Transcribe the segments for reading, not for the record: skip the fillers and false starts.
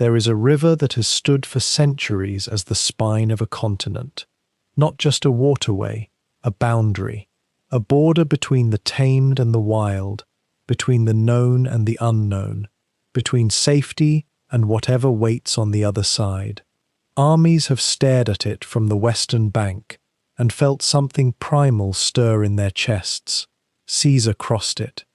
There is a river that has stood for centuries as the spine of a continent. Not just a waterway, a boundary, a border between the tamed and the wild, between the known and the unknown, between safety and whatever waits on the other side. Armies have stared at it from the western bank and felt something primal stir in their chests. Caesar crossed it.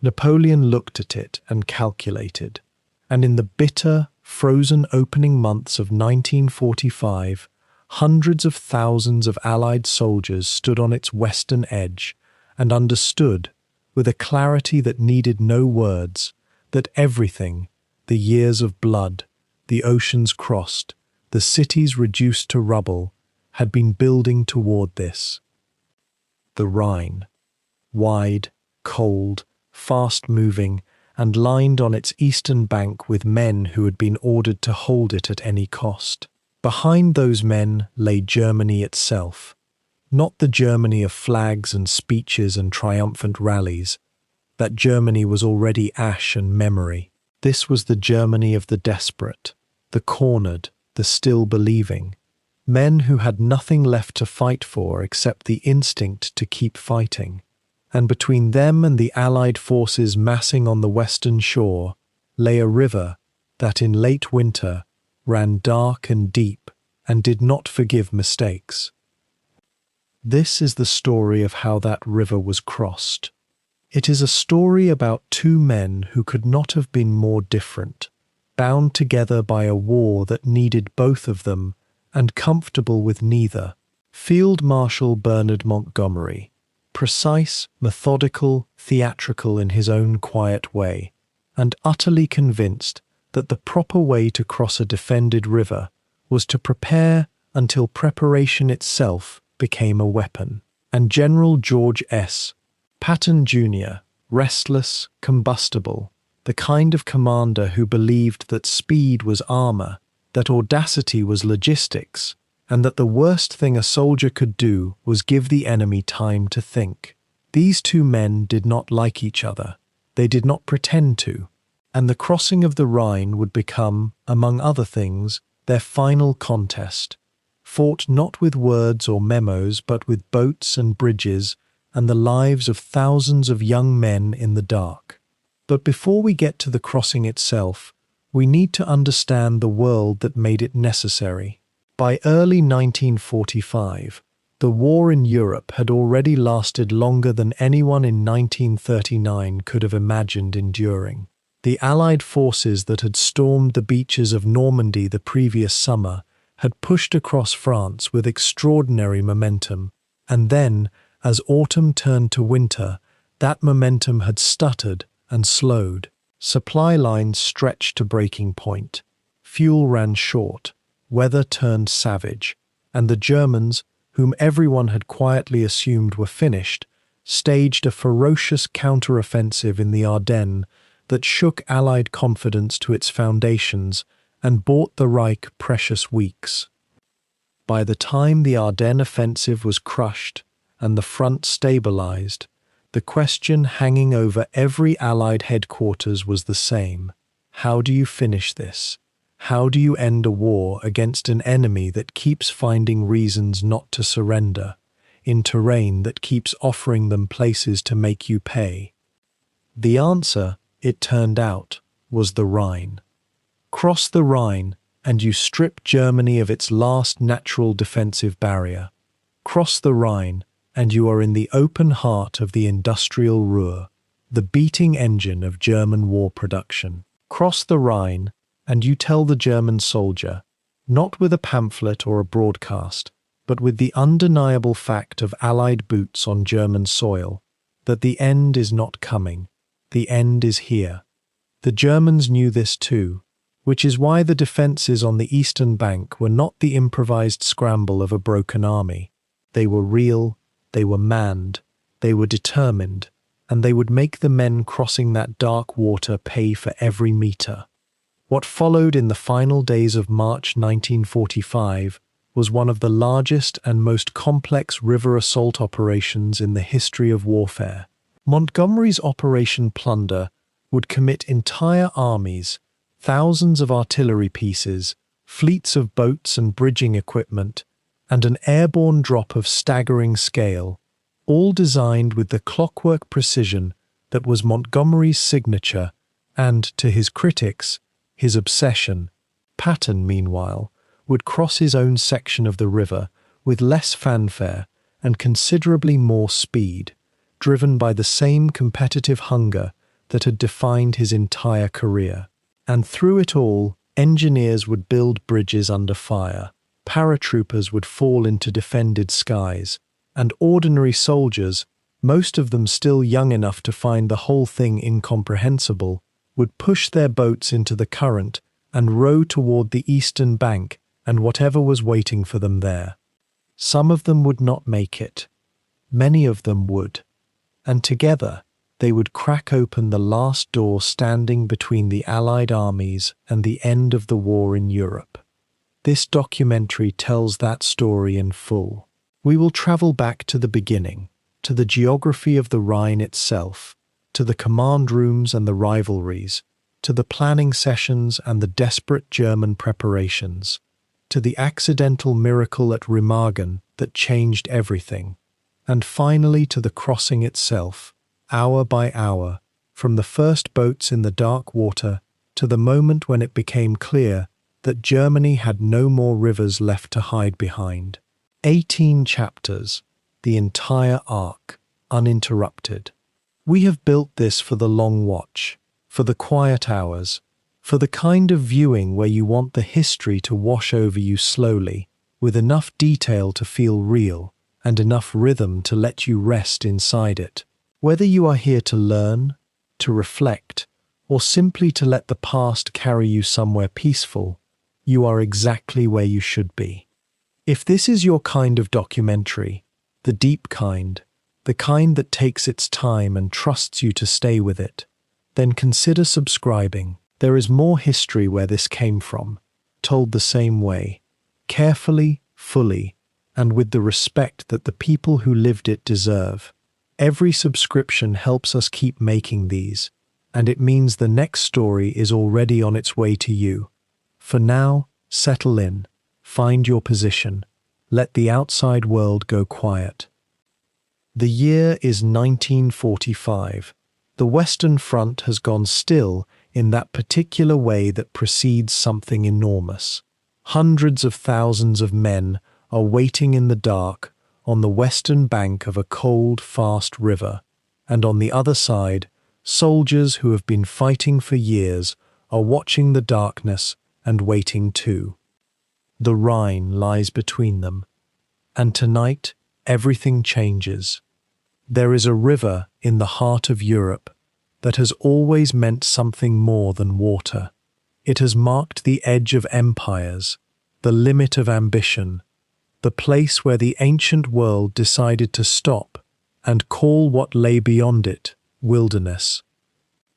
Napoleon looked at it and calculated. And in the bitter, frozen opening months of 1945, hundreds of thousands of Allied soldiers stood on its western edge and understood, with a clarity that needed no words, that everything, the years of blood, the oceans crossed, the cities reduced to rubble, had been building toward this. The Rhine. Wide, cold, fast-moving, and lined on its eastern bank with men who had been ordered to hold it at any cost. Behind those men lay Germany itself. Not the Germany of flags and speeches and triumphant rallies. That Germany was already ash and memory. This was the Germany of the desperate, the cornered, the still believing. Men who had nothing left to fight for except the instinct to keep fighting. And between them and the Allied forces massing on the western shore lay a river that in late winter ran dark and deep and did not forgive mistakes. This is the story of how that river was crossed. It is a story about two men who could not have been more different, bound together by a war that needed both of them and comfortable with neither. Field Marshal Bernard Montgomery, precise, methodical, theatrical in his own quiet way, and utterly convinced that the proper way to cross a defended river was to prepare until preparation itself became a weapon. And General George S. Patton Jr., restless, combustible, the kind of commander who believed that speed was armor, that audacity was logistics, and that the worst thing a soldier could do was give the enemy time to think. These two men did not like each other. They did not pretend to. And the crossing of the Rhine would become, among other things, their final contest, fought not with words or memos but with boats and bridges and the lives of thousands of young men in the dark. But before we get to the crossing itself, we need to understand the world that made it necessary. By early 1945, the war in Europe had already lasted longer than anyone in 1939 could have imagined enduring. The Allied forces that had stormed the beaches of Normandy the previous summer had pushed across France with extraordinary momentum, and then, as autumn turned to winter, that momentum had stuttered and slowed. Supply lines stretched to breaking point, fuel ran short, weather turned savage, and the Germans, whom everyone had quietly assumed were finished, staged a ferocious counter-offensive in the Ardennes that shook Allied confidence to its foundations and bought the Reich precious weeks. By the time the Ardennes offensive was crushed and the front stabilized, the question hanging over every Allied headquarters was the same. How do you finish this? How do you end a war against an enemy that keeps finding reasons not to surrender, in terrain that keeps offering them places to make you pay? The answer, it turned out, was the Rhine. Cross the Rhine, and you strip Germany of its last natural defensive barrier. Cross the Rhine, and you are in the open heart of the industrial Ruhr, the beating engine of German war production. Cross the Rhine, and you tell the German soldier, not with a pamphlet or a broadcast, but with the undeniable fact of Allied boots on German soil, that the end is not coming, the end is here. The Germans knew this too, which is why the defences on the eastern bank were not the improvised scramble of a broken army. They were real, they were manned, they were determined, and they would make the men crossing that dark water pay for every metre. What followed in the final days of March 1945 was one of the largest and most complex river assault operations in the history of warfare. Montgomery's Operation Plunder would commit entire armies, thousands of artillery pieces, fleets of boats and bridging equipment, and an airborne drop of staggering scale, all designed with the clockwork precision that was Montgomery's signature and, to his critics, his obsession. Patton, meanwhile, would cross his own section of the river with less fanfare and considerably more speed, driven by the same competitive hunger that had defined his entire career. And through it all, engineers would build bridges under fire, paratroopers would fall into defended skies, and ordinary soldiers, most of them still young enough to find the whole thing incomprehensible, would push their boats into the current and row toward the eastern bank and whatever was waiting for them there. Some of them would not make it. Many of them would. And together, they would crack open the last door standing between the Allied armies and the end of the war in Europe. This documentary tells that story in full. We will travel back to the beginning, to the geography of the Rhine itself, to the command rooms and the rivalries, to the planning sessions and the desperate German preparations, to the accidental miracle at Remagen that changed everything, and finally to the crossing itself, hour by hour, from the first boats in the dark water to the moment when it became clear that Germany had no more rivers left to hide behind. 18 chapters, the entire arc, uninterrupted. We have built this for the long watch, for the quiet hours, for the kind of viewing where you want the history to wash over you slowly, with enough detail to feel real, and enough rhythm to let you rest inside it. Whether you are here to learn, to reflect, or simply to let the past carry you somewhere peaceful, you are exactly where you should be. If this is your kind of documentary, the deep kind, the kind that takes its time and trusts you to stay with it, then consider subscribing. There is more history where this came from, told the same way, carefully, fully, and with the respect that the people who lived it deserve. Every subscription helps us keep making these, and it means the next story is already on its way to you. For now, settle in, find your position, let the outside world go quiet. The year is 1945. The Western Front has gone still in that particular way that precedes something enormous. Hundreds of thousands of men are waiting in the dark on the western bank of a cold, fast river, and on the other side, soldiers who have been fighting for years are watching the darkness and waiting too. The Rhine lies between them, and tonight everything changes. There is a river in the heart of Europe that has always meant something more than water. It has marked the edge of empires, the limit of ambition, the place where the ancient world decided to stop and call what lay beyond it wilderness.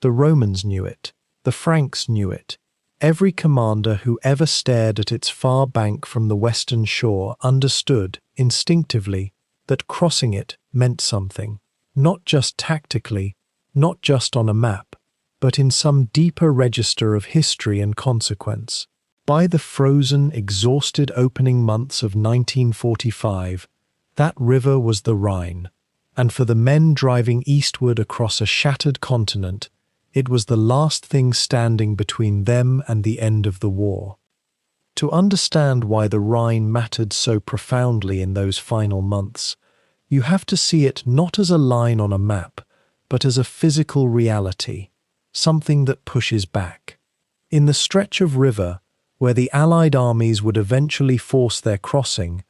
The Romans knew it, the Franks knew it. Every commander who ever stared at its far bank from the western shore understood, instinctively, that crossing it meant something, not just tactically, not just on a map, but in some deeper register of history and consequence. By the frozen, exhausted opening months of 1945, that river was the Rhine, and for the men driving eastward across a shattered continent, it was the last thing standing between them and the end of the war. To understand why the Rhine mattered so profoundly in those final months, you have to see it not as a line on a map, but as a physical reality, something that pushes back. In the stretch of river, where the Allied armies would eventually force their crossing,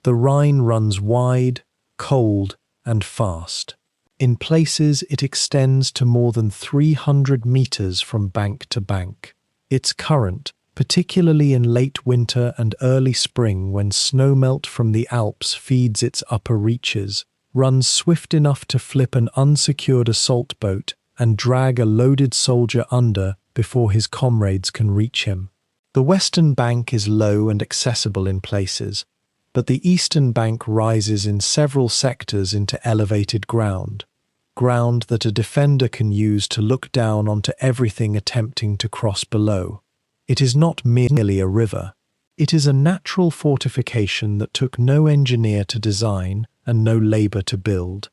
the Rhine runs wide, cold, and fast. In places, it extends to more than 300 meters from bank to bank. Its current, particularly in late winter and early spring when snowmelt from the Alps feeds its upper reaches, runs swift enough to flip an unsecured assault boat and drag a loaded soldier under before his comrades can reach him. The western bank is low and accessible in places, but the eastern bank rises in several sectors into elevated ground that a defender can use to look down onto everything attempting to cross below. It is not merely a river. It is a natural fortification that took no engineer to design and no labor to build.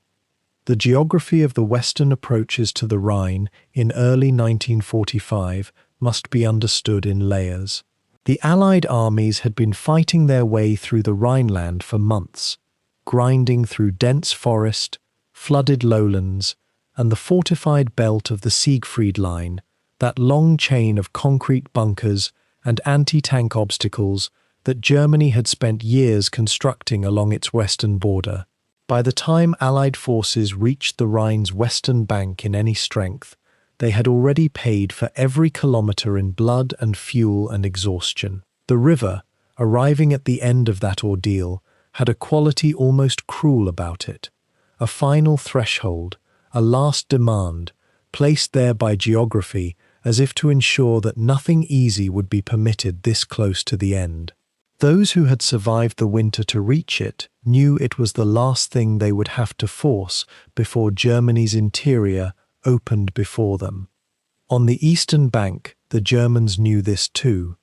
The geography of the western approaches to the Rhine in early 1945 must be understood in layers. The Allied armies had been fighting their way through the Rhineland for months, grinding through dense forest, flooded lowlands, and the fortified belt of the Siegfried Line, that long chain of concrete bunkers and anti-tank obstacles that Germany had spent years constructing along its western border. By the time Allied forces reached the Rhine's western bank in any strength, they had already paid for every kilometre in blood and fuel and exhaustion. The river, arriving at the end of that ordeal, had a quality almost cruel about it, a final threshold, a last demand, placed there by geography as if to ensure that nothing easy would be permitted this close to the end. Those who had survived the winter to reach it knew it was the last thing they would have to force before Germany's interior opened before them. On the eastern bank, the Germans knew this too.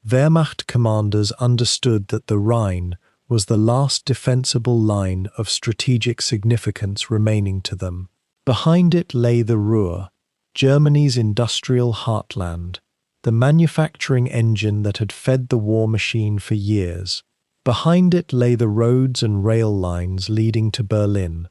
Wehrmacht commanders understood that the Rhine was the last defensible line of strategic significance remaining to them. Behind it lay the Ruhr, Germany's industrial heartland, the manufacturing engine that had fed the war machine for years. Behind it lay the roads and rail lines leading to Berlin.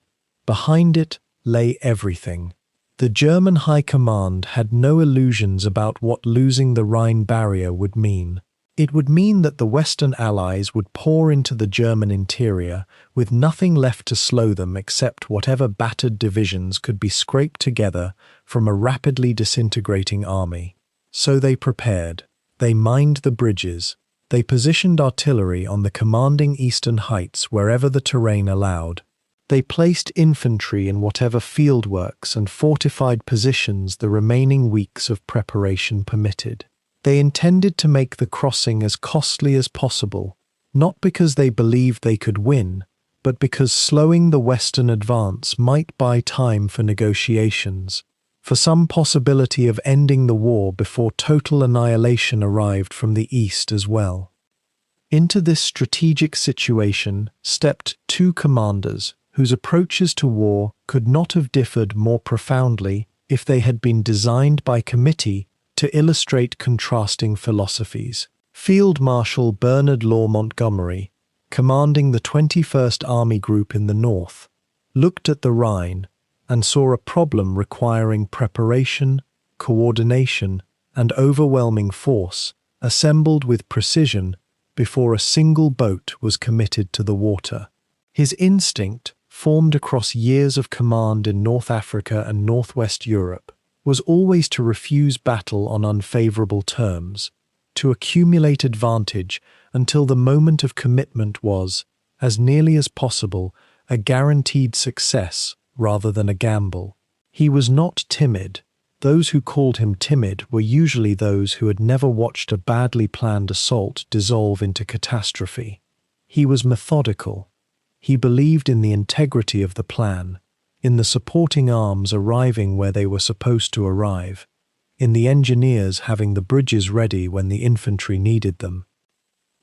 Behind it lay everything. The German High Command had no illusions about what losing the Rhine barrier would mean. It would mean that the Western Allies would pour into the German interior with nothing left to slow them except whatever battered divisions could be scraped together from a rapidly disintegrating army. So they prepared. They mined the bridges. They positioned artillery on the commanding eastern heights wherever the terrain allowed. They placed infantry in whatever fieldworks and fortified positions the remaining weeks of preparation permitted. They intended to make the crossing as costly as possible, not because they believed they could win, but because slowing the Western advance might buy time for negotiations, for some possibility of ending the war before total annihilation arrived from the east as well. Into this strategic situation stepped two commanders whose approaches to war could not have differed more profoundly if they had been designed by committee to illustrate contrasting philosophies. Field Marshal Bernard Montgomery, commanding the 21st Army Group in the north, looked at the Rhine and saw a problem requiring preparation, coordination, and overwhelming force assembled with precision before a single boat was committed to the water. His instinct, formed across years of command in North Africa and Northwest Europe, was always to refuse battle on unfavorable terms, to accumulate advantage until the moment of commitment was, as nearly as possible, a guaranteed success rather than a gamble. He was not timid. Those who called him timid were usually those who had never watched a badly planned assault dissolve into catastrophe. He was methodical. He believed in the integrity of the plan, in the supporting arms arriving where they were supposed to arrive, in the engineers having the bridges ready when the infantry needed them.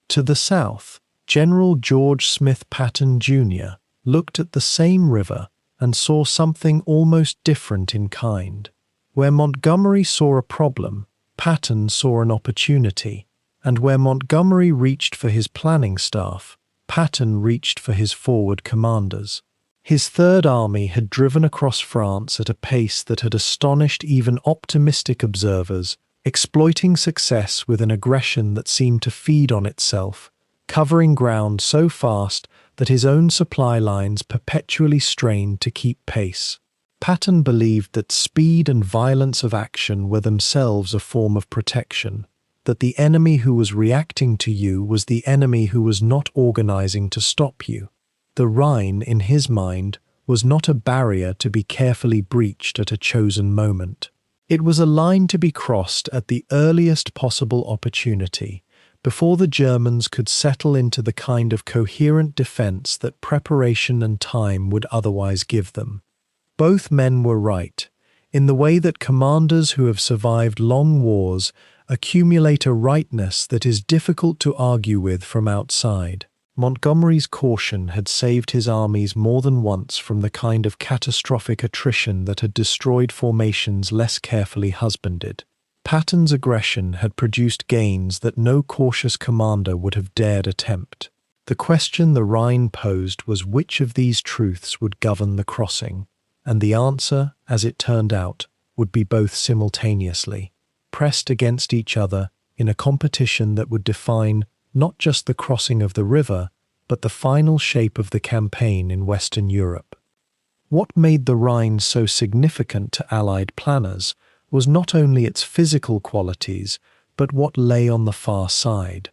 To the south, General George Smith Patton, Jr. looked at the same river and saw something almost different in kind. Where Montgomery saw a problem, Patton saw an opportunity, and where Montgomery reached for his planning staff, Patton reached for his forward commanders. His Third Army had driven across France at a pace that had astonished even optimistic observers, exploiting success with an aggression that seemed to feed on itself, covering ground so fast that his own supply lines perpetually strained to keep pace. Patton believed that speed and violence of action were themselves a form of protection, that the enemy who was reacting to you was the enemy who was not organizing to stop you. The Rhine, in his mind, was not a barrier to be carefully breached at a chosen moment. It was a line to be crossed at the earliest possible opportunity, before the Germans could settle into the kind of coherent defense that preparation and time would otherwise give them. Both men were right, in the way that commanders who have survived long wars accumulate a rightness that is difficult to argue with from outside. Montgomery's caution had saved his armies more than once from the kind of catastrophic attrition that had destroyed formations less carefully husbanded. Patton's aggression had produced gains that no cautious commander would have dared attempt. The question the Rhine posed was which of these truths would govern the crossing, and the answer, as it turned out, would be both simultaneously, pressed against each other in a competition that would define not just the crossing of the river, but the final shape of the campaign in Western Europe. What made the Rhine so significant to Allied planners was not only its physical qualities, but what lay on the far side.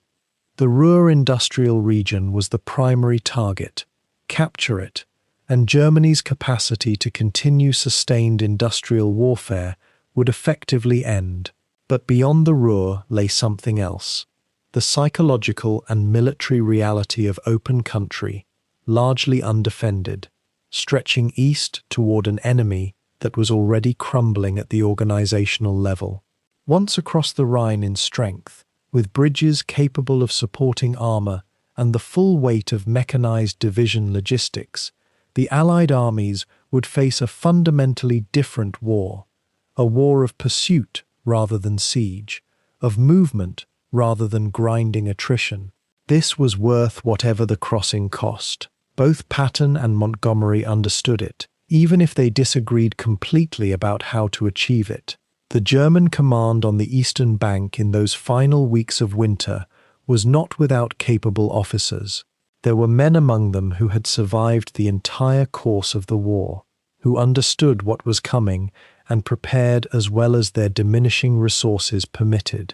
The Ruhr industrial region was the primary target. Capture it, and Germany's capacity to continue sustained industrial warfare would effectively end. But beyond the Ruhr lay something else. The psychological and military reality of open country, largely undefended, stretching east toward an enemy that was already crumbling at the organizational level. Once across the Rhine in strength, with bridges capable of supporting armor and the full weight of mechanized division logistics, the Allied armies would face a fundamentally different war, a war of pursuit rather than siege, of movement rather than grinding attrition. This was worth whatever the crossing cost. Both Patton and Montgomery understood it, even if they disagreed completely about how to achieve it. The German command on the eastern bank in those final weeks of winter was not without capable officers. There were men among them who had survived the entire course of the war, who understood what was coming and prepared as well as their diminishing resources permitted.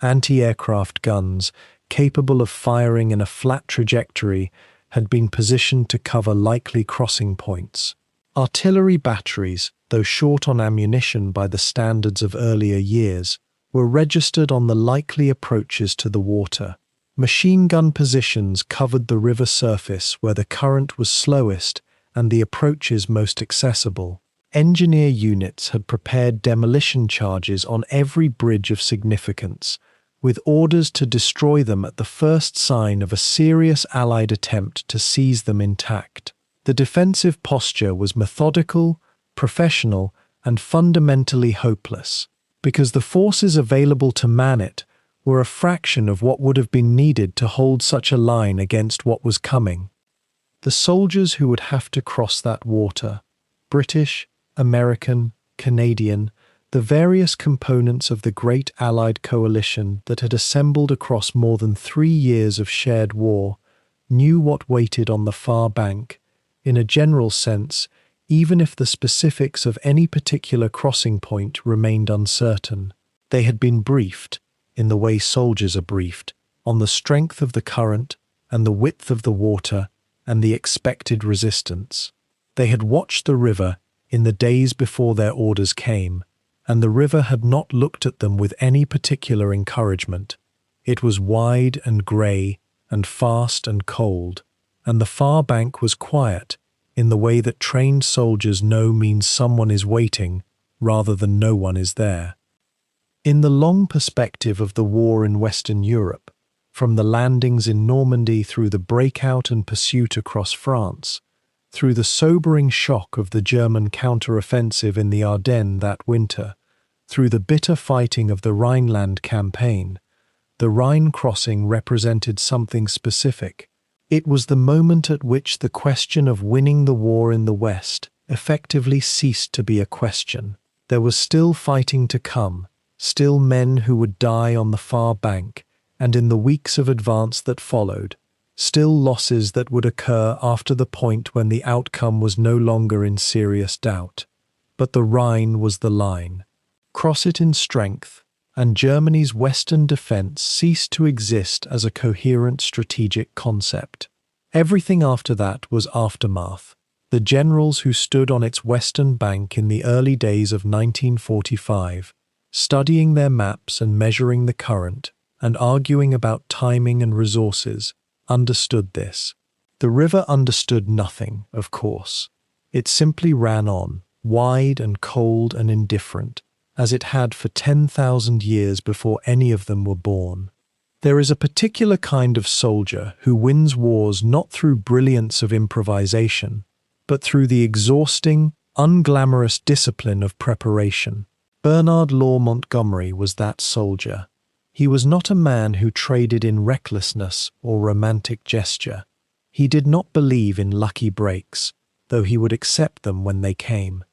Anti-aircraft guns, capable of firing in a flat trajectory, had been positioned to cover likely crossing points. Artillery batteries, though short on ammunition by the standards of earlier years, were registered on the likely approaches to the water. Machine gun positions covered the river surface where the current was slowest and the approaches most accessible. Engineer units had prepared demolition charges on every bridge of significance, with orders to destroy them at the first sign of a serious Allied attempt to seize them intact. The defensive posture was methodical, professional, and fundamentally hopeless, because the forces available to man it were a fraction of what would have been needed to hold such a line against what was coming. The soldiers who would have to cross that water, British, American, Canadian, the various components of the great Allied coalition that had assembled across more than 3 years of shared war, knew what waited on the far bank, in a general sense, even if the specifics of any particular crossing point remained uncertain. They had been briefed, in the way soldiers are briefed, on the strength of the current and the width of the water and the expected resistance. They had watched the river in the days before their orders came, and the river had not looked at them with any particular encouragement. It was wide and grey and fast and cold, and the far bank was quiet in the way that trained soldiers know means someone is waiting rather than no one is there. In the long perspective of the war in Western Europe, from the landings in Normandy through the breakout and pursuit across France, through the sobering shock of the German counter-offensive in the Ardennes that winter, through the bitter fighting of the Rhineland campaign, the Rhine crossing represented something specific. It was the moment at which the question of winning the war in the West effectively ceased to be a question. There was still fighting to come, still men who would die on the far bank, and in the weeks of advance that followed, still losses that would occur after the point when the outcome was no longer in serious doubt. But the Rhine was the line. Cross it in strength, and Germany's Western defense ceased to exist as a coherent strategic concept. Everything after that was aftermath. The generals who stood on its western bank in the early days of 1945, studying their maps and measuring the current, and arguing about timing and resources, understood this. The river understood nothing, of course. It simply ran on, wide and cold and indifferent, as it had for 10,000 years before any of them were born. There is a particular kind of soldier who wins wars not through brilliance of improvisation, but through the exhausting, unglamorous discipline of preparation. Bernard Law Montgomery was that soldier. He was not a man who traded in recklessness or romantic gesture. He did not believe in lucky breaks, though he would accept them when they came.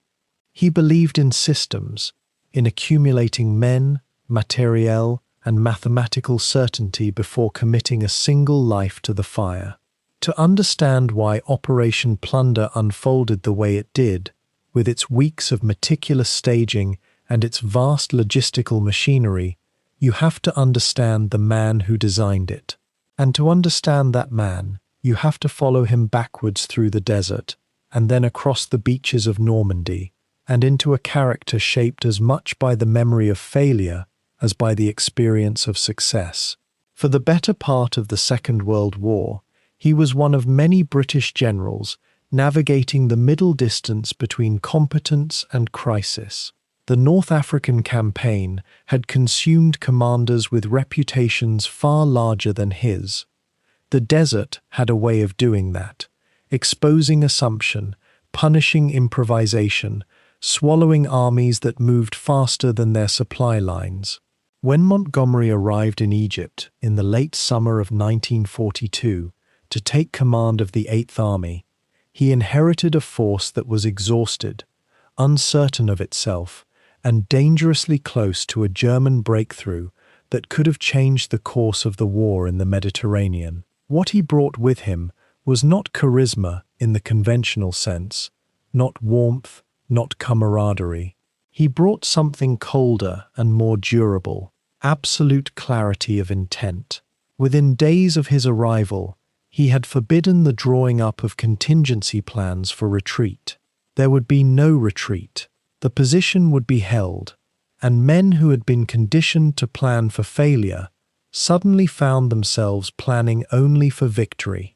He believed in systems, in accumulating men, materiel, and mathematical certainty before committing a single life to the fire. To understand why Operation Plunder unfolded the way it did, with its weeks of meticulous staging and its vast logistical machinery, you have to understand the man who designed it. And to understand that man, you have to follow him backwards through the desert, and then across the beaches of Normandy, and into a character shaped as much by the memory of failure as by the experience of success. For the better part of the Second World War, he was one of many British generals navigating the middle distance between competence and crisis. The North African campaign had consumed commanders with reputations far larger than his. The desert had a way of doing that, exposing assumption, punishing improvisation, swallowing armies that moved faster than their supply lines. When Montgomery arrived in Egypt in the late summer of 1942 to take command of the Eighth Army, he inherited a force that was exhausted, uncertain of itself, and dangerously close to a German breakthrough that could have changed the course of the war in the Mediterranean. What he brought with him was not charisma in the conventional sense, not warmth, not camaraderie. He brought something colder and more durable, absolute clarity of intent. Within days of his arrival, he had forbidden the drawing up of contingency plans for retreat. There would be no retreat. The position would be held, and men who had been conditioned to plan for failure suddenly found themselves planning only for victory.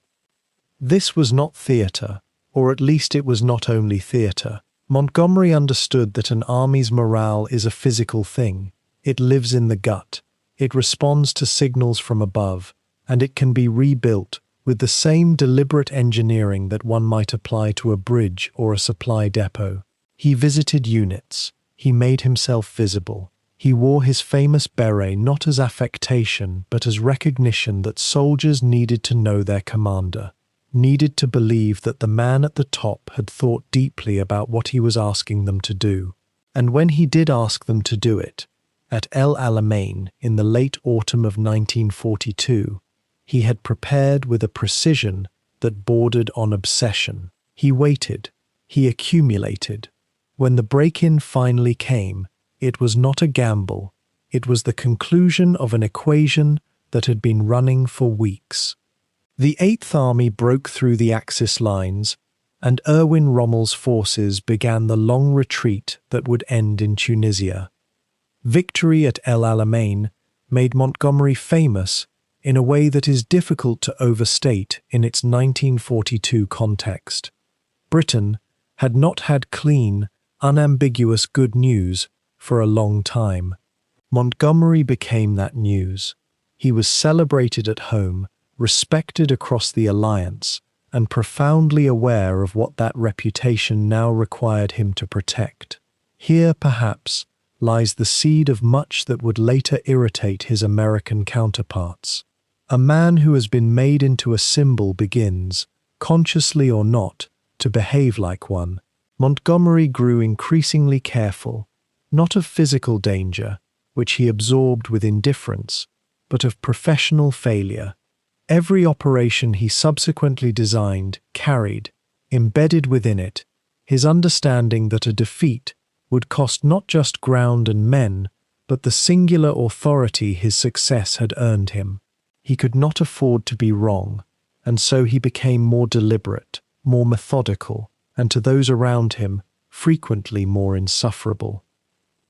This was not theatre, or at least it was not only theatre. Montgomery understood that an army's morale is a physical thing. It lives in the gut, it responds to signals from above, and it can be rebuilt with the same deliberate engineering that one might apply to a bridge or a supply depot. He visited units. He made himself visible. He wore his famous beret not as affectation, but as recognition that soldiers needed to know their commander, needed to believe that the man at the top had thought deeply about what he was asking them to do. And when he did ask them to do it, at El Alamein in the late autumn of 1942, he had prepared with a precision that bordered on obsession. He waited. He accumulated. When the break-in finally came, it was not a gamble. It was the conclusion of an equation that had been running for weeks. The Eighth Army broke through the Axis lines, and Erwin Rommel's forces began the long retreat that would end in Tunisia. Victory at El Alamein made Montgomery famous in a way that is difficult to overstate in its 1942 context. Britain had not had clean, unambiguous good news for a long time. Montgomery became that news. He was celebrated at home, respected across the alliance, and profoundly aware of what that reputation now required him to protect. Here, perhaps, lies the seed of much that would later irritate his American counterparts. A man who has been made into a symbol begins, consciously or not, to behave like one. Montgomery grew increasingly careful, not of physical danger, which he absorbed with indifference, but of professional failure. Every operation he subsequently designed carried, embedded within it, his understanding that a defeat would cost not just ground and men, but the singular authority his success had earned him. He could not afford to be wrong, and so he became more deliberate, more methodical, and to those around him, frequently more insufferable.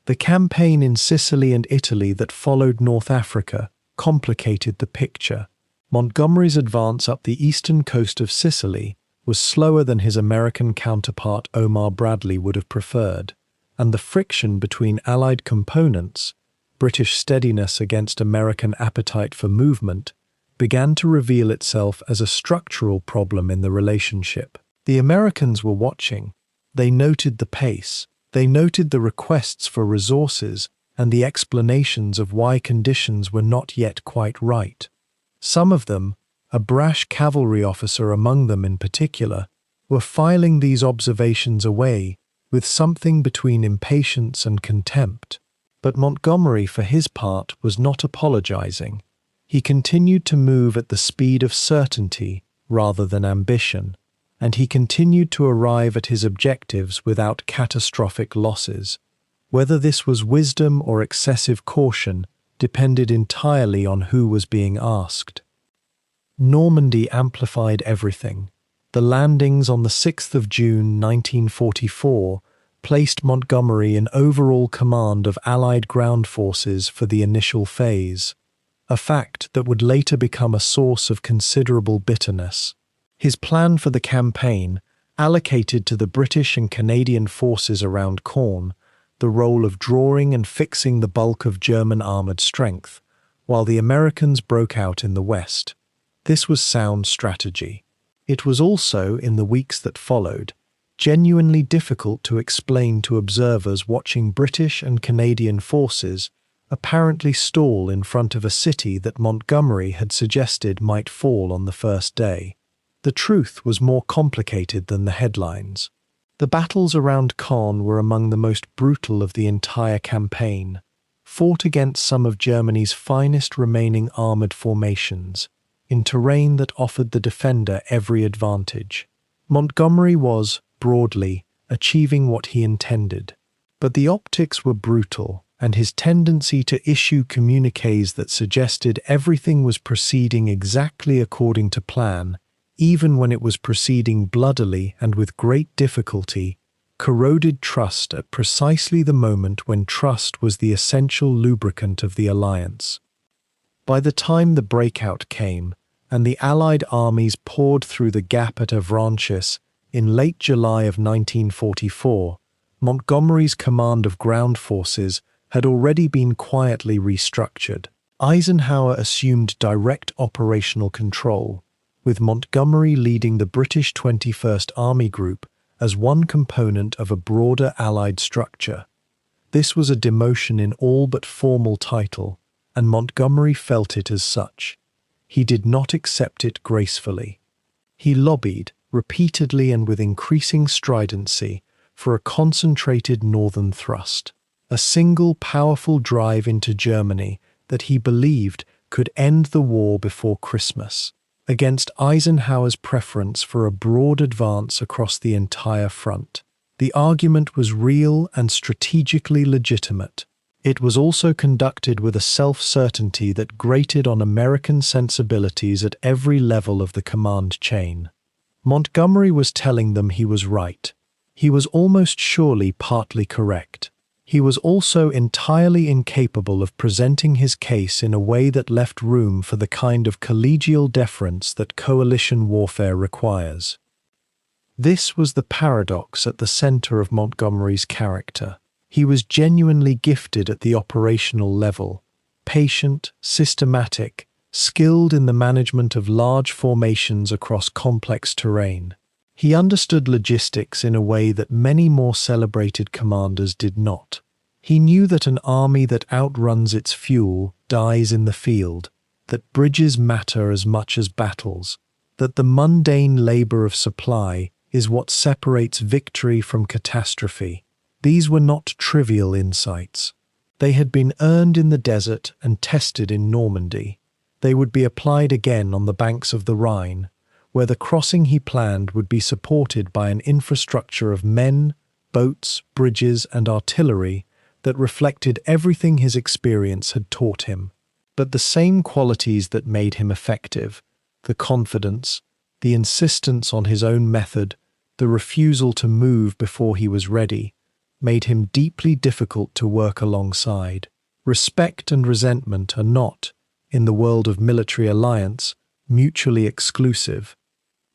The campaign in Sicily and Italy that followed North Africa complicated the picture. Montgomery's advance up the eastern coast of Sicily was slower than his American counterpart Omar Bradley would have preferred, and the friction between Allied components, British steadiness against American appetite for movement, began to reveal itself as a structural problem in the relationship. The Americans were watching. They noted the pace. They noted the requests for resources and the explanations of why conditions were not yet quite right. Some of them, a brash cavalry officer among them in particular, were filing these observations away with something between impatience and contempt. But Montgomery, for his part, was not apologizing. He continued to move at the speed of certainty rather than ambition, and he continued to arrive at his objectives without catastrophic losses. Whether this was wisdom or excessive caution depended entirely on who was being asked. Normandy amplified everything. The landings on the 6th of June 1944 placed Montgomery in overall command of Allied ground forces for the initial phase, a fact that would later become a source of considerable bitterness. His plan for the campaign allocated to the British and Canadian forces around Caen the role of drawing and fixing the bulk of German armoured strength, while the Americans broke out in the west. This was sound strategy. It was also, in the weeks that followed, genuinely difficult to explain to observers watching British and Canadian forces apparently stall in front of a city that Montgomery had suggested might fall on the first day. The truth was more complicated than the headlines. The battles around Caen were among the most brutal of the entire campaign, fought against some of Germany's finest remaining armoured formations, in terrain that offered the defender every advantage. Montgomery was, broadly, achieving what he intended. But the optics were brutal, and his tendency to issue communiques that suggested everything was proceeding exactly according to plan, even when it was proceeding bloodily and with great difficulty, corroded trust at precisely the moment when trust was the essential lubricant of the alliance. By the time the breakout came, and the Allied armies poured through the gap at Avranches in late July of 1944, Montgomery's command of ground forces had already been quietly restructured. Eisenhower assumed direct operational control, with Montgomery leading the British 21st Army Group as one component of a broader Allied structure. This was a demotion in all but formal title, and Montgomery felt it as such. He did not accept it gracefully. He lobbied, repeatedly and with increasing stridency, for a concentrated northern thrust, a single powerful drive into Germany that he believed could end the war before Christmas, against Eisenhower's preference for a broad advance across the entire front. The argument was real and strategically legitimate. It was also conducted with a self-certainty that grated on American sensibilities at every level of the command chain. Montgomery was telling them he was right. He was almost surely partly correct. He was also entirely incapable of presenting his case in a way that left room for the kind of collegial deference that coalition warfare requires. This was the paradox at the center of Montgomery's character. He was genuinely gifted at the operational level, patient, systematic, skilled in the management of large formations across complex terrain. He understood logistics in a way that many more celebrated commanders did not. He knew that an army that outruns its fuel dies in the field, that bridges matter as much as battles, that the mundane labor of supply is what separates victory from catastrophe. These were not trivial insights. They had been earned in the desert and tested in Normandy. They would be applied again on the banks of the Rhine, where the crossing he planned would be supported by an infrastructure of men, boats, bridges, and artillery that reflected everything his experience had taught him. But the same qualities that made him effective, the confidence, the insistence on his own method, the refusal to move before he was ready, made him deeply difficult to work alongside. Respect and resentment are not, in the world of military alliance, mutually exclusive.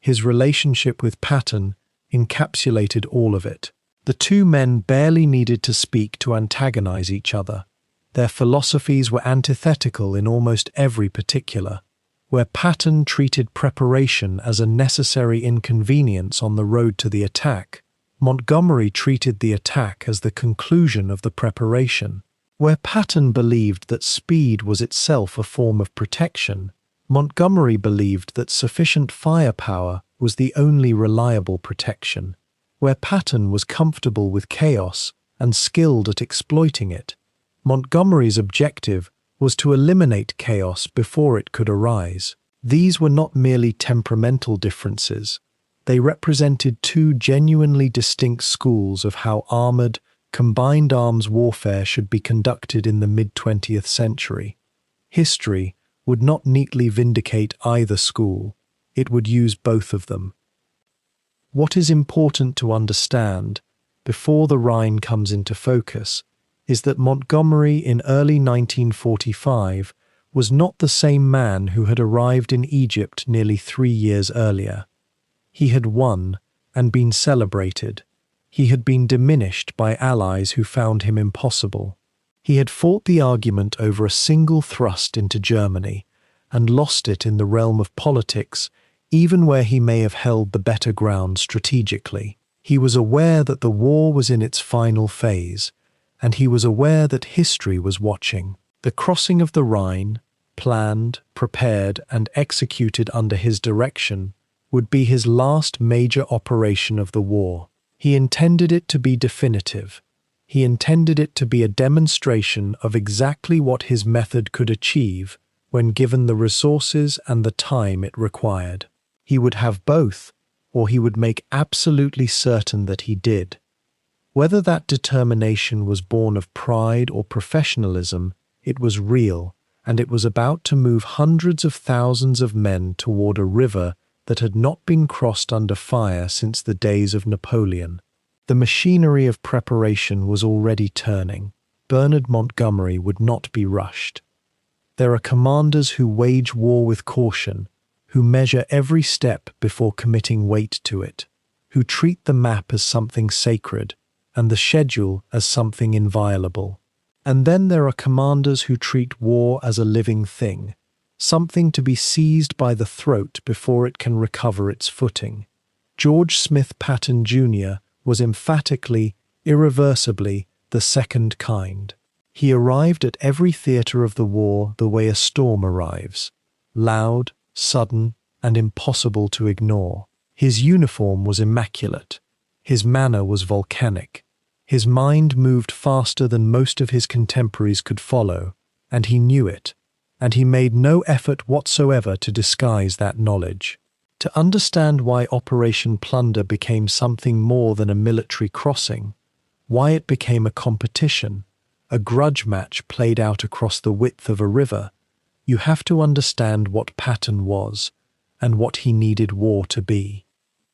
His relationship with Patton encapsulated all of it. The two men barely needed to speak to antagonize each other. Their philosophies were antithetical in almost every particular. Where Patton treated preparation as a necessary inconvenience on the road to the attack, Montgomery treated the attack as the conclusion of the preparation. Where Patton believed that speed was itself a form of protection, Montgomery believed that sufficient firepower was the only reliable protection. Where Patton was comfortable with chaos and skilled at exploiting it, Montgomery's objective was to eliminate chaos before it could arise. These were not merely temperamental differences. They represented two genuinely distinct schools of how armored, combined arms warfare should be conducted in the mid-20th century. History would not neatly vindicate either school. It would use both of them. What is important to understand, before the Rhine comes into focus, is that Montgomery in early 1945 was not the same man who had arrived in Egypt nearly 3 years earlier. He had won and been celebrated. He had been diminished by allies who found him impossible. He had fought the argument over a single thrust into Germany and lost it in the realm of politics, even where he may have held the better ground strategically. He was aware that the war was in its final phase, and he was aware that history was watching. The crossing of the Rhine, planned, prepared, and executed under his direction, would be his last major operation of the war. He intended it to be definitive. He intended it to be a demonstration of exactly what his method could achieve when given the resources and the time it required. He would have both, or he would make absolutely certain that he did. Whether that determination was born of pride or professionalism, it was real, and it was about to move hundreds of thousands of men toward a river that had not been crossed under fire since the days of Napoleon. The machinery of preparation was already turning. Bernard Montgomery would not be rushed. There are commanders who wage war with caution, who measure every step before committing weight to it, who treat the map as something sacred and the schedule as something inviolable. And then there are commanders who treat war as a living thing, something to be seized by the throat before it can recover its footing. George Smith Patton Jr. was emphatically, irreversibly, the second kind. He arrived at every theatre of the war the way a storm arrives, loud, sudden, and impossible to ignore. His uniform was immaculate. His manner was volcanic. His mind moved faster than most of his contemporaries could follow, and he knew it, and he made no effort whatsoever to disguise that knowledge. To understand why Operation Plunder became something more than a military crossing, why it became a competition, a grudge match played out across the width of a river, you have to understand what Patton was and what he needed war to be.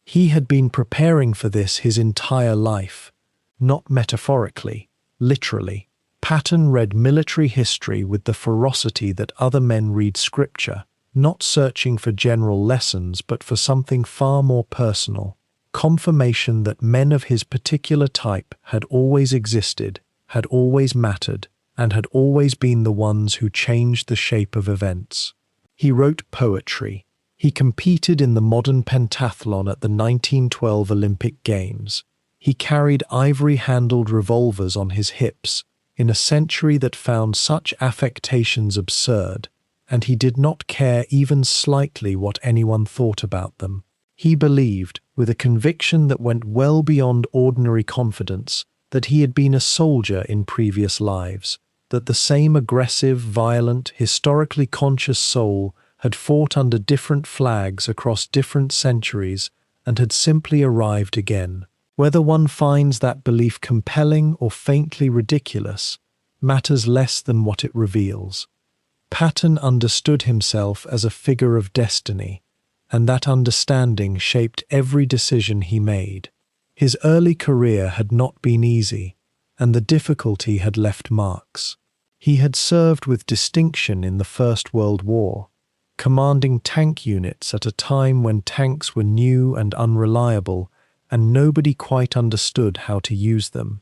He had been preparing for this his entire life, not metaphorically, literally. Patton read military history with the ferocity that other men read scripture, not searching for general lessons but for something far more personal, confirmation that men of his particular type had always existed, had always mattered, and had always been the ones who changed the shape of events. He wrote poetry. He competed in the modern pentathlon at the 1912 Olympic Games. He carried ivory-handled revolvers on his hips in a century that found such affectations absurd, and he did not care even slightly what anyone thought about them. He believed, with a conviction that went well beyond ordinary confidence, that he had been a soldier in previous lives, that the same aggressive, violent, historically conscious soul had fought under different flags across different centuries and had simply arrived again. Whether one finds that belief compelling or faintly ridiculous matters less than what it reveals. Patton understood himself as a figure of destiny, and that understanding shaped every decision he made. His early career had not been easy, and the difficulty had left marks. He had served with distinction in the First World War, commanding tank units at a time when tanks were new and unreliable, and nobody quite understood how to use them.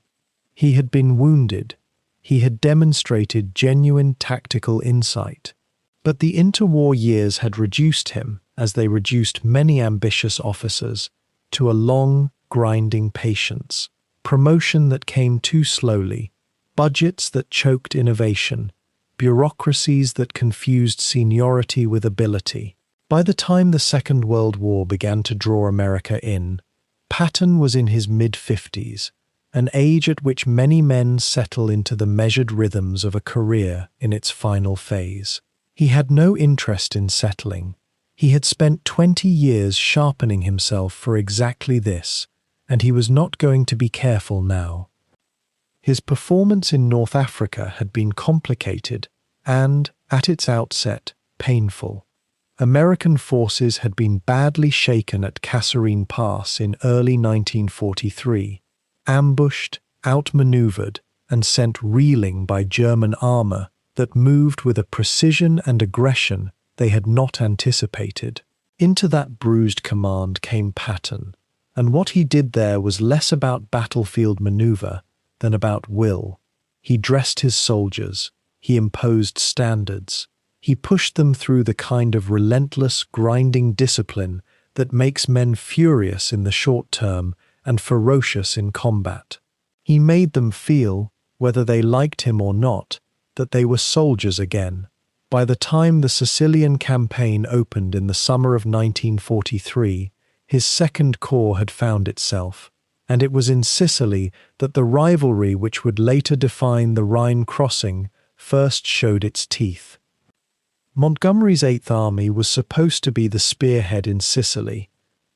He had been wounded. He had demonstrated genuine tactical insight. But the interwar years had reduced him, as they reduced many ambitious officers, to a long, grinding patience, promotion that came too slowly, budgets that choked innovation, bureaucracies that confused seniority with ability. By the time the Second World War began to draw America in, Patton was in his mid-50s, an age at which many men settle into the measured rhythms of a career in its final phase. He had no interest in settling. He had spent 20 years sharpening himself for exactly this, and he was not going to be careful now. His performance in North Africa had been complicated and, at its outset, painful. American forces had been badly shaken at Kasserine Pass in early 1943, ambushed, outmaneuvered, and sent reeling by German armor that moved with a precision and aggression they had not anticipated. Into that bruised command came Patton, and what he did there was less about battlefield maneuver than about will. He dressed his soldiers, he imposed standards, he pushed them through the kind of relentless, grinding discipline that makes men furious in the short term and ferocious in combat. He made them feel, whether they liked him or not, that they were soldiers again. By the time the Sicilian campaign opened in the summer of 1943, his Second Corps had found itself, and it was in Sicily that the rivalry which would later define the Rhine crossing first showed its teeth. Montgomery's Eighth Army was supposed to be the spearhead in Sicily,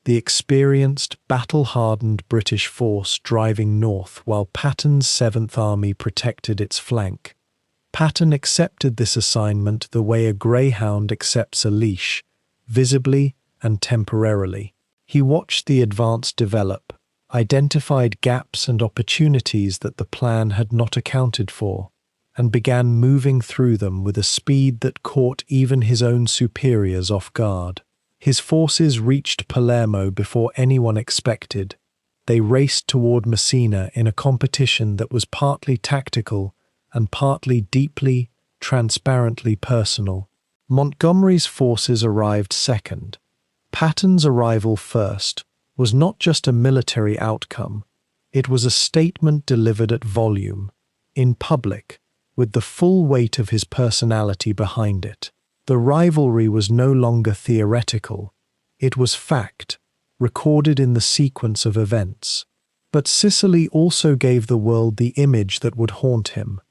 the experienced, battle-hardened British force driving north while Patton's Seventh Army protected its flank. Patton accepted this assignment the way a greyhound accepts a leash, visibly and temporarily. He watched the advance develop, identified gaps and opportunities that the plan had not accounted for, and began moving through them with a speed that caught even his own superiors off guard. His forces reached Palermo before anyone expected. They raced toward Messina in a competition that was partly tactical and partly deeply, transparently personal. Montgomery's forces arrived second. Patton's arrival first was not just a military outcome. It was a statement delivered at volume, in public, with the full weight of his personality behind it. The rivalry was no longer theoretical. It was fact, recorded in the sequence of events. But Sicily also gave the world the image that would haunt him.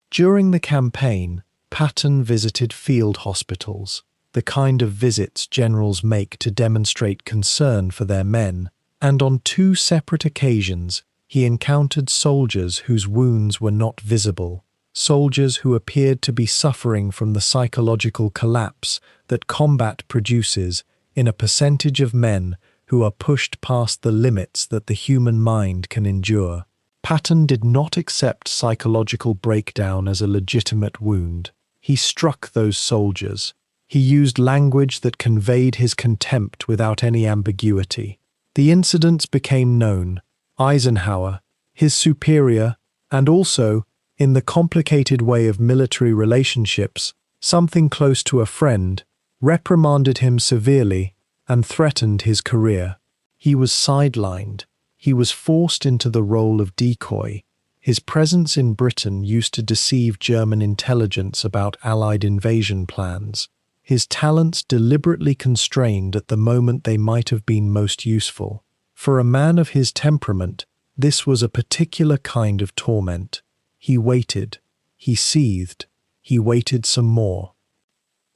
During the campaign, Patton visited field hospitals, the kind of visits generals make to demonstrate concern for their men, and on 2 separate occasions he encountered soldiers whose wounds were not visible, soldiers who appeared to be suffering from the psychological collapse that combat produces in a percentage of men who are pushed past the limits that the human mind can endure. Patton did not accept psychological breakdown as a legitimate wound. He struck those soldiers. He used language that conveyed his contempt without any ambiguity. The incidents became known. Eisenhower, his superior, and also, in the complicated way of military relationships, something close to a friend, reprimanded him severely and threatened his career. He was sidelined. He was forced into the role of decoy. His presence in Britain used to deceive German intelligence about Allied invasion plans. His talents deliberately constrained at the moment they might have been most useful. For a man of his temperament, this was a particular kind of torment. He waited. He seethed. He waited some more.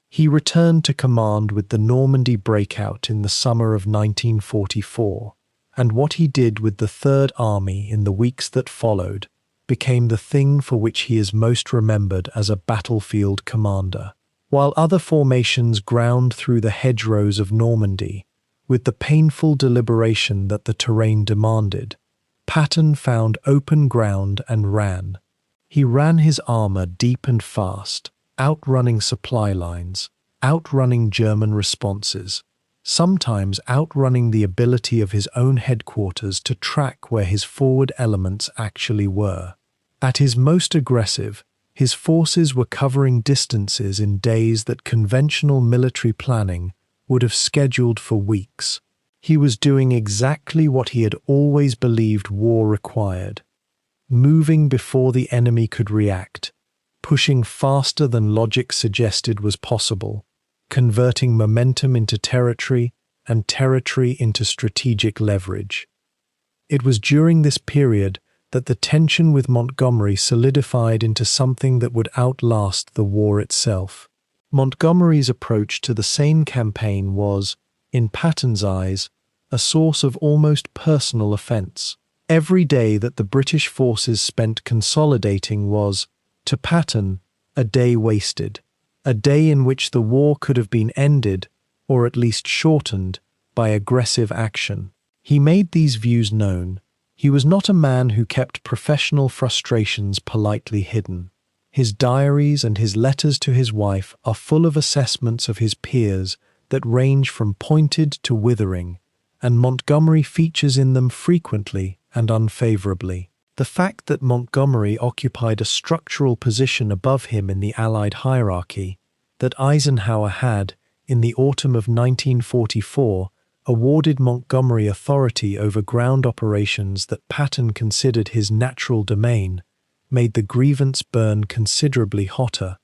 He returned to command with the Normandy breakout in the summer of 1944, and what he did with the Third Army in the weeks that followed became the thing for which he is most remembered as a battlefield commander. While other formations ground through the hedgerows of Normandy, with the painful deliberation that the terrain demanded, Patton found open ground and ran. He ran his armor deep and fast, outrunning supply lines, outrunning German responses. sometimes outrunning the ability of his own headquarters to track where his forward elements actually were. At his most aggressive, his forces were covering distances in days that conventional military planning would have scheduled for weeks. He was doing exactly what he had always believed war required, moving before the enemy could react, pushing faster than logic suggested was possible, converting momentum into territory and territory into strategic leverage. It was during this period that the tension with Montgomery solidified into something that would outlast the war itself. Montgomery's approach to the same campaign was, in Patton's eyes, a source of almost personal offense. Every day that the British forces spent consolidating was, to Patton, a day wasted, a day in which the war could have been ended, or at least shortened, by aggressive action. He made these views known. He was not a man who kept professional frustrations politely hidden. His diaries and his letters to his wife are full of assessments of his peers that range from pointed to withering, and Montgomery features in them frequently and unfavorably. The fact that Montgomery occupied a structural position above him in the Allied hierarchy, that Eisenhower had, in the autumn of 1944, awarded Montgomery authority over ground operations that Patton considered his natural domain, made the grievance burn considerably hotter.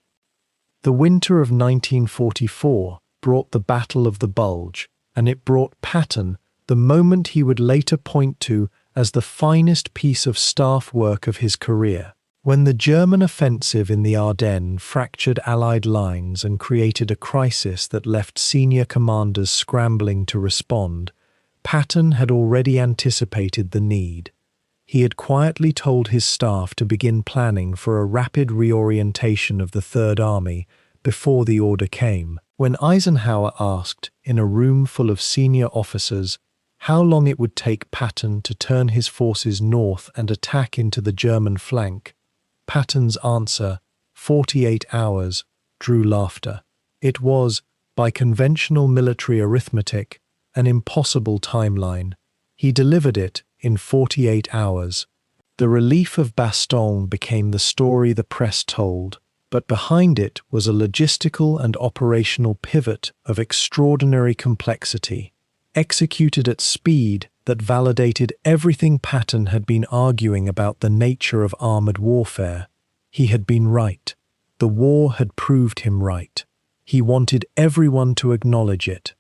The winter of 1944 brought the Battle of the Bulge, and it brought Patton the moment he would later point to as the finest piece of staff work of his career. When the German offensive in the Ardennes fractured Allied lines and created a crisis that left senior commanders scrambling to respond, Patton had already anticipated the need. He had quietly told his staff to begin planning for a rapid reorientation of the Third Army before the order came. When Eisenhower asked, in a room full of senior officers, how long it would take Patton to turn his forces north and attack into the German flank, Patton's answer, 48 hours, drew laughter. It was, by conventional military arithmetic, an impossible timeline. He delivered it in 48 hours. The relief of Bastogne became the story the press told, but behind it was a logistical and operational pivot of extraordinary complexity, executed at speed that validated everything Patton had been arguing about the nature of armored warfare. He had been right. The war had proved him right. He wanted everyone to acknowledge it.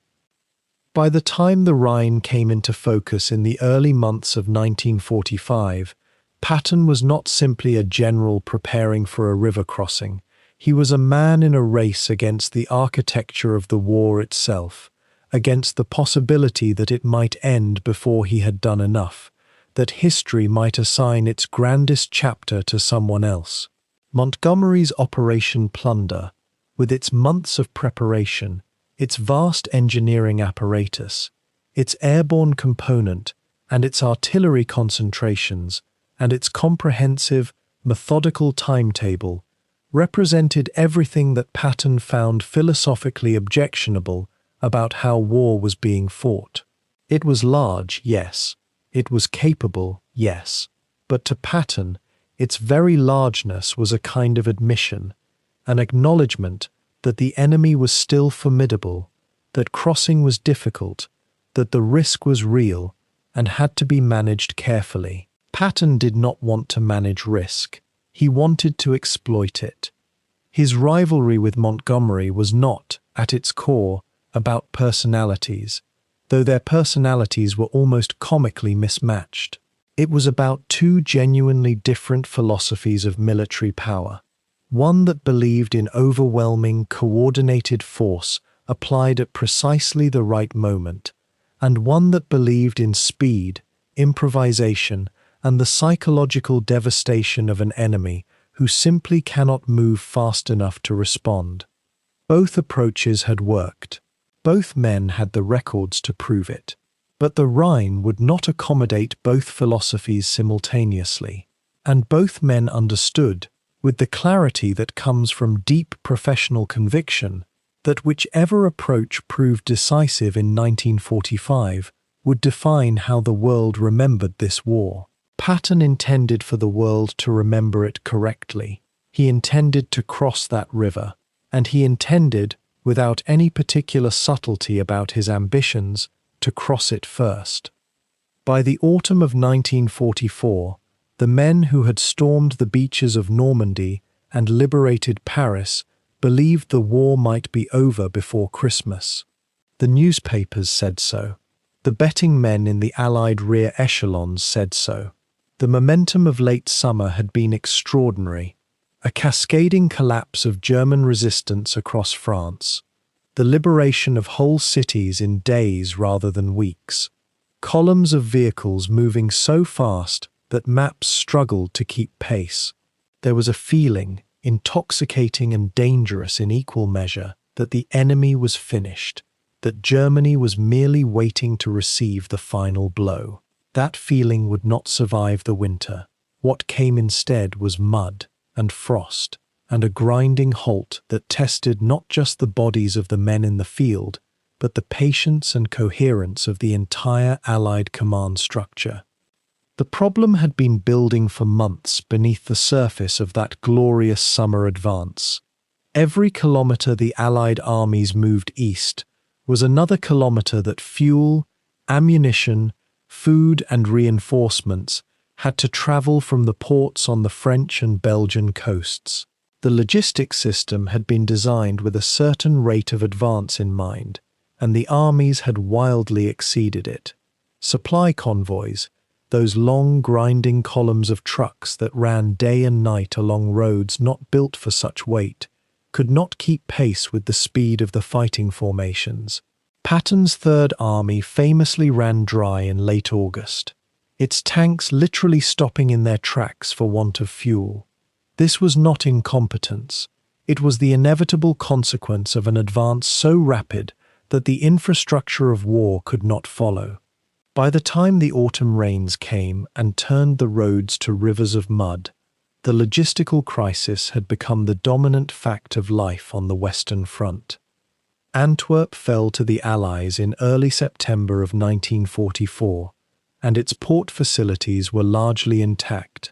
By the time the Rhine came into focus in the early months of 1945, Patton was not simply a general preparing for a river crossing. He was a man in a race against the architecture of the war itself, against the possibility that it might end before he had done enough, that history might assign its grandest chapter to someone else. Montgomery's Operation Plunder, with its months of preparation, its vast engineering apparatus, its airborne component, and its artillery concentrations, and its comprehensive, methodical timetable, represented everything that Patton found philosophically objectionable about how war was being fought. It was large, yes. It was capable, yes. But to Patton, its very largeness was a kind of admission, an acknowledgement that the enemy was still formidable, that crossing was difficult, that the risk was real and had to be managed carefully. Patton did not want to manage risk. He wanted to exploit it. His rivalry with Montgomery was not, at its core, about personalities, though their personalities were almost comically mismatched. It was about two genuinely different philosophies of military power. One that believed in overwhelming, coordinated force applied at precisely the right moment, and one that believed in speed, improvisation, and the psychological devastation of an enemy who simply cannot move fast enough to respond. Both approaches had worked. Both men had the records to prove it. But the Rhine would not accommodate both philosophies simultaneously, and both men understood, with the clarity that comes from deep professional conviction, that whichever approach proved decisive in 1945 would define how the world remembered this war. Patton intended for the world to remember it correctly. He intended to cross that river, and he intended, without any particular subtlety about his ambitions, to cross it first. By the autumn of 1944, the men who had stormed the beaches of Normandy and liberated Paris believed the war might be over before Christmas. The newspapers said so. The betting men in the Allied rear echelons said so. The momentum of late summer had been extraordinary. A cascading collapse of German resistance across France. The liberation of whole cities in days rather than weeks. Columns of vehicles moving so fast that maps struggled to keep pace. There was a feeling, intoxicating and dangerous in equal measure, that the enemy was finished, that Germany was merely waiting to receive the final blow. That feeling would not survive the winter. What came instead was mud and frost and a grinding halt that tested not just the bodies of the men in the field, but the patience and coherence of the entire Allied command structure. The problem had been building for months beneath the surface of that glorious summer advance. Every kilometre the Allied armies moved east was another kilometre that fuel, ammunition, food and reinforcements had to travel from the ports on the French and Belgian coasts. The logistics system had been designed with a certain rate of advance in mind, and the armies had wildly exceeded it. Supply convoys, those long grinding columns of trucks that ran day and night along roads not built for such weight, could not keep pace with the speed of the fighting formations. Patton's Third Army famously ran dry in late August, its tanks literally stopping in their tracks for want of fuel. This was not incompetence. It was the inevitable consequence of an advance so rapid that the infrastructure of war could not follow. By the time the autumn rains came and turned the roads to rivers of mud, the logistical crisis had become the dominant fact of life on the Western Front. Antwerp fell to the Allies in early September of 1944, and its port facilities were largely intact,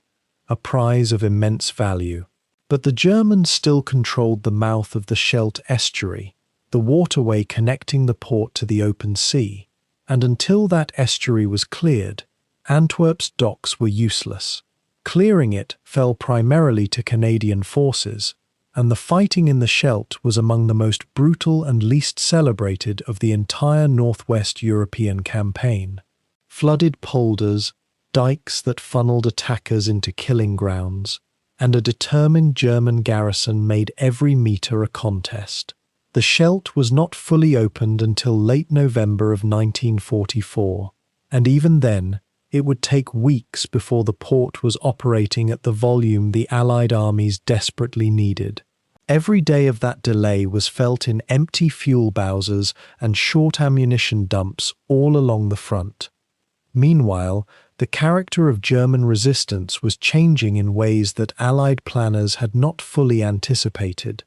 a prize of immense value. But the Germans still controlled the mouth of the Scheldt estuary, the waterway connecting the port to the open sea, and until that estuary was cleared, Antwerp's docks were useless. Clearing it fell primarily to Canadian forces, and the fighting in the Scheldt was among the most brutal and least celebrated of the entire Northwest European campaign. Flooded polders, dikes that funneled attackers into killing grounds, and a determined German garrison made every metre a contest. The Scheldt was not fully opened until late November of 1944, and even then, it would take weeks before the port was operating at the volume the Allied armies desperately needed. Every day of that delay was felt in empty fuel bowsers and short ammunition dumps all along the front. Meanwhile, the character of German resistance was changing in ways that Allied planners had not fully anticipated.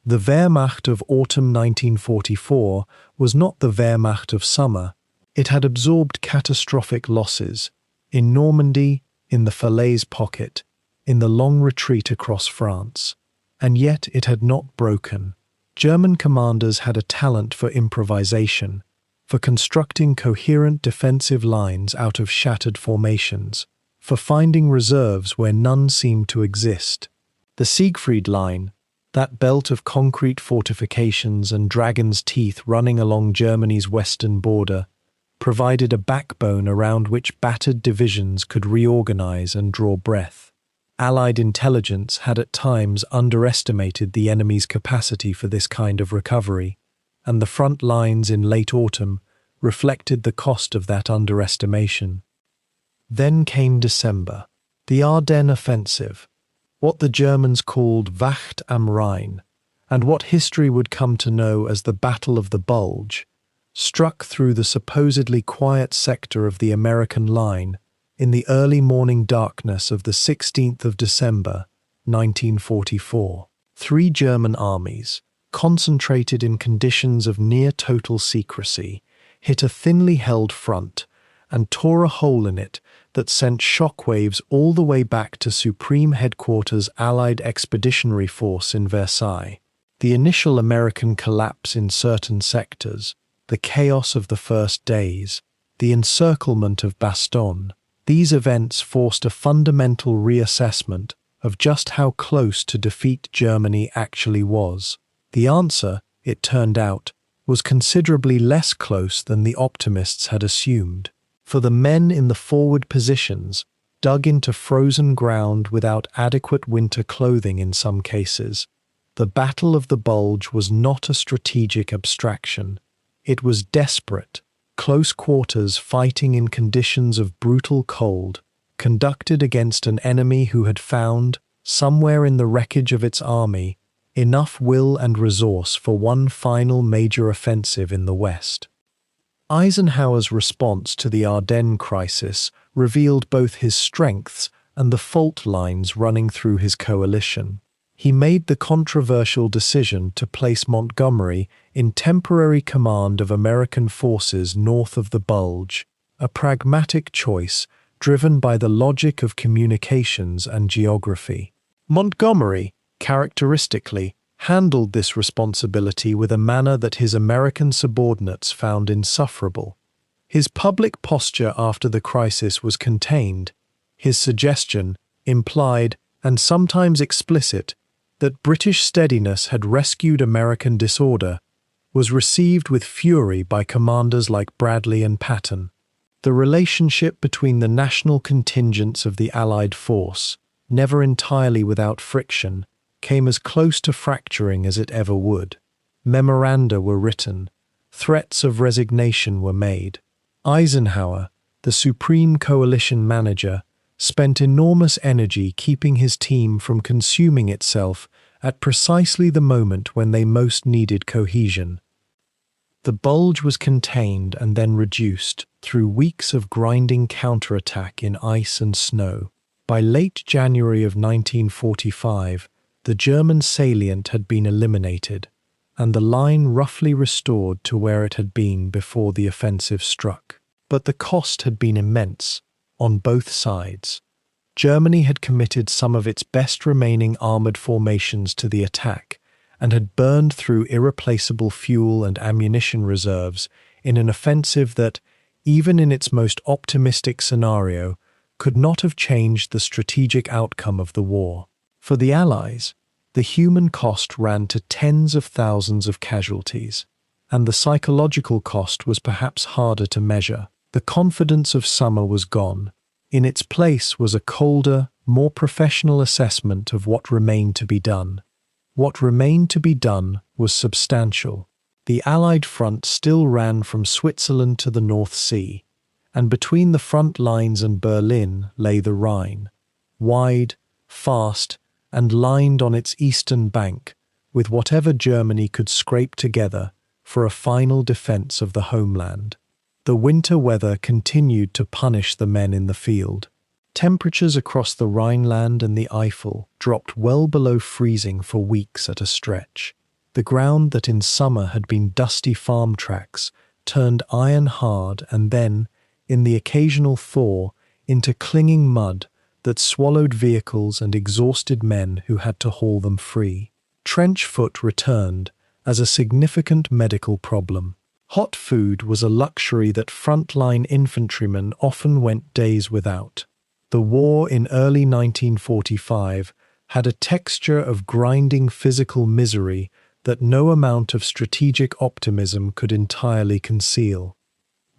The Wehrmacht of autumn 1944 was not the Wehrmacht of summer. It had absorbed catastrophic losses in Normandy, in the Falaise pocket, in the long retreat across France. And yet it had not broken. German commanders had a talent for improvisation, for constructing coherent defensive lines out of shattered formations, for finding reserves where none seemed to exist. The Siegfried Line, that belt of concrete fortifications and dragon's teeth running along Germany's western border, provided a backbone around which battered divisions could reorganize and draw breath. Allied intelligence had at times underestimated the enemy's capacity for this kind of recovery, and the front lines in late autumn reflected the cost of that underestimation. Then came December, the Ardennes offensive, what the Germans called Wacht am Rhein, and what history would come to know as the Battle of the Bulge, struck through the supposedly quiet sector of the American line in the early morning darkness of the 16th of December, 1944. 3 German armies, concentrated in conditions of near-total secrecy, hit a thinly held front and tore a hole in it that sent shockwaves all the way back to Supreme Headquarters Allied Expeditionary Force in Versailles. The initial American collapse in certain sectors, the chaos of the first days, the encirclement of Bastogne, these events forced a fundamental reassessment of just how close to defeat Germany actually was. The answer, it turned out, was considerably less close than the optimists had assumed. For the men in the forward positions, dug into frozen ground without adequate winter clothing in some cases, the Battle of the Bulge was not a strategic abstraction. It was desperate, close quarters fighting in conditions of brutal cold, conducted against an enemy who had found, somewhere in the wreckage of its army, enough will and resource for one final major offensive in the West. Eisenhower's response to the Ardennes crisis revealed both his strengths and the fault lines running through his coalition. He made the controversial decision to place Montgomery in temporary command of American forces north of the Bulge, a pragmatic choice driven by the logic of communications and geography. Montgomery, characteristically, handled this responsibility with a manner that his American subordinates found insufferable. His public posture after the crisis was contained, his suggestion, implied and sometimes explicit, that British steadiness had rescued American disorder, was received with fury by commanders like Bradley and Patton. The relationship between the national contingents of the Allied force, never entirely without friction, came as close to fracturing as it ever would. Memoranda were written, threats of resignation were made. Eisenhower, the supreme coalition manager, spent enormous energy keeping his team from consuming itself at precisely the moment when they most needed cohesion. The Bulge was contained and then reduced through weeks of grinding counterattack in ice and snow. By late January of 1945, the German salient had been eliminated, and the line roughly restored to where it had been before the offensive struck. But the cost had been immense, on both sides. Germany had committed some of its best remaining armoured formations to the attack, and had burned through irreplaceable fuel and ammunition reserves in an offensive that, even in its most optimistic scenario, could not have changed the strategic outcome of the war. For the Allies, the human cost ran to tens of thousands of casualties, and the psychological cost was perhaps harder to measure. The confidence of summer was gone. In its place was a colder, more professional assessment of what remained to be done. What remained to be done was substantial. The Allied front still ran from Switzerland to the North Sea, and between the front lines and Berlin lay the Rhine, wide, fast, and lined on its eastern bank with whatever Germany could scrape together for a final defense of the homeland. The winter weather continued to punish the men in the field. Temperatures across the Rhineland and the Eifel dropped well below freezing for weeks at a stretch. The ground that in summer had been dusty farm tracks turned iron hard and then, in the occasional thaw, into clinging mud that swallowed vehicles and exhausted men who had to haul them free. Trench foot returned as a significant medical problem. Hot food was a luxury that frontline infantrymen often went days without. The war in early 1945 had a texture of grinding physical misery that no amount of strategic optimism could entirely conceal.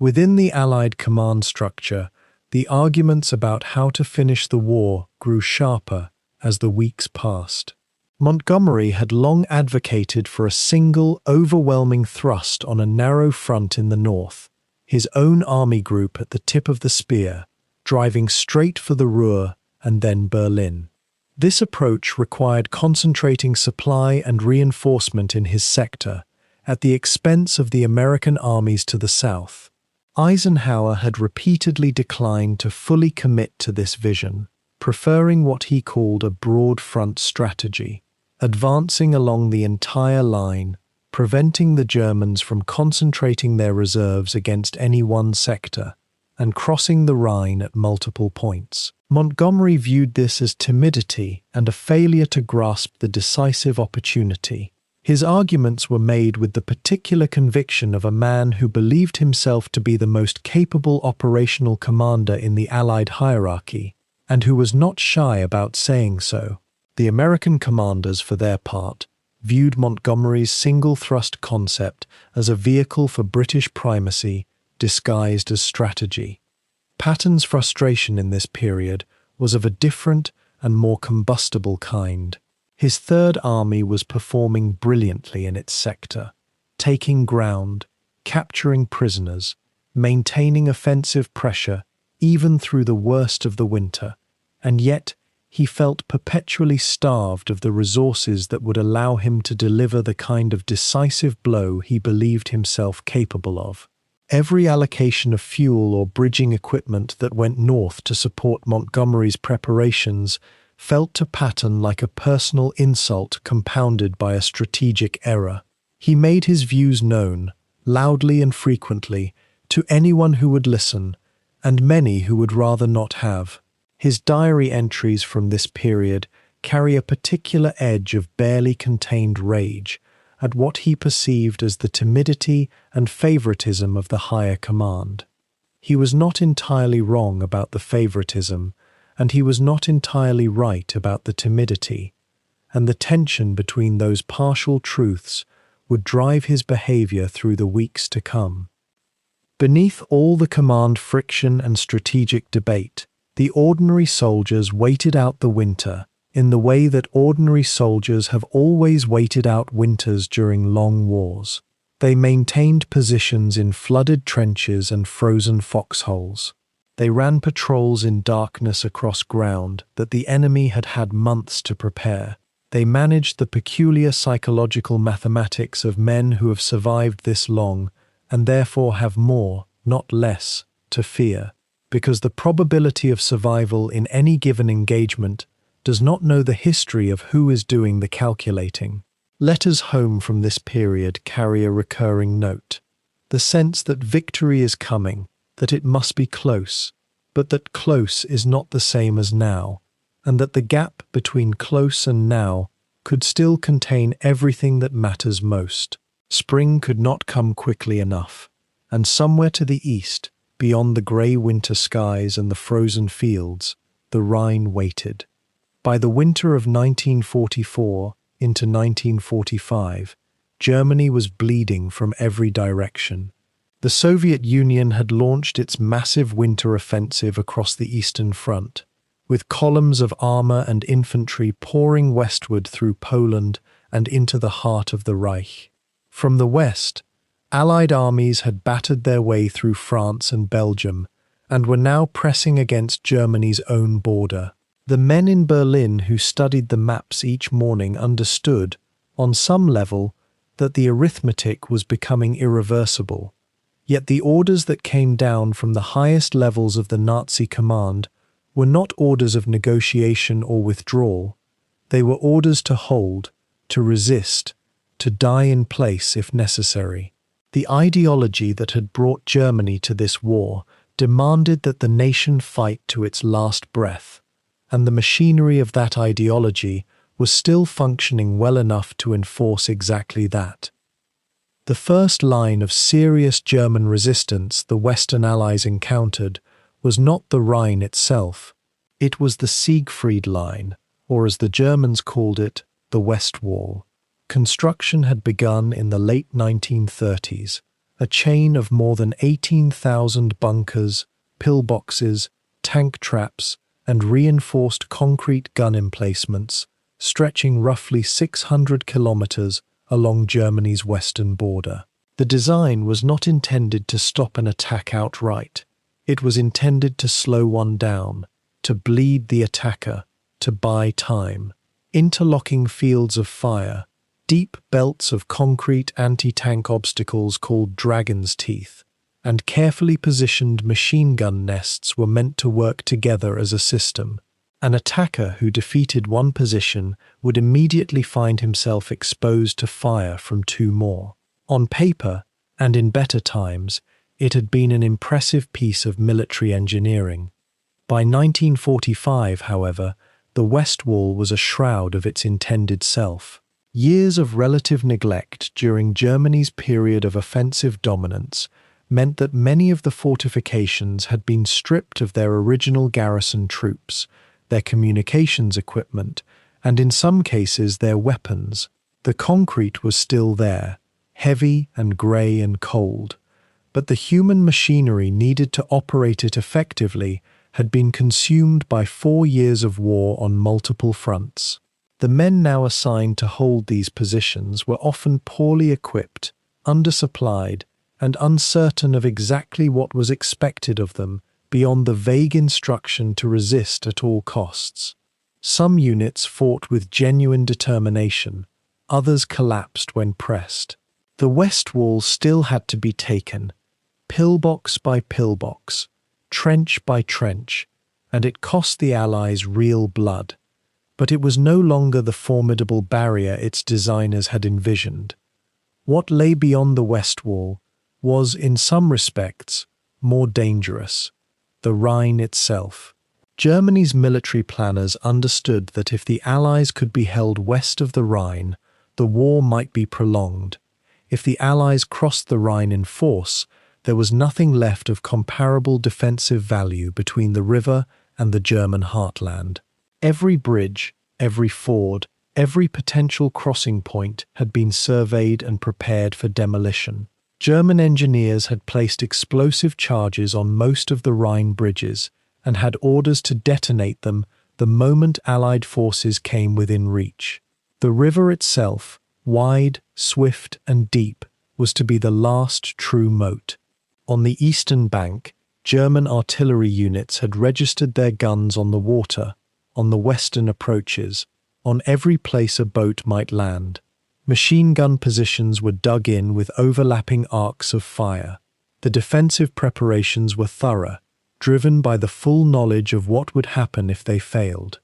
Within the Allied command structure, the arguments about how to finish the war grew sharper as the weeks passed. Montgomery had long advocated for a single, overwhelming thrust on a narrow front in the north, his own army group at the tip of the spear, driving straight for the Ruhr and then Berlin. This approach required concentrating supply and reinforcement in his sector, at the expense of the American armies to the south. Eisenhower had repeatedly declined to fully commit to this vision, preferring what he called a broad front strategy, advancing along the entire line, preventing the Germans from concentrating their reserves against any one sector, and crossing the Rhine at multiple points. Montgomery viewed this as timidity and a failure to grasp the decisive opportunity. His arguments were made with the particular conviction of a man who believed himself to be the most capable operational commander in the Allied hierarchy, and who was not shy about saying so. The American commanders, for their part, viewed Montgomery's single-thrust concept as a vehicle for British primacy disguised as strategy. Patton's frustration in this period was of a different and more combustible kind. His Third Army was performing brilliantly in its sector, taking ground, capturing prisoners, maintaining offensive pressure even through the worst of the winter, and yet he felt perpetually starved of the resources that would allow him to deliver the kind of decisive blow he believed himself capable of. Every allocation of fuel or bridging equipment that went north to support Montgomery's preparations felt to Patton like a personal insult compounded by a strategic error. He made his views known, loudly and frequently, to anyone who would listen, and many who would rather not have. His diary entries from this period carry a particular edge of barely contained rage at what he perceived as the timidity and favoritism of the higher command. He was not entirely wrong about the favoritism, and he was not entirely right about the timidity, and the tension between those partial truths would drive his behavior through the weeks to come. Beneath all the command friction and strategic debate, the ordinary soldiers waited out the winter in the way that ordinary soldiers have always waited out winters during long wars. They maintained positions in flooded trenches and frozen foxholes. They ran patrols in darkness across ground that the enemy had had months to prepare. They managed the peculiar psychological mathematics of men who have survived this long and therefore have more, not less, to fear, because the probability of survival in any given engagement does not know the history of who is doing the calculating. Letters home from this period carry a recurring note: the sense that victory is coming, that it must be close, but that close is not the same as now, and that the gap between close and now could still contain everything that matters most. Spring could not come quickly enough, and somewhere to the east, beyond the grey winter skies and the frozen fields, the Rhine waited. By the winter of 1944 into 1945, Germany was bleeding from every direction. The Soviet Union had launched its massive winter offensive across the Eastern Front, with columns of armor and infantry pouring westward through Poland and into the heart of the Reich. From the west, Allied armies had battered their way through France and Belgium and were now pressing against Germany's own border. The men in Berlin who studied the maps each morning understood, on some level, that the arithmetic was becoming irreversible. Yet the orders that came down from the highest levels of the Nazi command were not orders of negotiation or withdrawal. They were orders to hold, to resist, to die in place if necessary. The ideology that had brought Germany to this war demanded that the nation fight to its last breath, and the machinery of that ideology was still functioning well enough to enforce exactly that. The first line of serious German resistance the Western Allies encountered was not the Rhine itself. It was the Siegfried Line, or as the Germans called it, the West Wall. Construction had begun in the late 1930s, a chain of more than 18,000 bunkers, pillboxes, tank traps, and reinforced concrete gun emplacements, stretching roughly 600 kilometers along Germany's western border. The design was not intended to stop an attack outright. It was intended to slow one down, to bleed the attacker, to buy time. Interlocking fields of fire, deep belts of concrete anti-tank obstacles called dragon's teeth, and carefully positioned machine gun nests were meant to work together as a system. An attacker who defeated one position would immediately find himself exposed to fire from two more. On paper, and in better times, it had been an impressive piece of military engineering. By 1945, however, the West Wall was a shroud of its intended self. Years of relative neglect during Germany's period of offensive dominance meant that many of the fortifications had been stripped of their original garrison troops, their communications equipment, and in some cases their weapons. The concrete was still there, heavy and grey and cold, but the human machinery needed to operate it effectively had been consumed by 4 years of war on multiple fronts. The men now assigned to hold these positions were often poorly equipped, undersupplied, and uncertain of exactly what was expected of them beyond the vague instruction to resist at all costs. Some units fought with genuine determination, others collapsed when pressed. The West Wall still had to be taken, pillbox by pillbox, trench by trench, and it cost the Allies real blood. But it was no longer the formidable barrier its designers had envisioned. What lay beyond the West Wall was, in some respects, more dangerous: the Rhine itself. Germany's military planners understood that if the Allies could be held west of the Rhine, the war might be prolonged. If the Allies crossed the Rhine in force, there was nothing left of comparable defensive value between the river and the German heartland. Every bridge, every ford, every potential crossing point had been surveyed and prepared for demolition. German engineers had placed explosive charges on most of the Rhine bridges and had orders to detonate them the moment Allied forces came within reach. The river itself, wide, swift, and deep, was to be the last true moat. On the eastern bank, German artillery units had registered their guns on the water, on the western approaches, on every place a boat might land. Machine gun positions were dug in with overlapping arcs of fire. The defensive preparations were thorough, driven by the full knowledge of what would happen if they failed.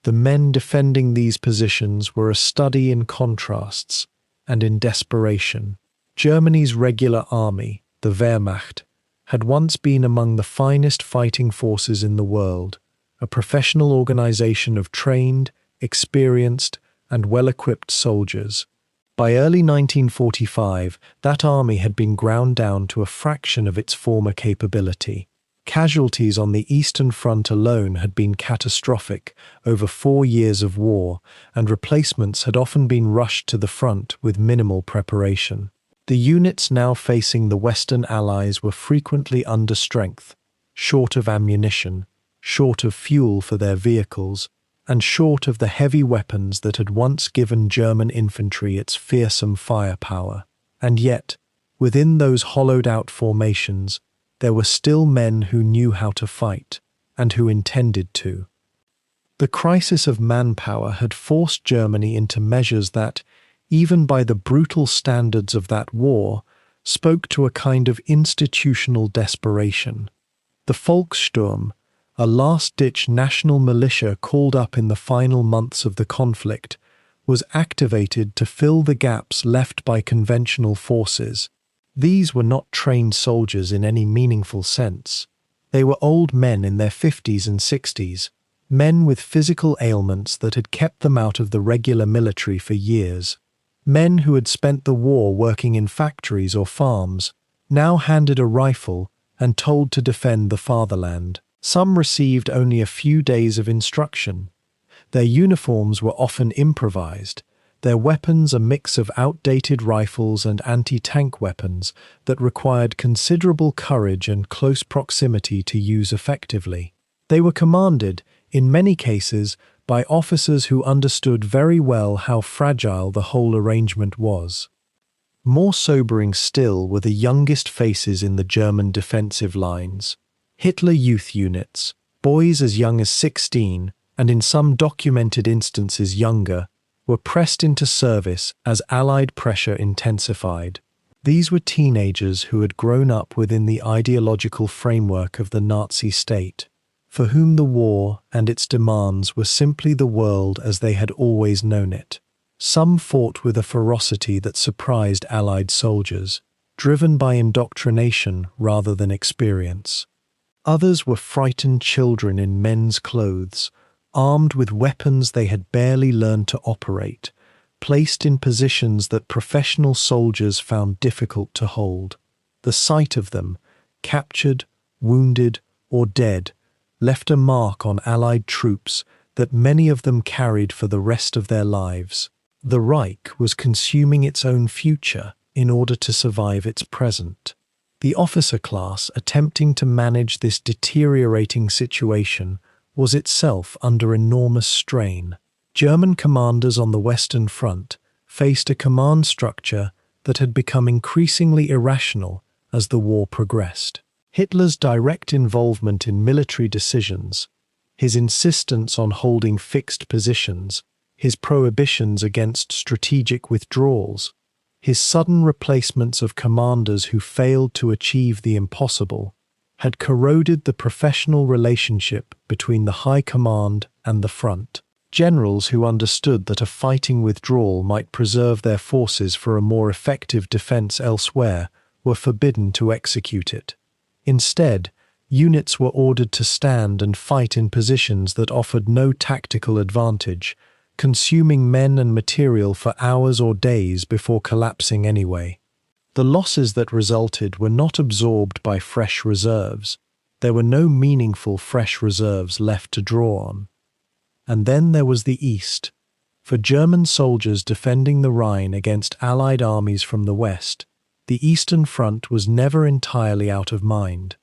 The men defending these positions were a study in contrasts and in desperation. Germany's regular army, the Wehrmacht, had once been among the finest fighting forces in the world, a professional organization of trained, experienced, and well-equipped soldiers. By early 1945, that army had been ground down to a fraction of its former capability. Casualties on the Eastern Front alone had been catastrophic over 4 years of war, and replacements had often been rushed to the front with minimal preparation. The units now facing the Western Allies were frequently under strength, short of ammunition, short of fuel for their vehicles, and short of the heavy weapons that had once given German infantry its fearsome firepower. And yet, within those hollowed-out formations, there were still men who knew how to fight, and who intended to. The crisis of manpower had forced Germany into measures that, even by the brutal standards of that war, spoke to a kind of institutional desperation. The Volkssturm, a last-ditch national militia called up in the final months of the conflict, was activated to fill the gaps left by conventional forces. These were not trained soldiers in any meaningful sense. They were old men in their 50s and 60s, men with physical ailments that had kept them out of the regular military for years. Men who had spent the war working in factories or farms, now handed a rifle and told to defend the fatherland. Some received only a few days of instruction. Their uniforms were often improvised, their weapons a mix of outdated rifles and anti-tank weapons that required considerable courage and close proximity to use effectively. They were commanded, in many cases, by officers who understood very well how fragile the whole arrangement was. More sobering still were the youngest faces in the German defensive lines. Hitler Youth units, boys as young as 16, and in some documented instances younger, were pressed into service as Allied pressure intensified. These were teenagers who had grown up within the ideological framework of the Nazi state. for whom the war and its demands were simply the world as they had always known it. Some fought with a ferocity that surprised Allied soldiers, driven by indoctrination rather than experience. Others were frightened children in men's clothes, armed with weapons they had barely learned to operate, placed in positions that professional soldiers found difficult to hold. The sight of them, captured, wounded, or dead, left a mark on Allied troops that many of them carried for the rest of their lives. The Reich was consuming its own future in order to survive its present. The officer class attempting to manage this deteriorating situation was itself under enormous strain. German commanders on the Western Front faced a command structure that had become increasingly irrational as the war progressed. Hitler's direct involvement in military decisions, his insistence on holding fixed positions, his prohibitions against strategic withdrawals, his sudden replacements of commanders who failed to achieve the impossible, had corroded the professional relationship between the high command and the front. Generals who understood that a fighting withdrawal might preserve their forces for a more effective defense elsewhere were forbidden to execute it. Instead, units were ordered to stand and fight in positions that offered no tactical advantage, consuming men and material for hours or days before collapsing anyway. The losses that resulted were not absorbed by fresh reserves. There were no meaningful fresh reserves left to draw on. And then there was the East. For German soldiers defending the Rhine against Allied armies from the West, the Eastern Front was never entirely out of mind.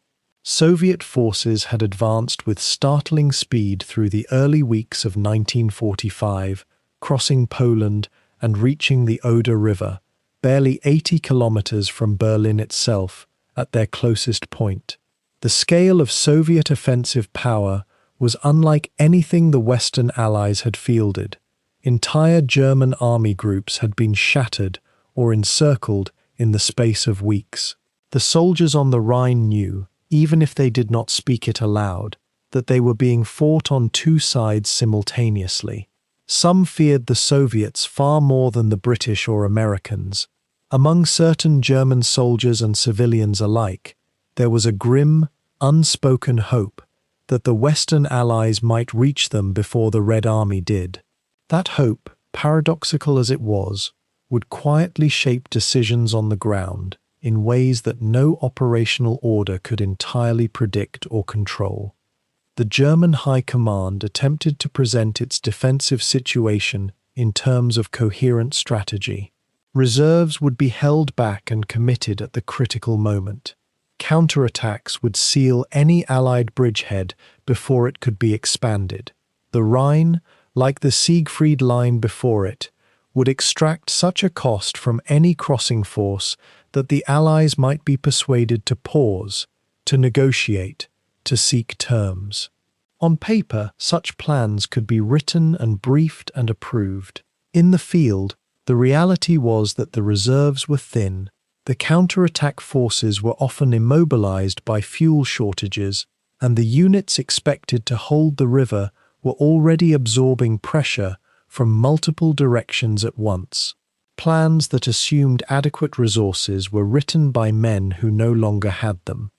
Soviet forces had advanced with startling speed through the early weeks of 1945, crossing Poland and reaching the Oder River, barely 80 kilometers from Berlin itself, at their closest point. The scale of Soviet offensive power was unlike anything the Western Allies had fielded. Entire German army groups had been shattered or encircled in the space of weeks. The soldiers on the Rhine knew, even if they did not speak it aloud, that they were being fought on two sides simultaneously. Some feared the Soviets far more than the British or Americans. Among certain German soldiers and civilians alike, there was a grim, unspoken hope that the Western Allies might reach them before the Red Army did. That hope, paradoxical as it was, would quietly shape decisions on the ground in ways that no operational order could entirely predict or control. The German High Command attempted to present its defensive situation in terms of coherent strategy. Reserves would be held back and committed at the critical moment. Counterattacks would seal any Allied bridgehead before it could be expanded. The Rhine, like the Siegfried Line before it, would extract such a cost from any crossing force that the Allies might be persuaded to pause, to negotiate, to seek terms. On paper, such plans could be written and briefed and approved. In the field, the reality was that the reserves were thin. The counterattack forces were often immobilized by fuel shortages, and the units expected to hold the river were already absorbing pressure from multiple directions at once. Plans that assumed adequate resources were written by men who no longer had them.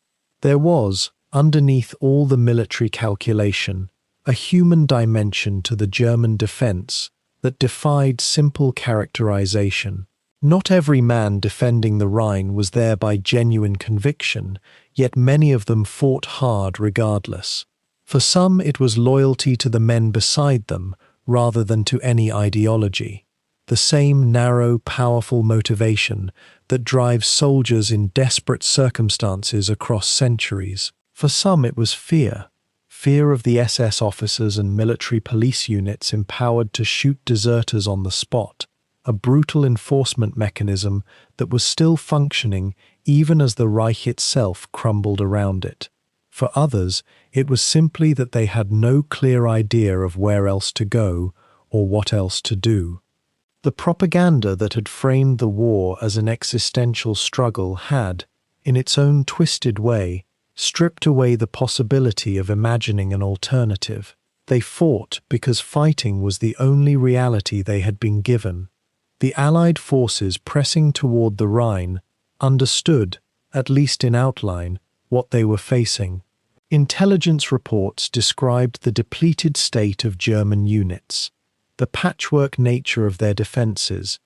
There was, underneath all the military calculation, a human dimension to the German defense that defied simple characterization. Not every man defending the Rhine was there by genuine conviction, yet many of them fought hard regardless. For some, it was loyalty to the men beside them rather than to any ideology. The same narrow, powerful motivation that drives soldiers in desperate circumstances across centuries. For some, it was fear. Fear of the SS officers and military police units empowered to shoot deserters on the spot, a brutal enforcement mechanism that was still functioning even as the Reich itself crumbled around it. For others, it was simply that they had no clear idea of where else to go or what else to do. The propaganda that had framed the war as an existential struggle had, in its own twisted way, stripped away the possibility of imagining an alternative. They fought because fighting was the only reality they had been given. The Allied forces pressing toward the Rhine understood, at least in outline, what they were facing. Intelligence reports described the depleted state of German units, the patchwork nature of their defences,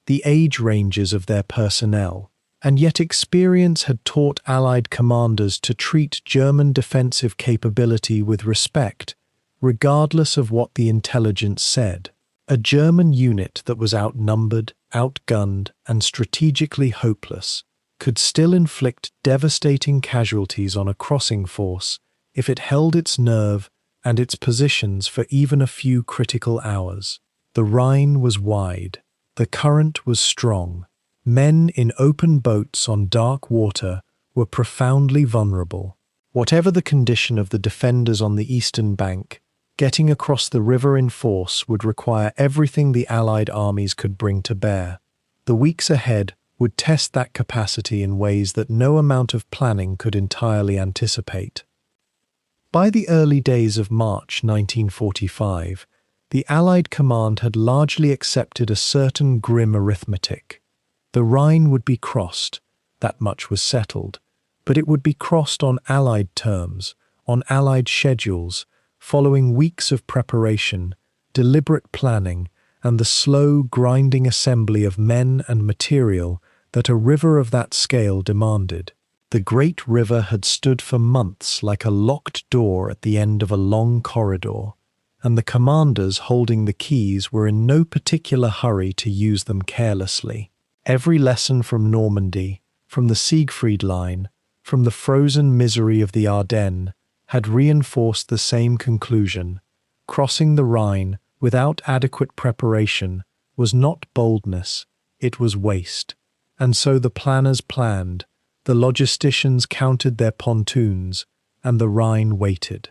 the age ranges of their personnel, and yet experience had taught Allied commanders to treat German defensive capability with respect, regardless of what the intelligence said. A German unit that was outnumbered, outgunned, and strategically hopeless could still inflict devastating casualties on a crossing force if it held its nerve and its positions for even a few critical hours. The Rhine was wide. The current was strong. Men in open boats on dark water were profoundly vulnerable. Whatever the condition of the defenders on the eastern bank, getting across the river in force would require everything the Allied armies could bring to bear. The weeks ahead would test that capacity in ways that no amount of planning could entirely anticipate. By the early days of March 1945, the Allied command had largely accepted a certain grim arithmetic. The Rhine would be crossed, that much was settled, but it would be crossed on Allied terms, on Allied schedules, following weeks of preparation, deliberate planning, and the slow, grinding assembly of men and material that a river of that scale demanded. The great river had stood for months like a locked door at the end of a long corridor, and the commanders holding the keys were in no particular hurry to use them carelessly. Every lesson from Normandy, from the Siegfried Line, from the frozen misery of the Ardennes, had reinforced the same conclusion. Crossing the Rhine without adequate preparation was not boldness, it was waste. And so the planners planned, the logisticians counted their pontoons, and the Rhine waited.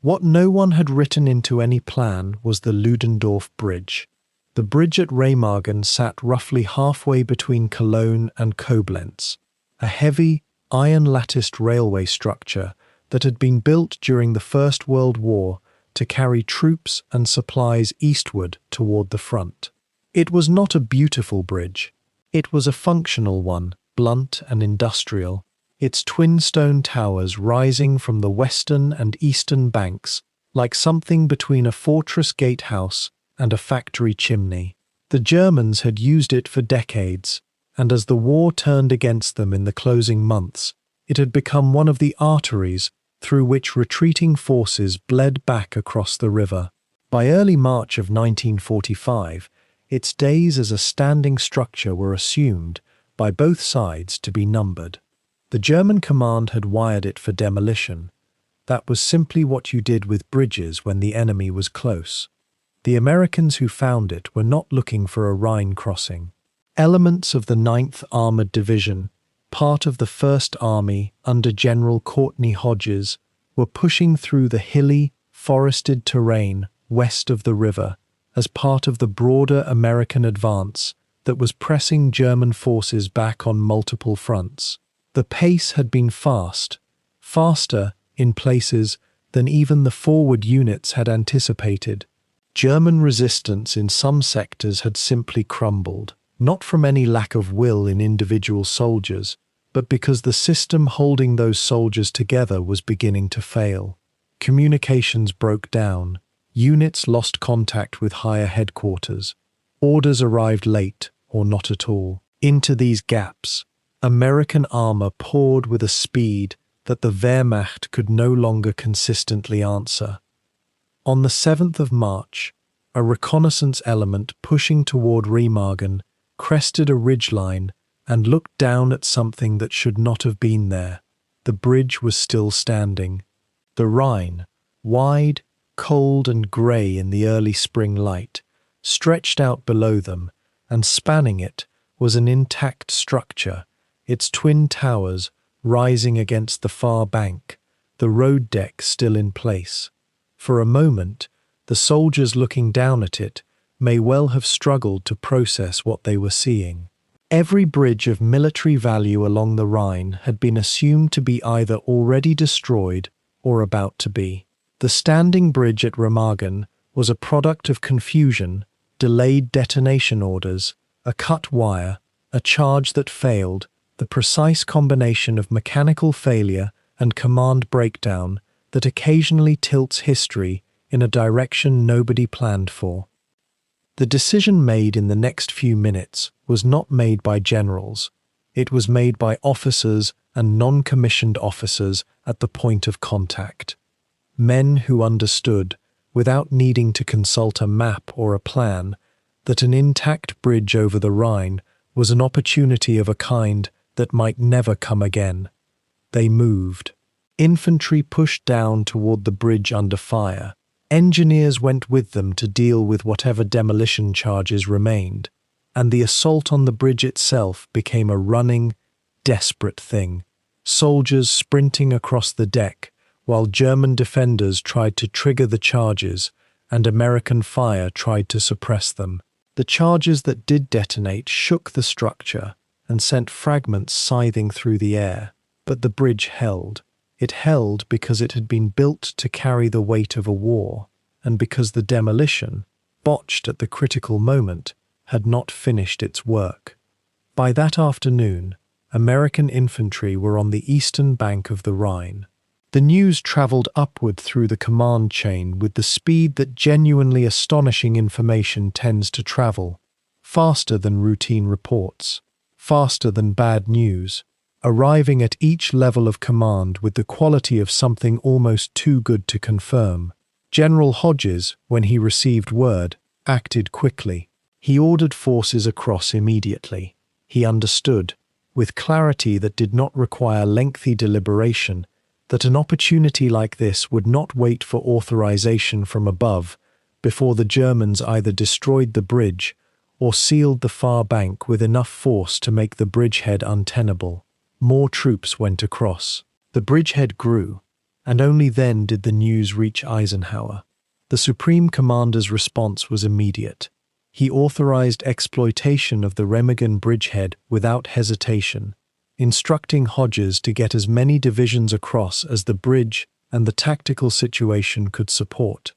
What no one had written into any plan was the Ludendorff Bridge. The bridge at Remagen sat roughly halfway between Cologne and Koblenz, a heavy, iron-latticed railway structure that had been built during the First World War to carry troops and supplies eastward toward the front. It was not a beautiful bridge. It was a functional one, blunt and industrial, its twin stone towers rising from the western and eastern banks like something between a fortress gatehouse and a factory chimney. The Germans had used it for decades, and as the war turned against them in the closing months, it had become one of the arteries through which retreating forces bled back across the river. By early March of 1945, its days as a standing structure were assumed, by both sides, to be numbered. The German command had wired it for demolition. That was simply what you did with bridges when the enemy was close. The Americans who found it were not looking for a Rhine crossing. Elements of the 9th Armored Division, part of the 1st Army under General Courtney Hodges, were pushing through the hilly, forested terrain west of the river as part of the broader American advance that was pressing German forces back on multiple fronts. The pace had been fast, faster in places than even the forward units had anticipated. German resistance in some sectors had simply crumbled, not from any lack of will in individual soldiers, but because the system holding those soldiers together was beginning to fail. Communications broke down, units lost contact with higher headquarters, orders arrived late or not at all. Into these gaps, American armor poured with a speed that the Wehrmacht could no longer consistently answer. On the 7th of March, a reconnaissance element pushing toward Remagen crested a ridgeline and looked down at something that should not have been there. The bridge was still standing. The Rhine, wide, cold and grey in the early spring light, stretched out below them, and spanning it was an intact structure, its twin towers rising against the far bank, the road deck still in place. For a moment, the soldiers looking down at it may well have struggled to process what they were seeing. Every bridge of military value along the Rhine had been assumed to be either already destroyed or about to be. The standing bridge at Remagen was a product of confusion, delayed detonation orders, a cut wire, a charge that failed, the precise combination of mechanical failure and command breakdown that occasionally tilts history in a direction nobody planned for. The decision made in the next few minutes was not made by generals. It was made by officers and non-commissioned officers at the point of contact. Men who understood, without needing to consult a map or a plan, that an intact bridge over the Rhine was an opportunity of a kind that might never come again. They moved. Infantry pushed down toward the bridge under fire. Engineers went with them to deal with whatever demolition charges remained, and the assault on the bridge itself became a running, desperate thing. Soldiers sprinting across the deck, while German defenders tried to trigger the charges and American fire tried to suppress them. The charges that did detonate shook the structure and sent fragments scything through the air, but the bridge held. It held because it had been built to carry the weight of a war, and because the demolition, botched at the critical moment, had not finished its work. By that afternoon, American infantry were on the eastern bank of the Rhine. The news travelled upward through the command chain with the speed that genuinely astonishing information tends to travel, faster than routine reports, faster than bad news, arriving at each level of command with the quality of something almost too good to confirm. General Hodges, when he received word, acted quickly. He ordered forces across immediately. He understood, with clarity that did not require lengthy deliberation, that an opportunity like this would not wait for authorization from above before the Germans either destroyed the bridge or sealed the far bank with enough force to make the bridgehead untenable. More troops went across. The bridgehead grew, and only then did the news reach Eisenhower. The Supreme Commander's response was immediate. He authorized exploitation of the Remagen bridgehead without hesitation, instructing Hodges to get as many divisions across as the bridge and the tactical situation could support.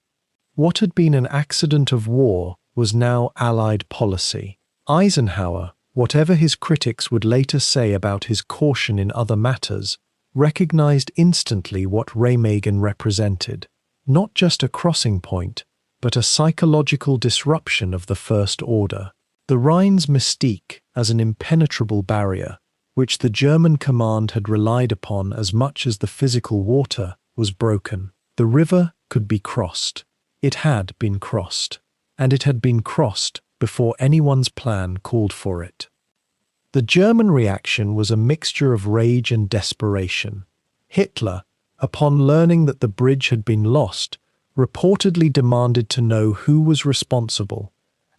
What had been an accident of war was now Allied policy. Eisenhower, whatever his critics would later say about his caution in other matters, recognized instantly what Remagen represented, not just a crossing point, but a psychological disruption of the First Order. The Rhine's mystique as an impenetrable barrier, which the German command had relied upon as much as the physical water, was broken. The river could be crossed. It had been crossed, and it had been crossed before anyone's plan called for it. The German reaction was a mixture of rage and desperation. Hitler, upon learning that the bridge had been lost, reportedly demanded to know who was responsible,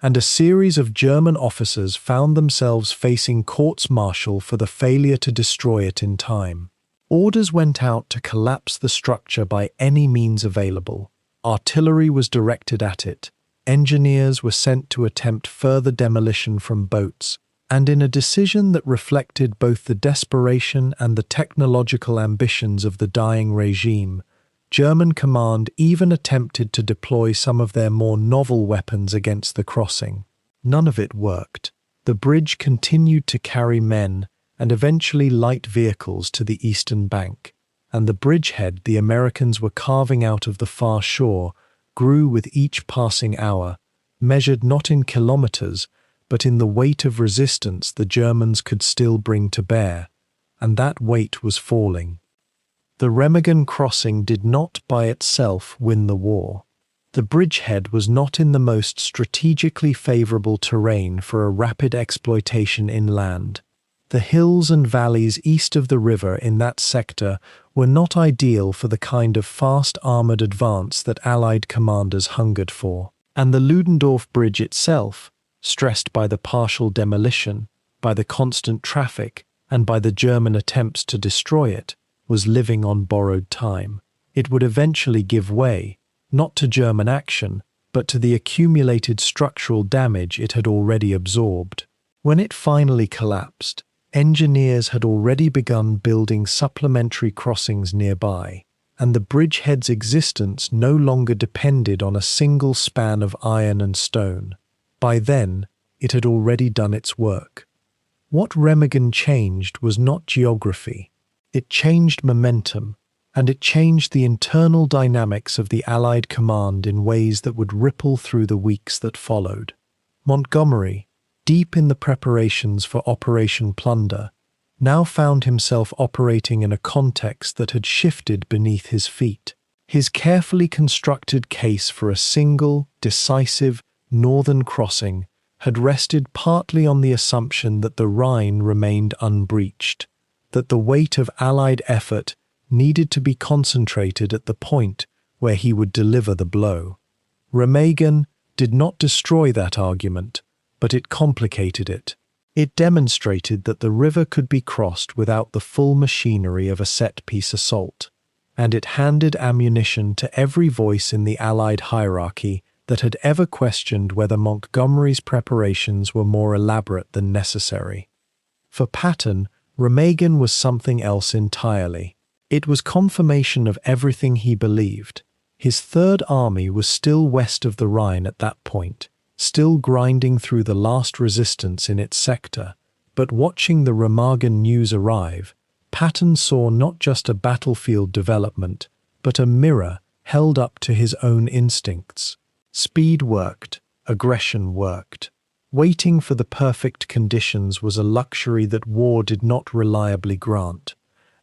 and a series of German officers found themselves facing courts-martial for the failure to destroy it in time. Orders went out to collapse the structure by any means available. Artillery was directed at it. Engineers were sent to attempt further demolition from boats, and in a decision that reflected both the desperation and the technological ambitions of the dying regime, German command even attempted to deploy some of their more novel weapons against the crossing. None of it worked. The bridge continued to carry men and eventually light vehicles to the eastern bank, and the bridgehead the Americans were carving out of the far shore grew with each passing hour, measured not in kilometers, but in the weight of resistance the Germans could still bring to bear, and that weight was falling. The Remagen crossing did not by itself win the war. The bridgehead was not in the most strategically favorable terrain for a rapid exploitation inland. The hills and valleys east of the river in that sector were not ideal for the kind of fast armoured advance that Allied commanders hungered for, and the Ludendorff Bridge itself, stressed by the partial demolition, by the constant traffic, and by the German attempts to destroy it, was living on borrowed time. It would eventually give way, not to German action, but to the accumulated structural damage it had already absorbed. When it finally collapsed, engineers had already begun building supplementary crossings nearby, and the bridgehead's existence no longer depended on a single span of iron and stone. By then, it had already done its work. What Remagen changed was not geography. It changed momentum, and it changed the internal dynamics of the Allied command in ways that would ripple through the weeks that followed. Montgomery, deep in the preparations for Operation Plunder, now found himself operating in a context that had shifted beneath his feet. His carefully constructed case for a single, decisive, northern crossing had rested partly on the assumption that the Rhine remained unbreached, that the weight of Allied effort needed to be concentrated at the point where he would deliver the blow. Remagen did not destroy that argument, but it complicated it. It demonstrated that the river could be crossed without the full machinery of a set-piece assault, and it handed ammunition to every voice in the Allied hierarchy that had ever questioned whether Montgomery's preparations were more elaborate than necessary. For Patton, Remagen was something else entirely. It was confirmation of everything he believed. His Third Army was still west of the Rhine at that point, still grinding through the last resistance in its sector, but watching the Remagen news arrive, Patton saw not just a battlefield development, but a mirror held up to his own instincts. Speed worked, aggression worked. Waiting for the perfect conditions was a luxury that war did not reliably grant,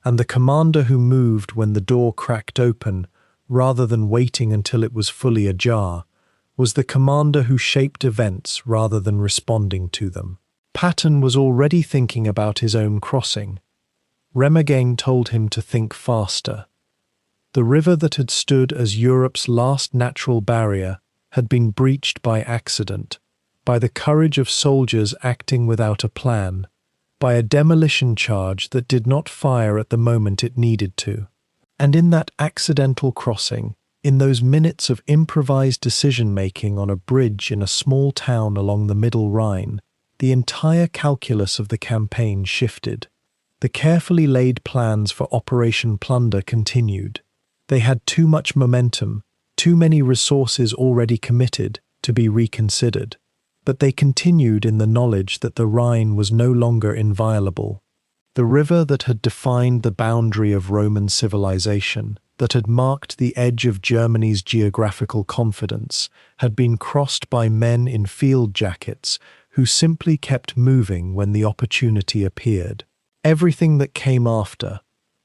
and the commander who moved when the door cracked open, rather than waiting until it was fully ajar, was the commander who shaped events rather than responding to them. Patton was already thinking about his own crossing. Remagen told him to think faster. The river that had stood as Europe's last natural barrier had been breached by accident, by the courage of soldiers acting without a plan, by a demolition charge that did not fire at the moment it needed to. And in that accidental crossing, in those minutes of improvised decision-making on a bridge in a small town along the Middle Rhine, the entire calculus of the campaign shifted. The carefully laid plans for Operation Plunder continued. They had too much momentum, too many resources already committed to be reconsidered. But they continued in the knowledge that the Rhine was no longer inviolable. The river that had defined the boundary of Roman civilization, that had marked the edge of Germany's geographical confidence, had been crossed by men in field jackets who simply kept moving when the opportunity appeared. Everything that came after,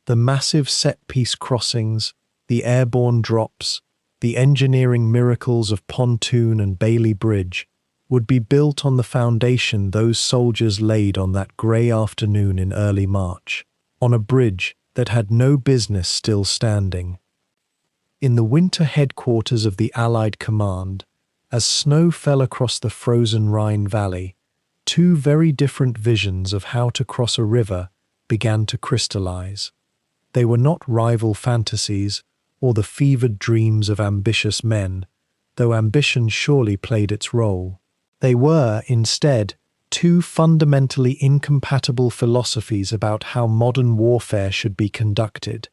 the massive set-piece crossings, the airborne drops, the engineering miracles of Pontoon and Bailey Bridge, would be built on the foundation those soldiers laid on that grey afternoon in early March, on a bridge that had no business still standing. In the winter headquarters of the Allied command, as snow fell across the frozen Rhine Valley, two very different visions of how to cross a river began to crystallize. They were not rival fantasies or the fevered dreams of ambitious men, though ambition surely played its role. They were, instead, two fundamentally incompatible philosophies about how modern warfare should be conducted,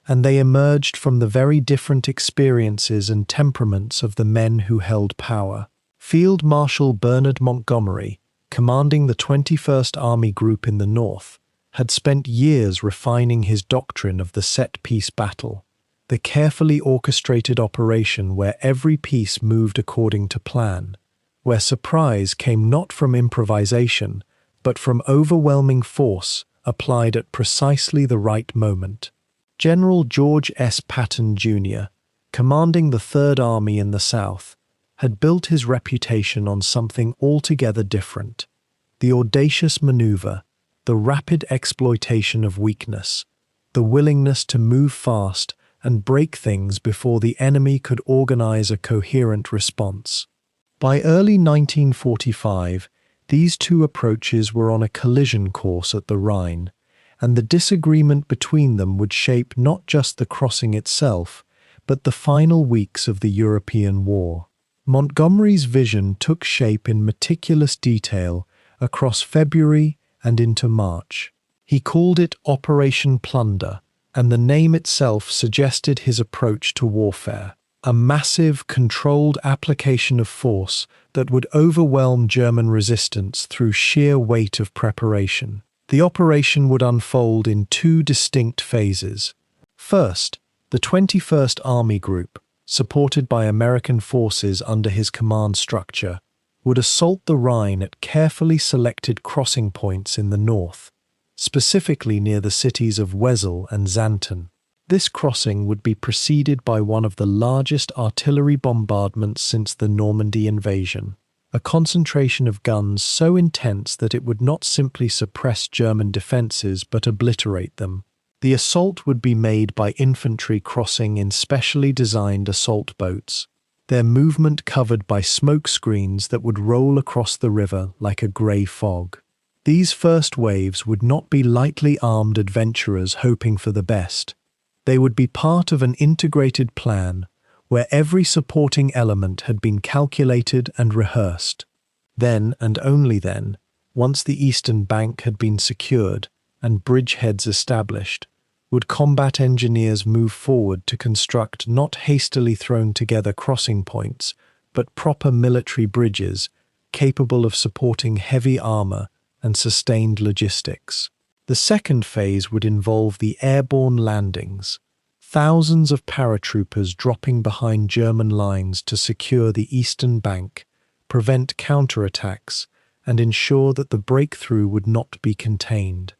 and they emerged from the very different experiences and temperaments of the men who held power. Field Marshal Bernard Montgomery, commanding the 21st Army Group in the north, had spent years refining his doctrine of the set-piece battle, the carefully orchestrated operation where every piece moved according to plan, where surprise came not from improvisation, but from overwhelming force applied at precisely the right moment. General George S. Patton, Jr., commanding the Third Army in the South, had built his reputation on something altogether different: the audacious maneuver, the rapid exploitation of weakness, the willingness to move fast and break things before the enemy could organize a coherent response. By early 1945, these two approaches were on a collision course at the Rhine, and the disagreement between them would shape not just the crossing itself, but the final weeks of the European war. Montgomery's vision took shape in meticulous detail across February and into March. He called it Operation Plunder, and the name itself suggested his approach to warfare, a massive, controlled application of force that would overwhelm German resistance through sheer weight of preparation. The operation would unfold in two distinct phases. First, the 21st Army Group, supported by American forces under his command structure, would assault the Rhine at carefully selected crossing points in the north, specifically near the cities of Wesel and Xanten. This crossing would be preceded by one of the largest artillery bombardments since the Normandy invasion, a concentration of guns so intense that it would not simply suppress German defences but obliterate them. The assault would be made by infantry crossing in specially designed assault boats, their movement covered by smoke screens that would roll across the river like a grey fog. These first waves would not be lightly armed adventurers hoping for the best. They would be part of an integrated plan where every supporting element had been calculated and rehearsed. Then, and only then, once the eastern bank had been secured and bridgeheads established, would combat engineers move forward to construct not hastily thrown together crossing points, but proper military bridges capable of supporting heavy armor and sustained logistics. The second phase would involve the airborne landings, thousands of paratroopers dropping behind German lines to secure the eastern bank, prevent counterattacks, and ensure that the breakthrough would not be contained.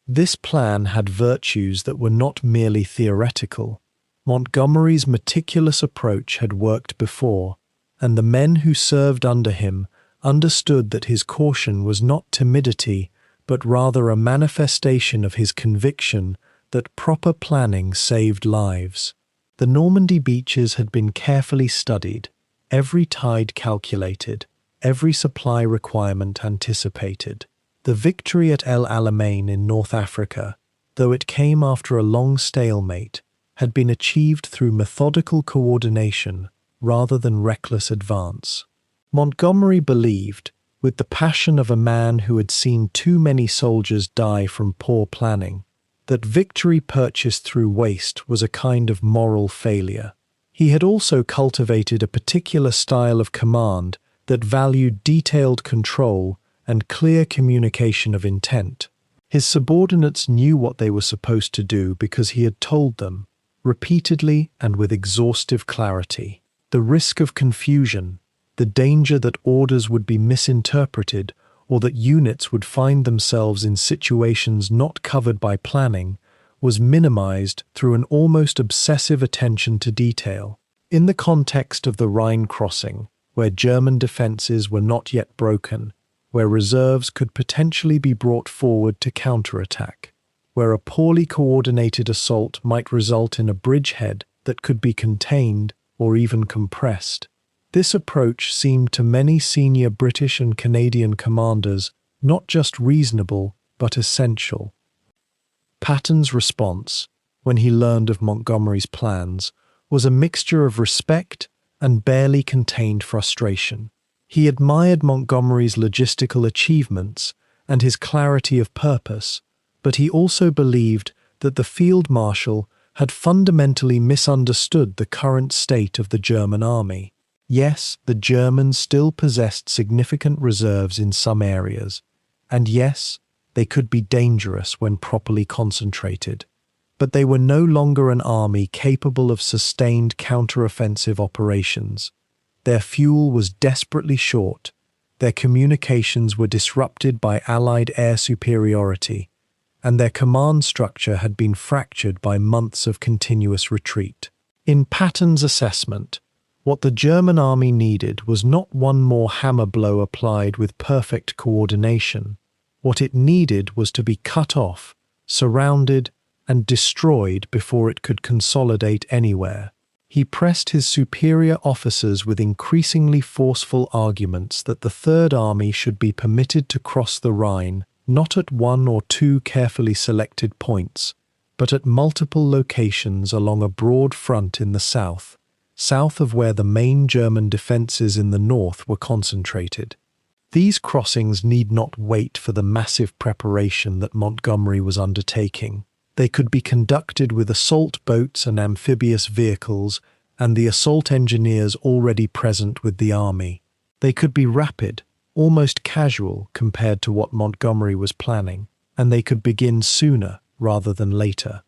This plan had virtues that were not merely theoretical. Montgomery's meticulous approach had worked before, and the men who served under him understood that his caution was not timidity, but rather a manifestation of his conviction that proper planning saved lives. The Normandy beaches had been carefully studied, every tide calculated, every supply requirement anticipated. The victory at El Alamein in North Africa, though it came after a long stalemate, had been achieved through methodical coordination rather than reckless advance. Montgomery believed, with the passion of a man who had seen too many soldiers die from poor planning, that victory purchased through waste was a kind of moral failure. He had also cultivated a particular style of command that valued detailed control and clear communication of intent. His subordinates knew what they were supposed to do because he had told them, repeatedly and with exhaustive clarity. The risk of confusion, the danger that orders would be misinterpreted or that units would find themselves in situations not covered by planning, was minimized through an almost obsessive attention to detail. In the context of the Rhine crossing, where German defenses were not yet broken, where reserves could potentially be brought forward to counterattack, where a poorly coordinated assault might result in a bridgehead that could be contained or even compressed, this approach seemed to many senior British and Canadian commanders not just reasonable, but essential. Patton's response, when he learned of Montgomery's plans, was a mixture of respect and barely contained frustration. He admired Montgomery's logistical achievements and his clarity of purpose, but he also believed that the field marshal had fundamentally misunderstood the current state of the German army. Yes, the Germans still possessed significant reserves in some areas, and yes, they could be dangerous when properly concentrated, but they were no longer an army capable of sustained counteroffensive operations. Their fuel was desperately short, their communications were disrupted by Allied air superiority, and their command structure had been fractured by months of continuous retreat. In Patton's assessment, what the German army needed was not one more hammer blow applied with perfect coordination. What it needed was to be cut off, surrounded, and destroyed before it could consolidate anywhere. He pressed his superior officers with increasingly forceful arguments that the Third Army should be permitted to cross the Rhine, not at one or two carefully selected points, but at multiple locations along a broad front in the south of where the main German defences in the north were concentrated. These crossings need not wait for the massive preparation that Montgomery was undertaking. They could be conducted with assault boats and amphibious vehicles and the assault engineers already present with the army. They could be rapid, almost casual compared to what Montgomery was planning, and they could begin sooner rather than later.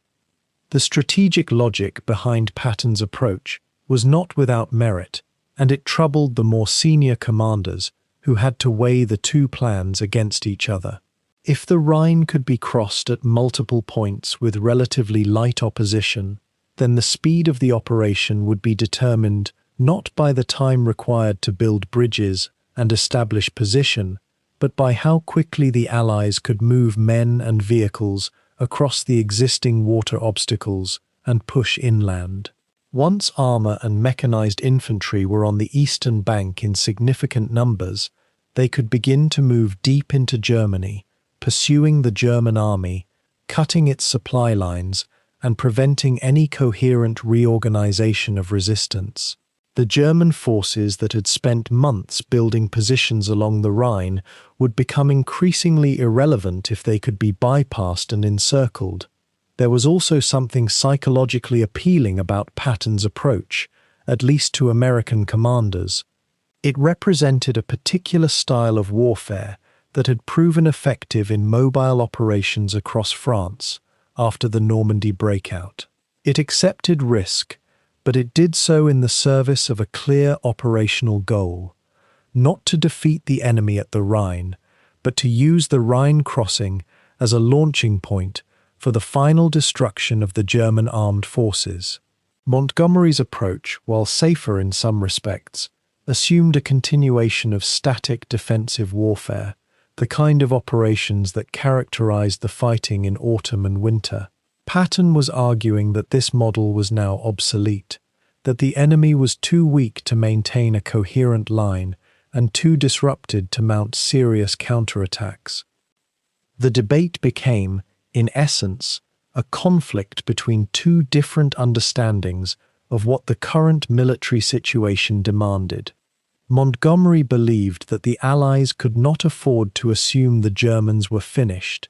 The strategic logic behind Patton's approach was not without merit, and it troubled the more senior commanders who had to weigh the two plans against each other. If the Rhine could be crossed at multiple points with relatively light opposition, then the speed of the operation would be determined not by the time required to build bridges and establish position, but by how quickly the Allies could move men and vehicles across the existing water obstacles and push inland. Once armor and mechanized infantry were on the eastern bank in significant numbers, they could begin to move deep into Germany, pursuing the German army, cutting its supply lines, and preventing any coherent reorganization of resistance. The German forces that had spent months building positions along the Rhine would become increasingly irrelevant if they could be bypassed and encircled. There was also something psychologically appealing about Patton's approach, at least to American commanders. It represented a particular style of warfare that had proven effective in mobile operations across France after the Normandy breakout. It accepted risk, but it did so in the service of a clear operational goal, not to defeat the enemy at the Rhine, but to use the Rhine crossing as a launching point for the final destruction of the German armed forces. Montgomery's approach, while safer in some respects, assumed a continuation of static defensive warfare, the kind of operations that characterized the fighting in autumn and winter. Patton was arguing that this model was now obsolete, that the enemy was too weak to maintain a coherent line and too disrupted to mount serious counterattacks. The debate became, in essence, a conflict between two different understandings of what the current military situation demanded. Montgomery believed that the Allies could not afford to assume the Germans were finished.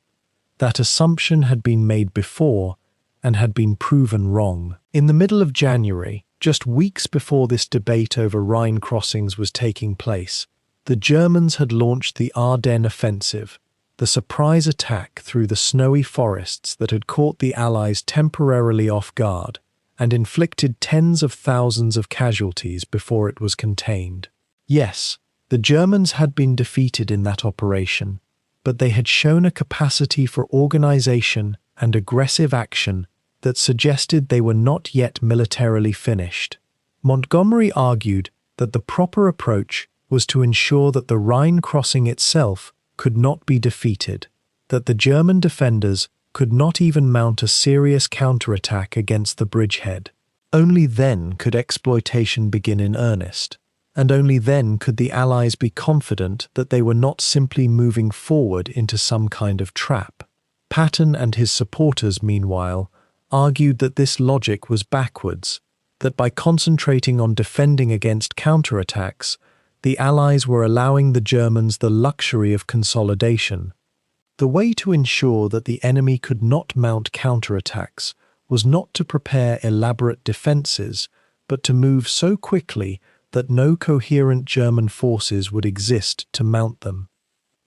That assumption had been made before and had been proven wrong. In the middle of January, just weeks before this debate over Rhine crossings was taking place, the Germans had launched the Ardennes offensive, the surprise attack through the snowy forests that had caught the Allies temporarily off guard and inflicted tens of thousands of casualties before it was contained. Yes, the Germans had been defeated in that operation, but they had shown a capacity for organization and aggressive action that suggested they were not yet militarily finished. Montgomery argued that the proper approach was to ensure that the Rhine crossing itself could not be defeated, that the German defenders could not even mount a serious counterattack against the bridgehead. Only then could exploitation begin in earnest, and only then could the Allies be confident that they were not simply moving forward into some kind of trap. Patton and his supporters, meanwhile, argued that this logic was backwards, that by concentrating on defending against counterattacks, the Allies were allowing the Germans the luxury of consolidation. The way to ensure that the enemy could not mount counterattacks was not to prepare elaborate defenses, but to move so quickly that no coherent German forces would exist to mount them.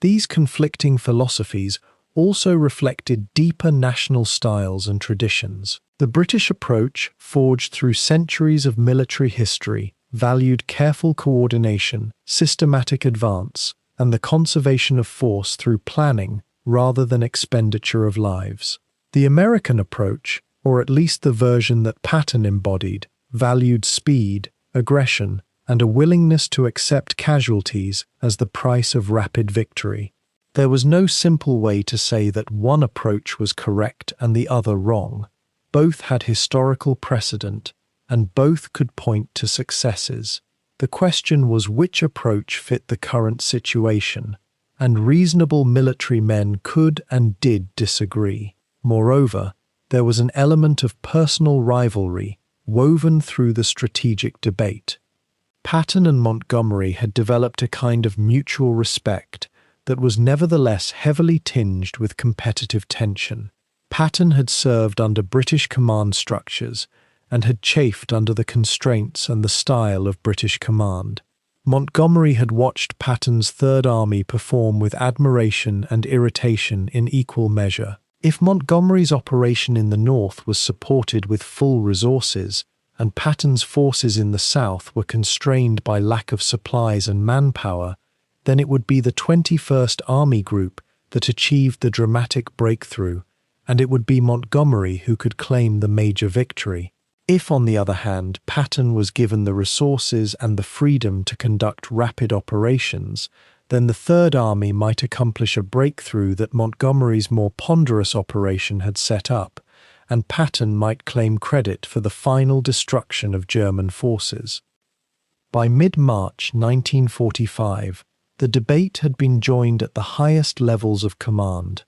These conflicting philosophies also reflected deeper national styles and traditions. The British approach, forged through centuries of military history, valued careful coordination, systematic advance, and the conservation of force through planning rather than expenditure of lives. The American approach, or at least the version that Patton embodied, valued speed, aggression, and a willingness to accept casualties as the price of rapid victory. There was no simple way to say that one approach was correct and the other wrong. Both had historical precedent, and both could point to successes. The question was which approach fit the current situation, and reasonable military men could and did disagree. Moreover, there was an element of personal rivalry woven through the strategic debate. Patton and Montgomery had developed a kind of mutual respect that was nevertheless heavily tinged with competitive tension. Patton had served under British command structures and had chafed under the constraints and the style of British command. Montgomery had watched Patton's Third Army perform with admiration and irritation in equal measure. If Montgomery's operation in the north was supported with full resources, and Patton's forces in the south were constrained by lack of supplies and manpower, then it would be the 21st Army Group that achieved the dramatic breakthrough, and it would be Montgomery who could claim the major victory. If, on the other hand, Patton was given the resources and the freedom to conduct rapid operations, then the Third Army might accomplish a breakthrough that Montgomery's more ponderous operation had set up, and Patton might claim credit for the final destruction of German forces. By mid-March 1945, the debate had been joined at the highest levels of command.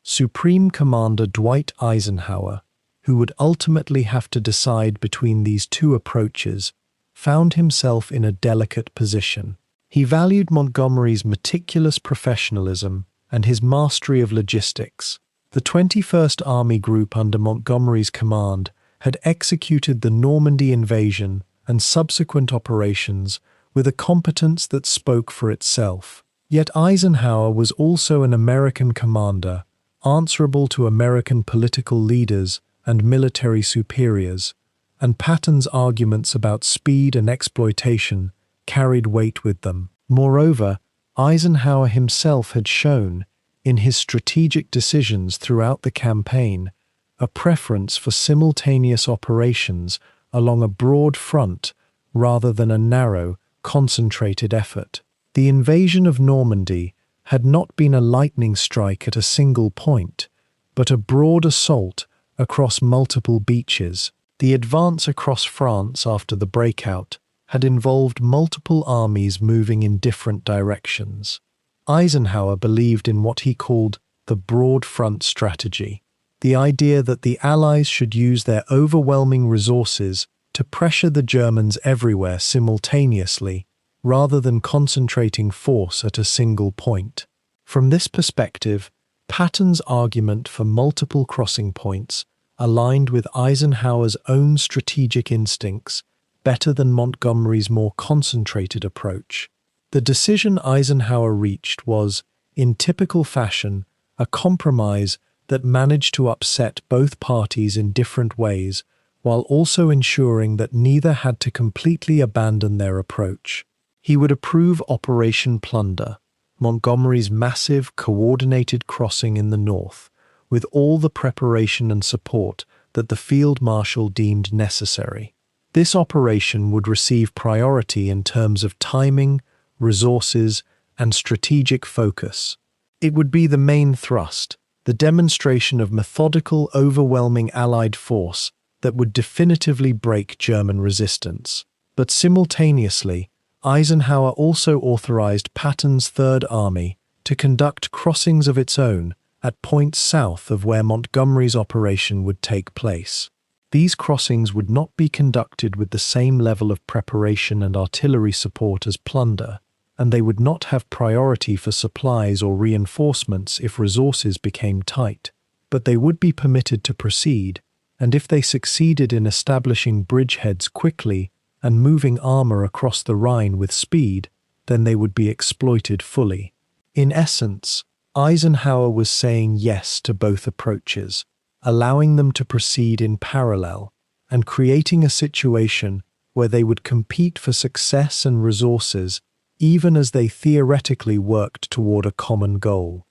Supreme Commander Dwight Eisenhower, who would ultimately have to decide between these two approaches, found himself in a delicate position. He valued Montgomery's meticulous professionalism and his mastery of logistics. The 21st Army Group under Montgomery's command had executed the Normandy invasion and subsequent operations with a competence that spoke for itself. Yet Eisenhower was also an American commander, answerable to American political leaders and military superiors, and Patton's arguments about speed and exploitation carried weight with them. Moreover, Eisenhower himself had shown, in his strategic decisions throughout the campaign, a preference for simultaneous operations along a broad front rather than a narrow, concentrated effort. The invasion of Normandy had not been a lightning strike at a single point, but a broad assault across multiple beaches. The advance across France after the breakout had involved multiple armies moving in different directions. Eisenhower believed in what he called the broad front strategy, the idea that the Allies should use their overwhelming resources to pressure the Germans everywhere simultaneously, rather than concentrating force at a single point. From this perspective, Patton's argument for multiple crossing points aligned with Eisenhower's own strategic instincts better than Montgomery's more concentrated approach. The decision Eisenhower reached was, in typical fashion, a compromise that managed to upset both parties in different ways, while also ensuring that neither had to completely abandon their approach. He would approve Operation Plunder, Montgomery's massive, coordinated crossing in the north, with all the preparation and support that the Field Marshal deemed necessary. This operation would receive priority in terms of timing, resources, and strategic focus. It would be the main thrust, the demonstration of methodical, overwhelming Allied force that would definitively break German resistance. But simultaneously, Eisenhower also authorized Patton's Third Army to conduct crossings of its own at points south of where Montgomery's operation would take place. These crossings would not be conducted with the same level of preparation and artillery support as Plunder, and they would not have priority for supplies or reinforcements if resources became tight, but they would be permitted to proceed, and if they succeeded in establishing bridgeheads quickly and moving armor across the Rhine with speed, then they would be exploited fully. In essence, Eisenhower was saying yes to both approaches, allowing them to proceed in parallel, and creating a situation where they would compete for success and resources even as they theoretically worked toward a common goal.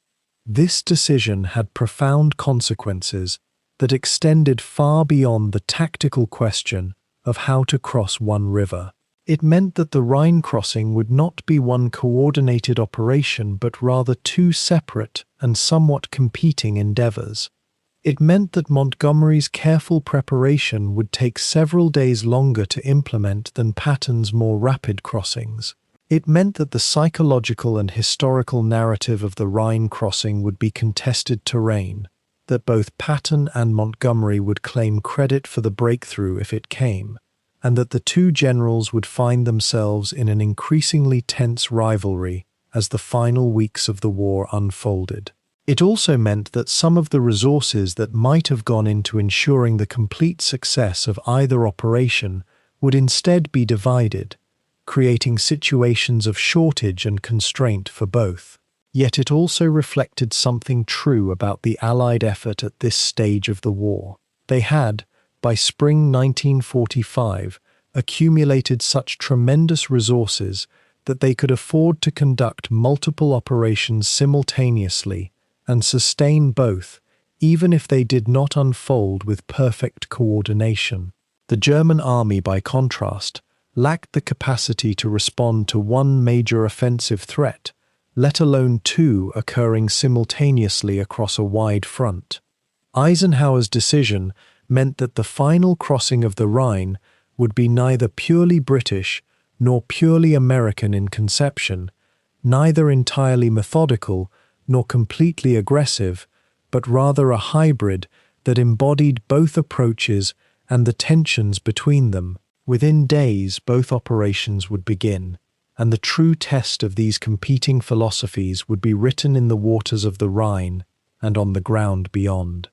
This decision had profound consequences that extended far beyond the tactical question of how to cross one river. It meant that the Rhine crossing would not be one coordinated operation but rather two separate and somewhat competing endeavors. It meant that Montgomery's careful preparation would take several days longer to implement than Patton's more rapid crossings. It meant that the psychological and historical narrative of the Rhine crossing would be contested terrain, that both Patton and Montgomery would claim credit for the breakthrough if it came, and that the two generals would find themselves in an increasingly tense rivalry as the final weeks of the war unfolded. It also meant that some of the resources that might have gone into ensuring the complete success of either operation would instead be divided, creating situations of shortage and constraint for both. Yet it also reflected something true about the Allied effort at this stage of the war. They had, by spring 1945, accumulated such tremendous resources that they could afford to conduct multiple operations simultaneously and sustain both, even if they did not unfold with perfect coordination. The German army, by contrast, lacked the capacity to respond to one major offensive threat, let alone two occurring simultaneously across a wide front. Eisenhower's decision meant that the final crossing of the Rhine would be neither purely British nor purely American in conception, neither entirely methodical nor completely aggressive, but rather a hybrid that embodied both approaches and the tensions between them. Within days, both operations would begin, and the true test of these competing philosophies would be written in the waters of the Rhine and on the ground beyond.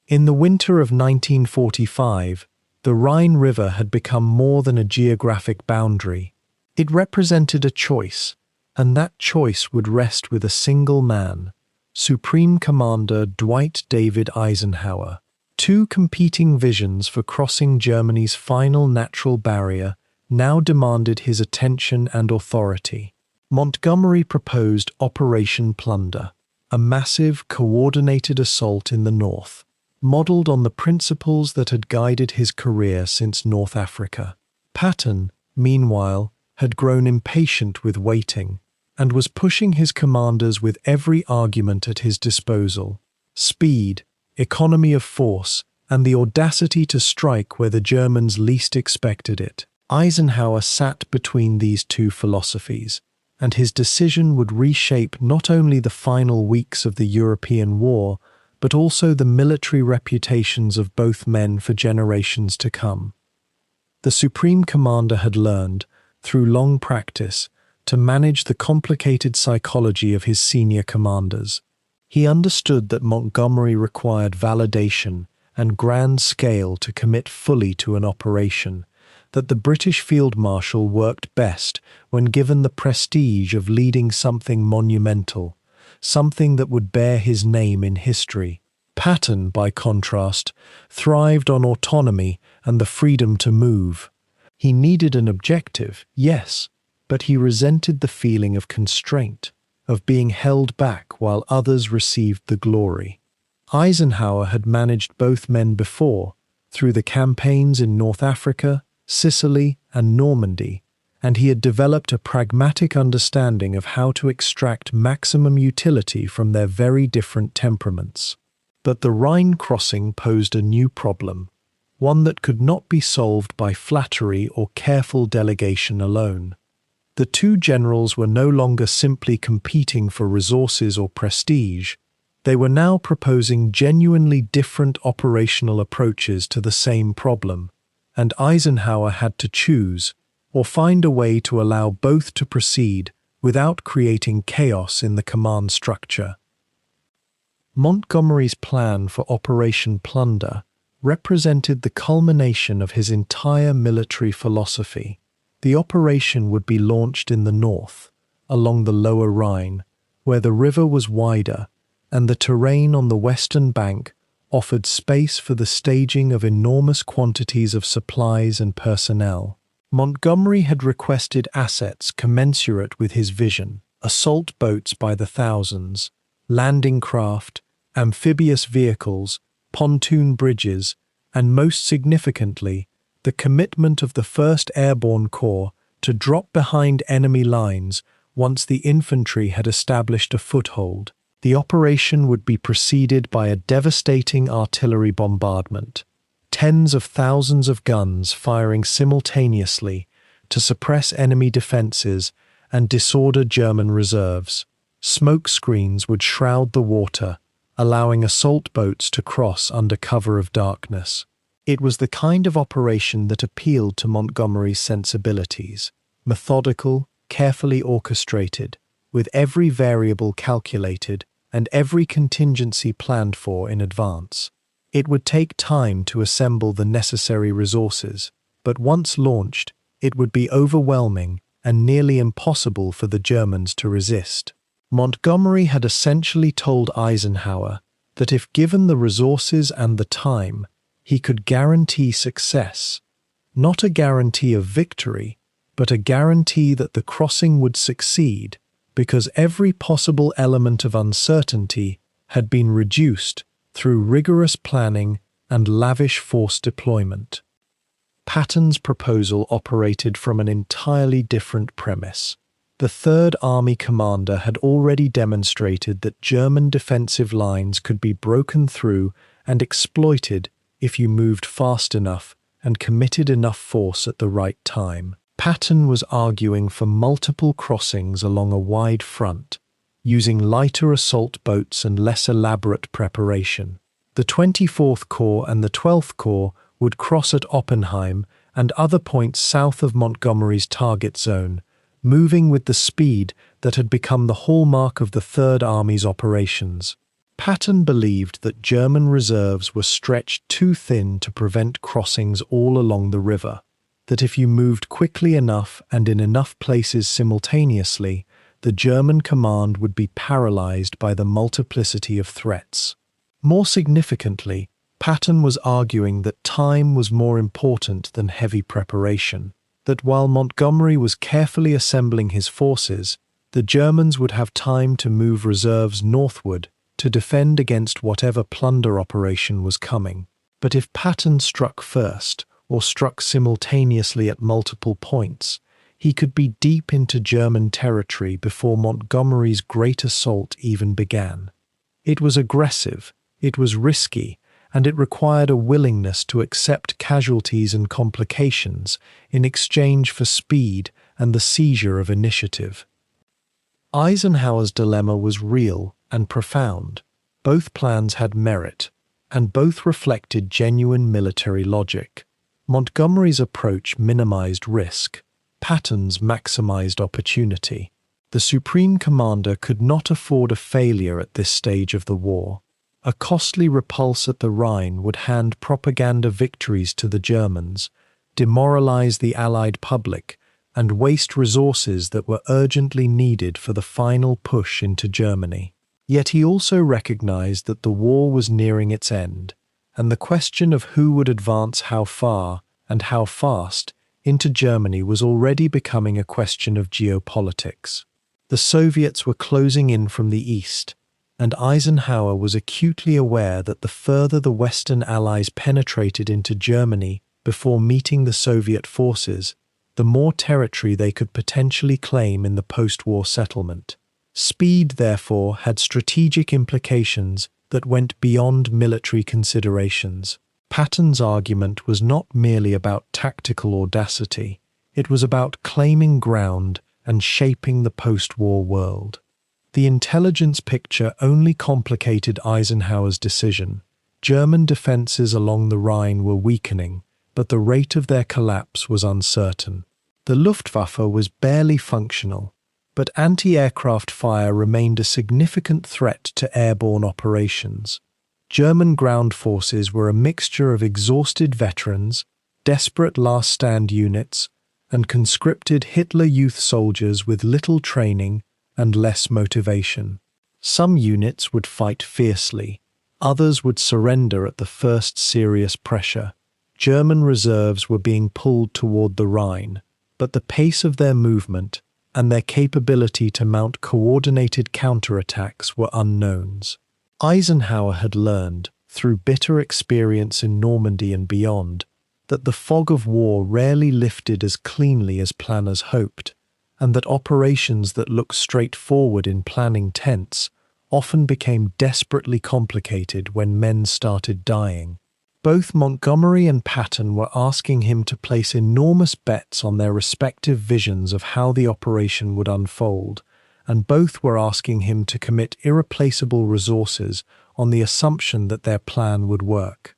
In the winter of 1945, the Rhine River had become more than a geographic boundary. It represented a choice, and that choice would rest with a single man, Supreme Commander Dwight David Eisenhower. Two competing visions for crossing Germany's final natural barrier now demanded his attention and authority. Montgomery proposed Operation Plunder, a massive, coordinated assault in the north, modelled on the principles that had guided his career since North Africa. Patton, meanwhile, had grown impatient with waiting and was pushing his commanders with every argument at his disposal: speed, economy of force, and the audacity to strike where the Germans least expected it. Eisenhower sat between these two philosophies, and his decision would reshape not only the final weeks of the European war, but also the military reputations of both men for generations to come. The Supreme Commander had learned, through long practice, to manage the complicated psychology of his senior commanders. He understood that Montgomery required validation and grand scale to commit fully to an operation, that the British Field Marshal worked best when given the prestige of leading something monumental, something that would bear his name in history. Patton, by contrast, thrived on autonomy and the freedom to move. He needed an objective, yes, but he resented the feeling of constraint, of being held back while others received the glory. Eisenhower had managed both men before, through the campaigns in North Africa, Sicily, and Normandy, and he had developed a pragmatic understanding of how to extract maximum utility from their very different temperaments. But the Rhine crossing posed a new problem, one that could not be solved by flattery or careful delegation alone. The two generals were no longer simply competing for resources or prestige. They were now proposing genuinely different operational approaches to the same problem, and Eisenhower had to choose, or find a way to allow both to proceed without creating chaos in the command structure. Montgomery's plan for Operation Plunder represented the culmination of his entire military philosophy. The operation would be launched in the north, along the lower Rhine, where the river was wider and the terrain on the western bank offered space for the staging of enormous quantities of supplies and personnel. Montgomery had requested assets commensurate with his vision: assault boats by the thousands, landing craft, amphibious vehicles, pontoon bridges, and most significantly, the commitment of the 1st Airborne Corps to drop behind enemy lines once the infantry had established a foothold. The operation would be preceded by a devastating artillery bombardment, tens of thousands of guns firing simultaneously to suppress enemy defenses and disorder German reserves. Smoke screens would shroud the water, allowing assault boats to cross under cover of darkness. It was the kind of operation that appealed to Montgomery's sensibilities, methodical, carefully orchestrated, with every variable calculated and every contingency planned for in advance. It would take time to assemble the necessary resources, but once launched, it would be overwhelming and nearly impossible for the Germans to resist. Montgomery had essentially told Eisenhower that if given the resources and the time, he could guarantee success, not a guarantee of victory, but a guarantee that the crossing would succeed because every possible element of uncertainty had been reduced through rigorous planning and lavish force deployment. Patton's proposal operated from an entirely different premise. The Third Army commander had already demonstrated that German defensive lines could be broken through and exploited if you moved fast enough and committed enough force at the right time. Patton was arguing for multiple crossings along a wide front, using lighter assault boats and less elaborate preparation. The 24th Corps and the 12th Corps would cross at Oppenheim and other points south of Montgomery's target zone, moving with the speed that had become the hallmark of the Third Army's operations. Patton believed that German reserves were stretched too thin to prevent crossings all along the river, that if you moved quickly enough and in enough places simultaneously, the German command would be paralyzed by the multiplicity of threats. More significantly, Patton was arguing that time was more important than heavy preparation, that while Montgomery was carefully assembling his forces, the Germans would have time to move reserves northward to defend against whatever plunder operation was coming. But if Patton struck first, or struck simultaneously at multiple points, he could be deep into German territory before Montgomery's great assault even began. It was aggressive, it was risky, and it required a willingness to accept casualties and complications in exchange for speed and the seizure of initiative. Eisenhower's dilemma was real and profound. Both plans had merit, and both reflected genuine military logic. Montgomery's approach minimized risk. Patton's maximized opportunity. The Supreme Commander could not afford a failure at this stage of the war. A costly repulse at the Rhine would hand propaganda victories to the Germans, demoralize the Allied public, and waste resources that were urgently needed for the final push into Germany. Yet he also recognized that the war was nearing its end, and the question of who would advance how far and how fast into Germany was already becoming a question of geopolitics. The Soviets were closing in from the east, and Eisenhower was acutely aware that the further the Western Allies penetrated into Germany before meeting the Soviet forces, the more territory they could potentially claim in the post-war settlement. Speed, therefore, had strategic implications that went beyond military considerations. Patton's argument was not merely about tactical audacity, it was about claiming ground and shaping the post-war world. The intelligence picture only complicated Eisenhower's decision. German defenses along the Rhine were weakening, but the rate of their collapse was uncertain. The Luftwaffe was barely functional, but anti-aircraft fire remained a significant threat to airborne operations. German ground forces were a mixture of exhausted veterans, desperate last-stand units, and conscripted Hitler Youth soldiers with little training and less motivation. Some units would fight fiercely, others would surrender at the first serious pressure. German reserves were being pulled toward the Rhine, but the pace of their movement and their capability to mount coordinated counterattacks were unknowns. Eisenhower had learned, through bitter experience in Normandy and beyond, that the fog of war rarely lifted as cleanly as planners hoped, and that operations that looked straightforward in planning tense often became desperately complicated when men started dying. Both Montgomery and Patton were asking him to place enormous bets on their respective visions of how the operation would unfold, and both were asking him to commit irreplaceable resources on the assumption that their plan would work.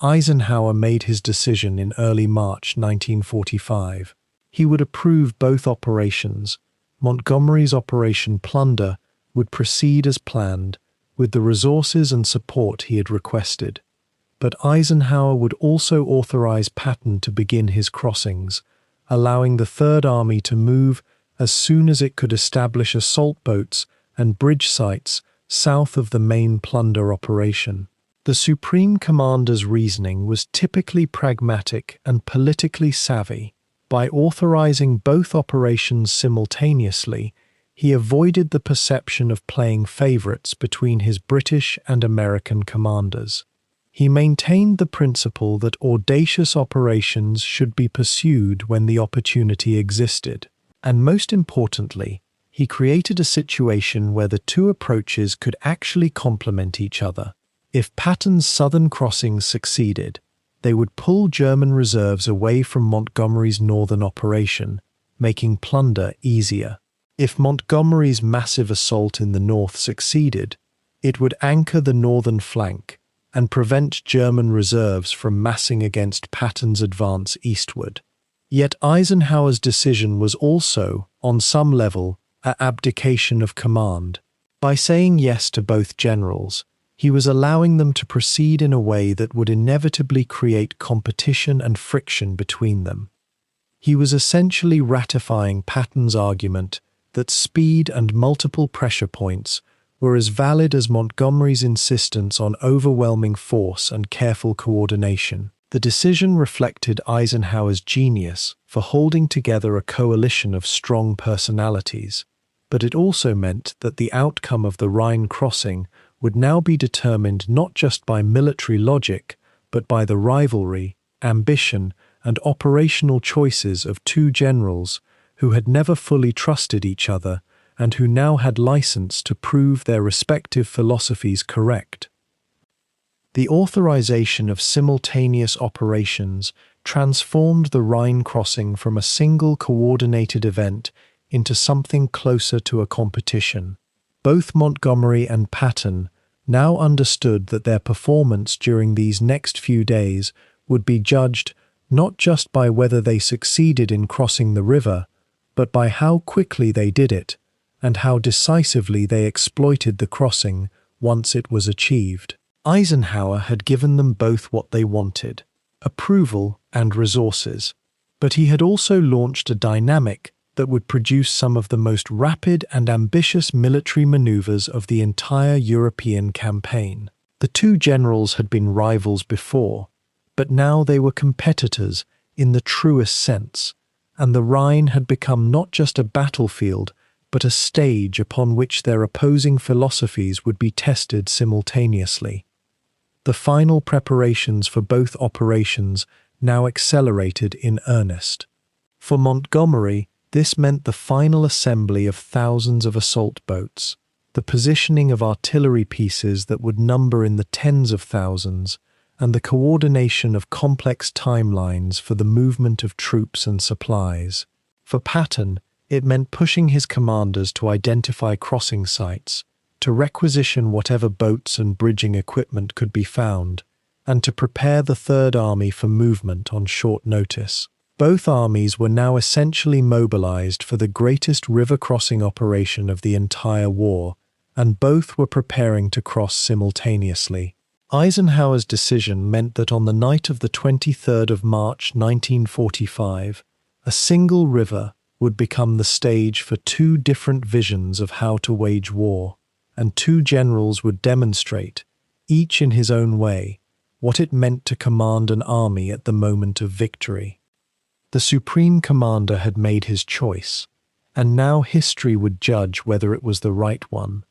Eisenhower made his decision in early March 1945. He would approve both operations. Montgomery's Operation Plunder would proceed as planned, with the resources and support he had requested. But Eisenhower would also authorize Patton to begin his crossings, allowing the Third Army to move as soon as it could establish assault boats and bridge sites south of the main plunder operation. The Supreme Commander's reasoning was typically pragmatic and politically savvy. By authorizing both operations simultaneously, he avoided the perception of playing favorites between his British and American commanders. He maintained the principle that audacious operations should be pursued when the opportunity existed. And most importantly, he created a situation where the two approaches could actually complement each other. If Patton's southern crossings succeeded, they would pull German reserves away from Montgomery's northern operation, making plunder easier. If Montgomery's massive assault in the north succeeded, it would anchor the northern flank and prevent German reserves from massing against Patton's advance eastward. Yet Eisenhower's decision was also, on some level, an abdication of command. By saying yes to both generals, he was allowing them to proceed in a way that would inevitably create competition and friction between them. He was essentially ratifying Patton's argument that speed and multiple pressure points were as valid as Montgomery's insistence on overwhelming force and careful coordination. The decision reflected Eisenhower's genius for holding together a coalition of strong personalities, but it also meant that the outcome of the Rhine crossing would now be determined not just by military logic, but by the rivalry, ambition, and operational choices of two generals who had never fully trusted each other and who now had license to prove their respective philosophies correct. The authorization of simultaneous operations transformed the Rhine crossing from a single coordinated event into something closer to a competition. Both Montgomery and Patton now understood that their performance during these next few days would be judged not just by whether they succeeded in crossing the river, but by how quickly they did it and how decisively they exploited the crossing once it was achieved. Eisenhower had given them both what they wanted, approval and resources, but he had also launched a dynamic that would produce some of the most rapid and ambitious military maneuvers of the entire European campaign. The two generals had been rivals before, but now they were competitors in the truest sense, and the Rhine had become not just a battlefield, but a stage upon which their opposing philosophies would be tested simultaneously. The final preparations for both operations now accelerated in earnest. For Montgomery, this meant the final assembly of thousands of assault boats, the positioning of artillery pieces that would number in the tens of thousands, and the coordination of complex timelines for the movement of troops and supplies. For Patton, it meant pushing his commanders to identify crossing sites, to requisition whatever boats and bridging equipment could be found, and to prepare the Third Army for movement on short notice. Both armies were now essentially mobilized for the greatest river crossing operation of the entire war, and both were preparing to cross simultaneously. Eisenhower's decision meant that on the night of the 23rd of March 1945, a single river would become the stage for two different visions of how to wage war, and two generals would demonstrate, each in his own way, what it meant to command an army at the moment of victory. The Supreme Commander had made his choice, and now history would judge whether it was the right one.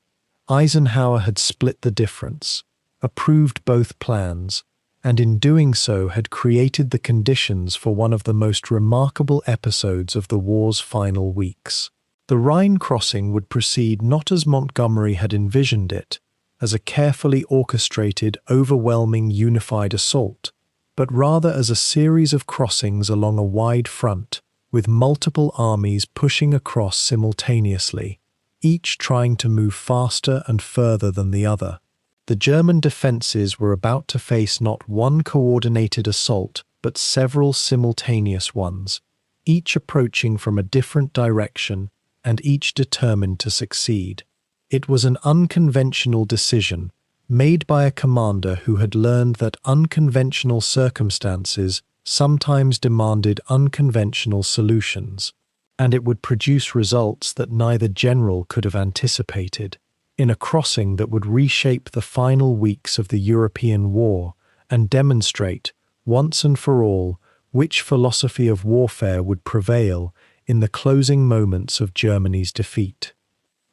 Eisenhower had split the difference, approved both plans, and in doing so had created the conditions for one of the most remarkable episodes of the war's final weeks. The Rhine crossing would proceed not as Montgomery had envisioned it, as a carefully orchestrated, overwhelming, unified assault, but rather as a series of crossings along a wide front, with multiple armies pushing across simultaneously, each trying to move faster and further than the other. The German defences were about to face not one coordinated assault, but several simultaneous ones, each approaching from a different direction and each determined to succeed. It was an unconventional decision, made by a commander who had learned that unconventional circumstances sometimes demanded unconventional solutions, and it would produce results that neither general could have anticipated, in a crossing that would reshape the final weeks of the European war and demonstrate, once and for all, which philosophy of warfare would prevail in the closing moments of Germany's defeat.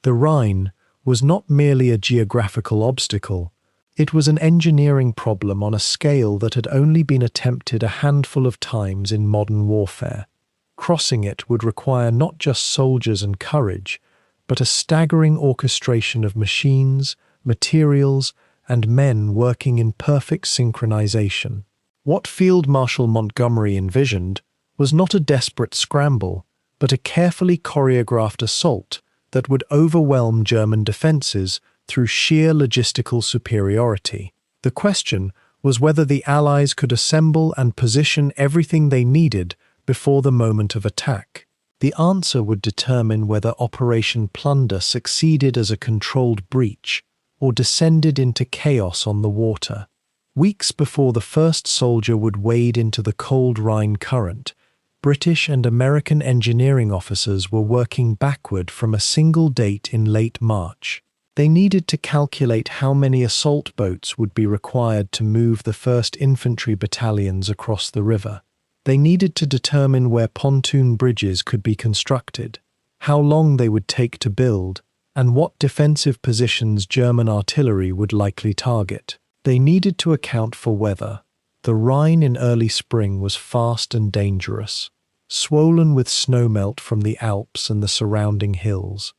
The Rhine was not merely a geographical obstacle, it was an engineering problem on a scale that had only been attempted a handful of times in modern warfare. Crossing it would require not just soldiers and courage, but a staggering orchestration of machines, materials, and men working in perfect synchronization. What Field Marshal Montgomery envisioned was not a desperate scramble, but a carefully choreographed assault that would overwhelm German defenses through sheer logistical superiority. The question was whether the Allies could assemble and position everything they needed before the moment of attack. The answer would determine whether Operation Plunder succeeded as a controlled breach or descended into chaos on the water. Weeks before the first soldier would wade into the cold Rhine current, British and American engineering officers were working backward from a single date in late March. They needed to calculate how many assault boats would be required to move the 1st Infantry battalions across the river. They needed to determine where pontoon bridges could be constructed, how long they would take to build, and what defensive positions German artillery would likely target. They needed to account for weather. The Rhine in early spring was fast and dangerous, swollen with snowmelt from the Alps and the surrounding hills.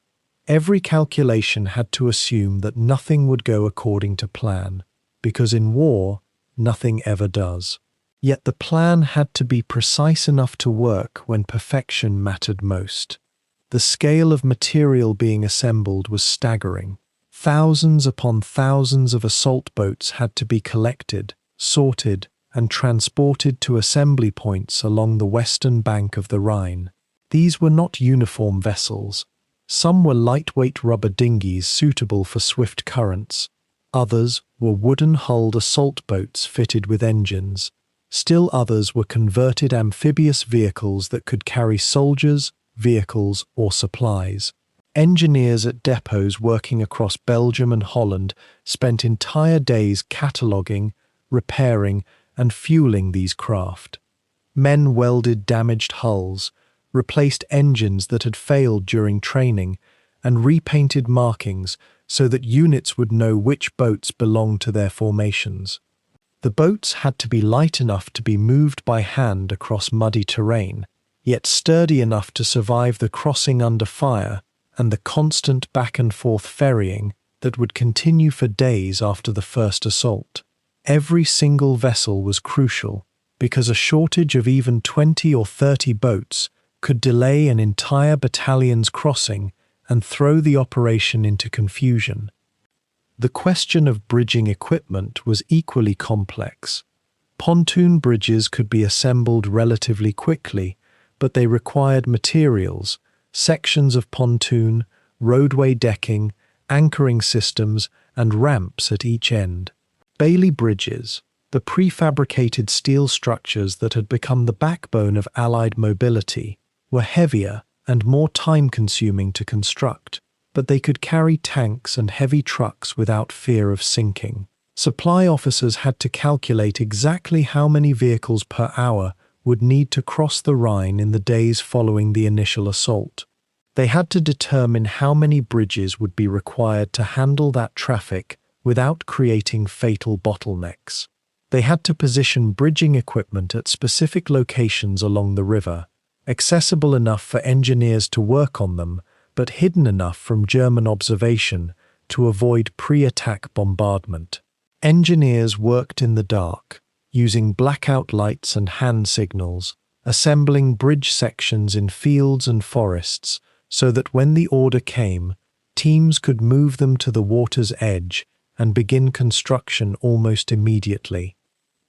Every calculation had to assume that nothing would go according to plan, because in war, nothing ever does. Yet the plan had to be precise enough to work when perfection mattered most. The scale of material being assembled was staggering. Thousands upon thousands of assault boats had to be collected, sorted, and transported to assembly points along the western bank of the Rhine. These were not uniform vessels. Some were lightweight rubber dinghies suitable for swift currents. Others were wooden-hulled assault boats fitted with engines. Still others were converted amphibious vehicles that could carry soldiers, vehicles, or supplies. Engineers at depots working across Belgium and Holland spent entire days cataloguing, repairing, and fueling these craft. Men welded damaged hulls, replaced engines that had failed during training, and repainted markings so that units would know which boats belonged to their formations. The boats had to be light enough to be moved by hand across muddy terrain, yet sturdy enough to survive the crossing under fire and the constant back-and-forth ferrying that would continue for days after the first assault. Every single vessel was crucial, because a shortage of even 20 or 30 boats could delay an entire battalion's crossing and throw the operation into confusion. The question of bridging equipment was equally complex. Pontoon bridges could be assembled relatively quickly, but they required materials, sections of pontoon, roadway decking, anchoring systems, and ramps at each end. Bailey bridges, the prefabricated steel structures that had become the backbone of Allied mobility, were heavier and more time-consuming to construct, but they could carry tanks and heavy trucks without fear of sinking. Supply officers had to calculate exactly how many vehicles per hour would need to cross the Rhine in the days following the initial assault. They had to determine how many bridges would be required to handle that traffic without creating fatal bottlenecks. They had to position bridging equipment at specific locations along the river, accessible enough for engineers to work on them, but hidden enough from German observation to avoid pre-attack bombardment. Engineers worked in the dark, using blackout lights and hand signals, assembling bridge sections in fields and forests so that when the order came, teams could move them to the water's edge and begin construction almost immediately.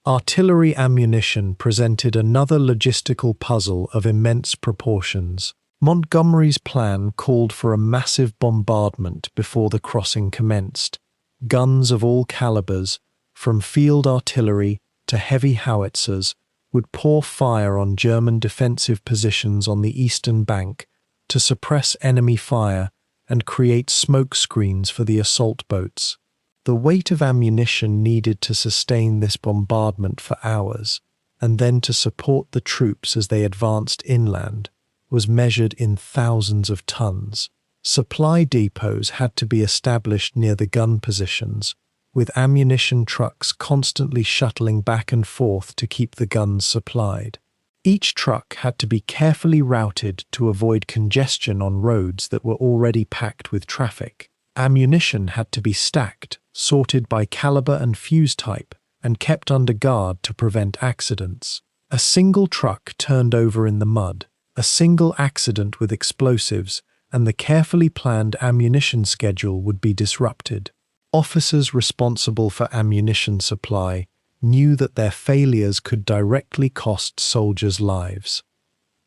Artillery ammunition presented another logistical puzzle of immense proportions. Montgomery's plan called for a massive bombardment before the crossing commenced. Guns of all calibers, from field artillery to heavy howitzers, would pour fire on German defensive positions on the eastern bank to suppress enemy fire and create smoke screens for the assault boats. The weight of ammunition needed to sustain this bombardment for hours, and then to support the troops as they advanced inland, was measured in thousands of tons. Supply depots had to be established near the gun positions, with ammunition trucks constantly shuttling back and forth to keep the guns supplied. Each truck had to be carefully routed to avoid congestion on roads that were already packed with traffic. Ammunition had to be stacked, sorted by caliber and fuse type, and kept under guard to prevent accidents. A single truck turned over in the mud, a single accident with explosives, and the carefully planned ammunition schedule would be disrupted. Officers responsible for ammunition supply knew that their failures could directly cost soldiers' lives.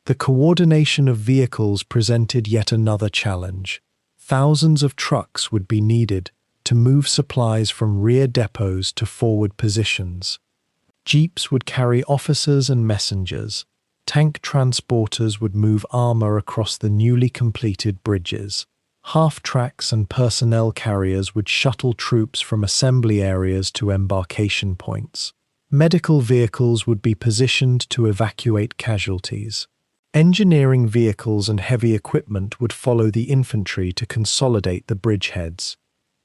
The coordination of vehicles presented yet another challenge. Thousands of trucks would be needed to move supplies from rear depots to forward positions. Jeeps would carry officers and messengers. Tank transporters would move armor across the newly completed bridges. Half-tracks and personnel carriers would shuttle troops from assembly areas to embarkation points. Medical vehicles would be positioned to evacuate casualties. Engineering vehicles and heavy equipment would follow the infantry to consolidate the bridgeheads.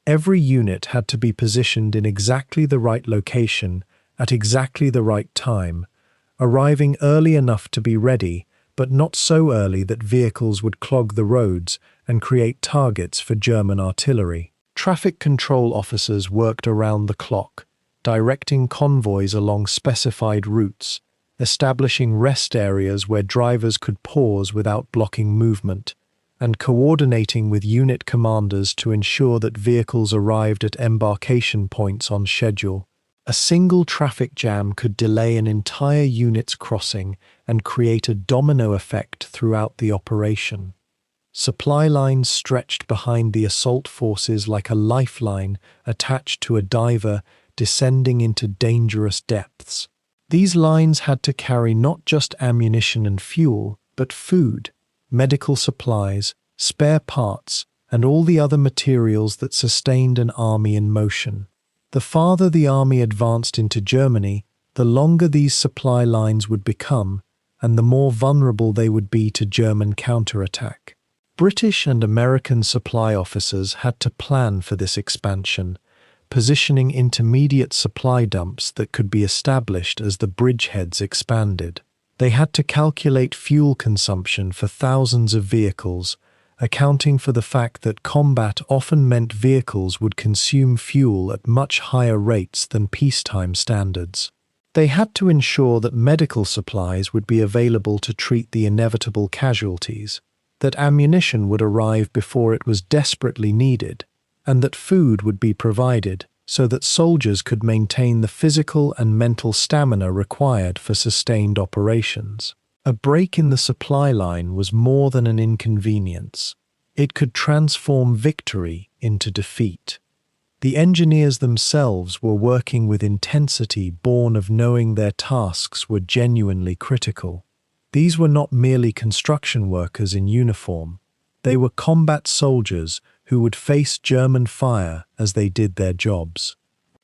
Every unit had to be positioned in exactly the right location at exactly the right time, arriving early enough to be ready, but not so early that vehicles would clog the roads and create targets for German artillery. Traffic control officers worked around the clock, directing convoys along specified routes, establishing rest areas where drivers could pause without blocking movement, and coordinating with unit commanders to ensure that vehicles arrived at embarkation points on schedule. A single traffic jam could delay an entire unit's crossing and create a domino effect throughout the operation. Supply lines stretched behind the assault forces like a lifeline attached to a diver descending into dangerous depths. These lines had to carry not just ammunition and fuel, but food, medical supplies, spare parts, and all the other materials that sustained an army in motion. The farther the army advanced into Germany, the longer these supply lines would become, and the more vulnerable they would be to German counterattack. British and American supply officers had to plan for this expansion, positioning intermediate supply dumps that could be established as the bridgeheads expanded. They had to calculate fuel consumption for thousands of vehicles, accounting for the fact that combat often meant vehicles would consume fuel at much higher rates than peacetime standards. They had to ensure that medical supplies would be available to treat the inevitable casualties, that ammunition would arrive before it was desperately needed, and that food would be provided so that soldiers could maintain the physical and mental stamina required for sustained operations. A break in the supply line was more than an inconvenience. It could transform victory into defeat. The engineers themselves were working with intensity born of knowing their tasks were genuinely critical. These were not merely construction workers in uniform. They were combat soldiers who would face German fire as they did their jobs.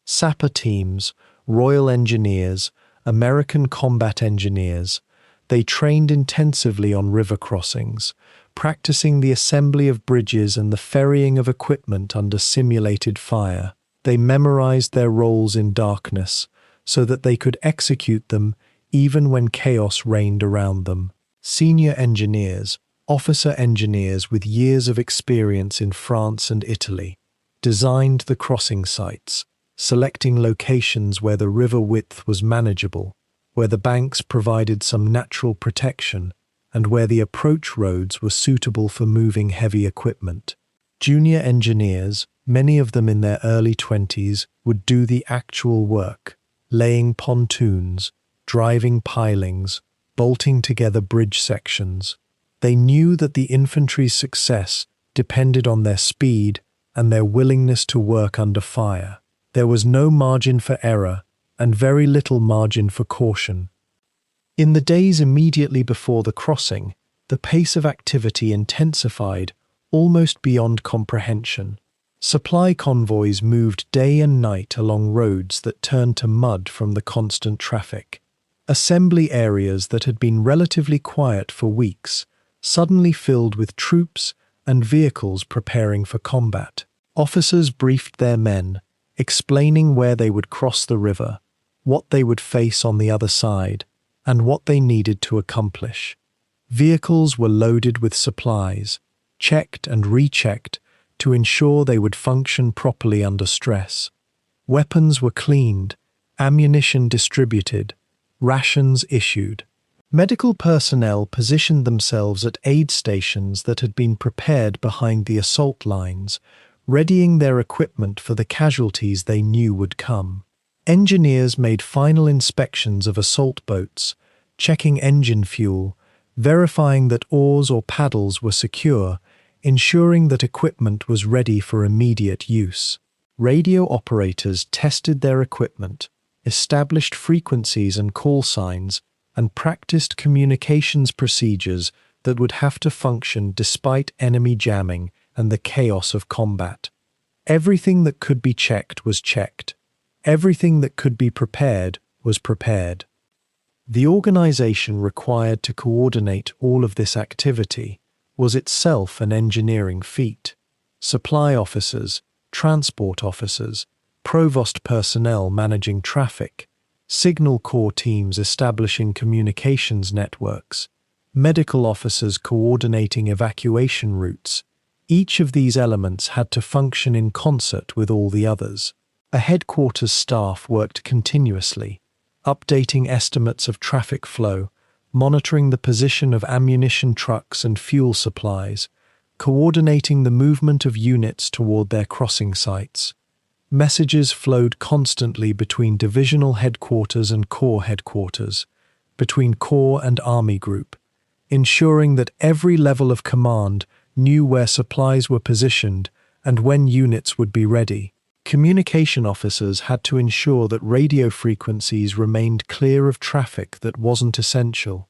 Sapper teams, Royal Engineers, American combat engineers, they trained intensively on river crossings, practicing the assembly of bridges and the ferrying of equipment under simulated fire. They memorized their roles in darkness so that they could execute them even when chaos reigned around them. Senior engineers, officer engineers with years of experience in France and Italy, designed the crossing sites, selecting locations where the river width was manageable, where the banks provided some natural protection, and where the approach roads were suitable for moving heavy equipment. Junior engineers, many of them in their early 20s, would do the actual work, laying pontoons, driving pilings, bolting together bridge sections. They knew that the infantry's success depended on their speed and their willingness to work under fire. There was no margin for error and very little margin for caution. In the days immediately before the crossing, the pace of activity intensified almost beyond comprehension. Supply convoys moved day and night along roads that turned to mud from the constant traffic. Assembly areas that had been relatively quiet for weeks suddenly filled with troops and vehicles preparing for combat. Officers briefed their men, explaining where they would cross the river, what they would face on the other side, and what they needed to accomplish. Vehicles were loaded with supplies, checked and rechecked to ensure they would function properly under stress. Weapons were cleaned, ammunition distributed, rations issued. Medical personnel positioned themselves at aid stations that had been prepared behind the assault lines, readying their equipment for the casualties they knew would come. Engineers made final inspections of assault boats, checking engine fuel, verifying that oars or paddles were secure, ensuring that equipment was ready for immediate use. Radio operators tested their equipment, established frequencies and call signs, and practiced communications procedures that would have to function despite enemy jamming and the chaos of combat. Everything that could be checked was checked. Everything that could be prepared was prepared. The organization required to coordinate all of this activity was itself an engineering feat. Supply officers, transport officers, provost personnel managing traffic, signal corps teams establishing communications networks, medical officers coordinating evacuation routes. Each of these elements had to function in concert with all the others. A headquarters staff worked continuously, updating estimates of traffic flow, monitoring the position of ammunition trucks and fuel supplies, coordinating the movement of units toward their crossing sites. Messages flowed constantly between divisional headquarters and corps headquarters, between corps and army group, ensuring that every level of command knew where supplies were positioned and when units would be ready. Communication officers had to ensure that radio frequencies remained clear of traffic that wasn't essential,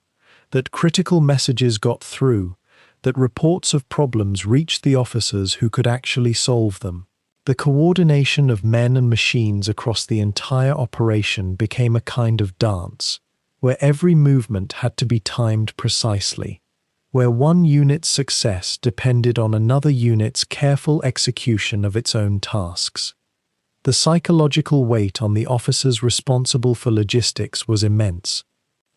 that critical messages got through, that reports of problems reached the officers who could actually solve them. The coordination of men and machines across the entire operation became a kind of dance, where every movement had to be timed precisely, where one unit's success depended on another unit's careful execution of its own tasks. The psychological weight on the officers responsible for logistics was immense.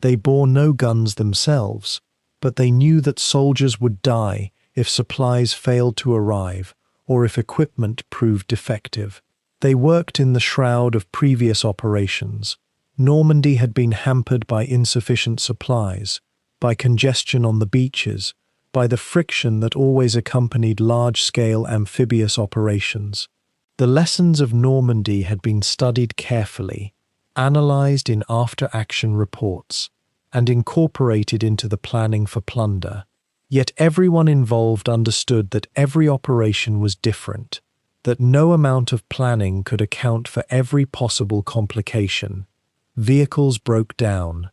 They bore no guns themselves, but they knew that soldiers would die if supplies failed to arrive or if equipment proved defective. They worked in the shroud of previous operations. Normandy had been hampered by insufficient supplies, by congestion on the beaches, by the friction that always accompanied large-scale amphibious operations. The lessons of Normandy had been studied carefully, analyzed in after-action reports, and incorporated into the planning for Plunder. Yet everyone involved understood that every operation was different, that no amount of planning could account for every possible complication. Vehicles broke down.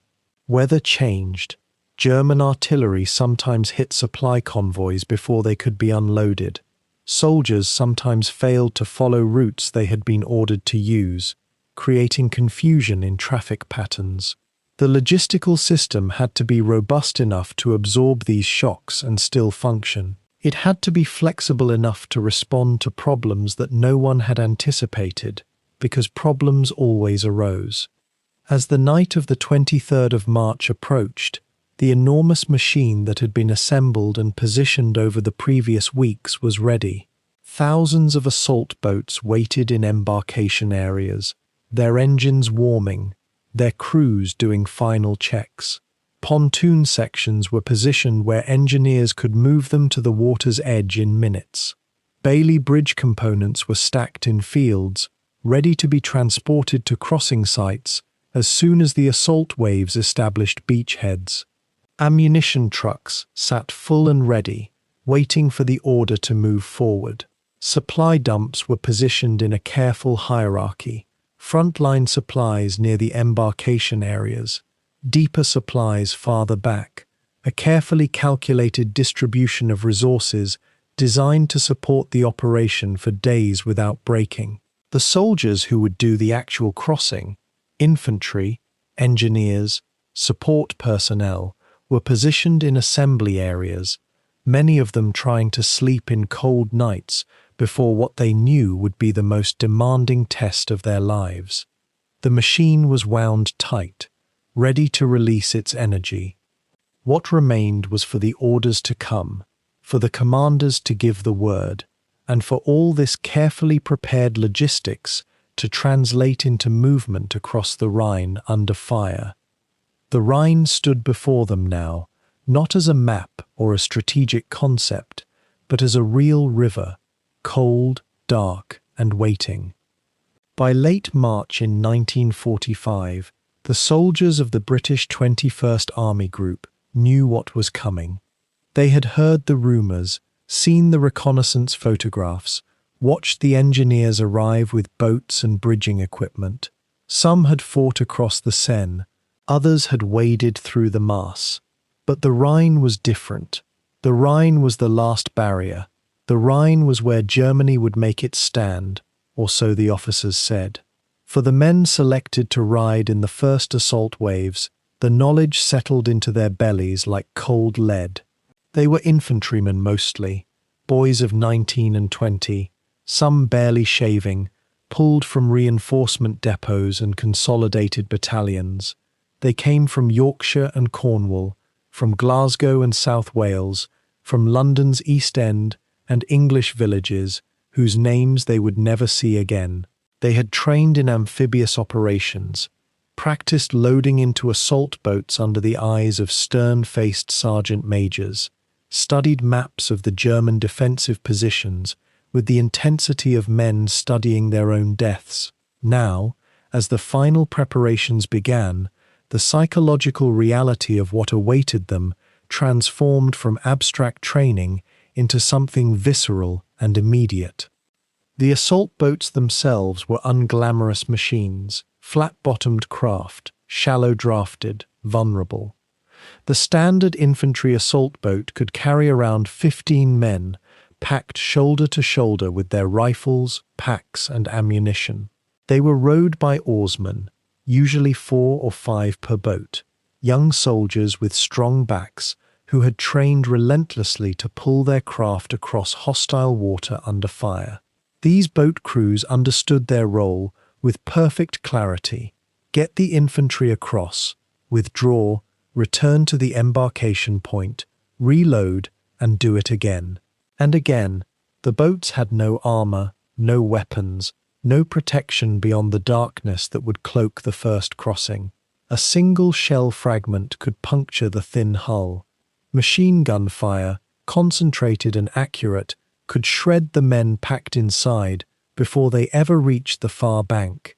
Weather changed. German artillery sometimes hit supply convoys before they could be unloaded. Soldiers sometimes failed to follow routes they had been ordered to use, creating confusion in traffic patterns. The logistical system had to be robust enough to absorb these shocks and still function. It had to be flexible enough to respond to problems that no one had anticipated, because problems always arose. As the night of the 23rd of March approached, the enormous machine that had been assembled and positioned over the previous weeks was ready. Thousands of assault boats waited in embarkation areas, their engines warming, their crews doing final checks. Pontoon sections were positioned where engineers could move them to the water's edge in minutes. Bailey Bridge components were stacked in fields, ready to be transported to crossing sites as soon as the assault waves established beachheads. Ammunition trucks sat full and ready, waiting for the order to move forward. Supply dumps were positioned in a careful hierarchy, frontline supplies near the embarkation areas, deeper supplies farther back, a carefully calculated distribution of resources designed to support the operation for days without breaking. The soldiers who would do the actual crossing, infantry, engineers, support personnel, were positioned in assembly areas, many of them trying to sleep in cold nights before what they knew would be the most demanding test of their lives. The machine was wound tight, ready to release its energy. What remained was for the orders to come, for the commanders to give the word, and for all this carefully prepared logistics to translate into movement across the Rhine under fire. The Rhine stood before them now, not as a map or a strategic concept, but as a real river, cold, dark, and waiting. By late March in 1945, the soldiers of the British 21st Army Group knew what was coming. They had heard the rumours, seen the reconnaissance photographs, watched the engineers arrive with boats and bridging equipment. Some had fought across the Seine, others had waded through the Maas. But the Rhine was different. The Rhine was the last barrier. The Rhine was where Germany would make its stand, or so the officers said. For the men selected to ride in the first assault waves, the knowledge settled into their bellies like cold lead. They were infantrymen mostly, boys of 19 and 20, some barely shaving, pulled from reinforcement depots and consolidated battalions. They came from Yorkshire and Cornwall, from Glasgow and South Wales, from London's East End and English villages, whose names they would never see again. They had trained in amphibious operations, practiced loading into assault boats under the eyes of stern-faced sergeant majors, studied maps of the German defensive positions with the intensity of men studying their own deaths. Now, as the final preparations began, the psychological reality of what awaited them transformed from abstract training into something visceral and immediate. The assault boats themselves were unglamorous machines, flat-bottomed craft, shallow-drafted, vulnerable. The standard infantry assault boat could carry around 15 men, packed shoulder to shoulder with their rifles, packs, and ammunition. They were rowed by oarsmen, usually 4 or 5 per boat, young soldiers with strong backs who had trained relentlessly to pull their craft across hostile water under fire. These boat crews understood their role with perfect clarity: get the infantry across, withdraw, return to the embarkation point, reload, and do it again. And again. The boats had no armour, no weapons, no protection beyond the darkness that would cloak the first crossing. A single shell fragment could puncture the thin hull. Machine gun fire, concentrated and accurate, could shred the men packed inside before they ever reached the far bank.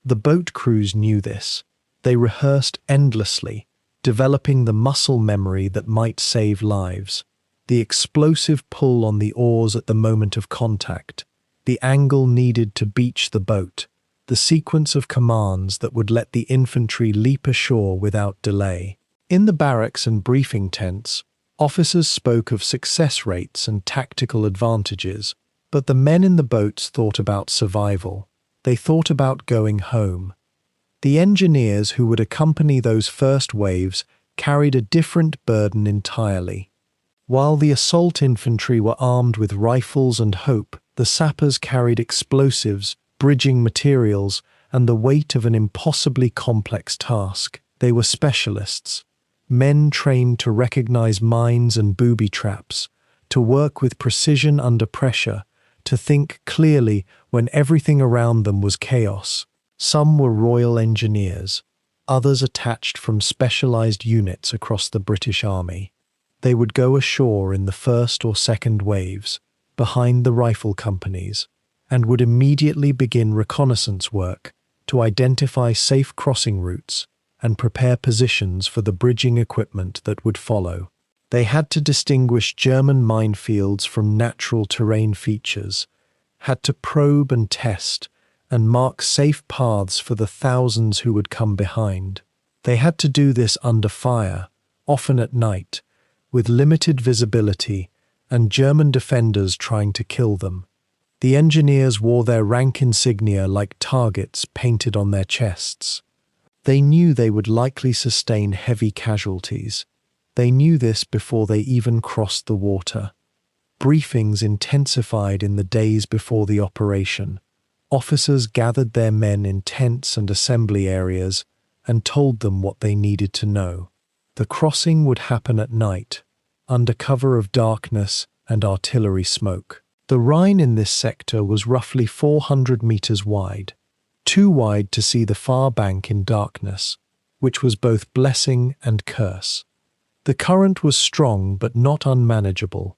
The boat crews knew this. They rehearsed endlessly, developing the muscle memory that might save lives. The explosive pull on the oars at the moment of contact, the angle needed to beach the boat, the sequence of commands that would let the infantry leap ashore without delay. In the barracks and briefing tents, officers spoke of success rates and tactical advantages, but the men in the boats thought about survival. They thought about going home. The engineers who would accompany those first waves carried a different burden entirely. While the assault infantry were armed with rifles and hope, the sappers carried explosives, bridging materials, and the weight of an impossibly complex task. They were specialists, men trained to recognize mines and booby traps, to work with precision under pressure, to think clearly when everything around them was chaos. Some were Royal Engineers, others attached from specialized units across the British Army. They would go ashore in the first or second waves, behind the rifle companies and would immediately begin reconnaissance work to identify safe crossing routes and prepare positions for the bridging equipment that would follow. They had to distinguish German minefields from natural terrain features, had to probe and test, and mark safe paths for the thousands who would come behind. They had to do this under fire, often at night, with limited visibility and German defenders trying to kill them. The engineers wore their rank insignia like targets painted on their chests. They knew they would likely sustain heavy casualties. They knew this before they even crossed the water. Briefings intensified in the days before the operation. Officers gathered their men in tents and assembly areas and told them what they needed to know. The crossing would happen at night, under cover of darkness and artillery smoke. The Rhine in this sector was roughly 400 meters wide, too wide to see the far bank in darkness, which was both blessing and curse. The current was strong but not unmanageable.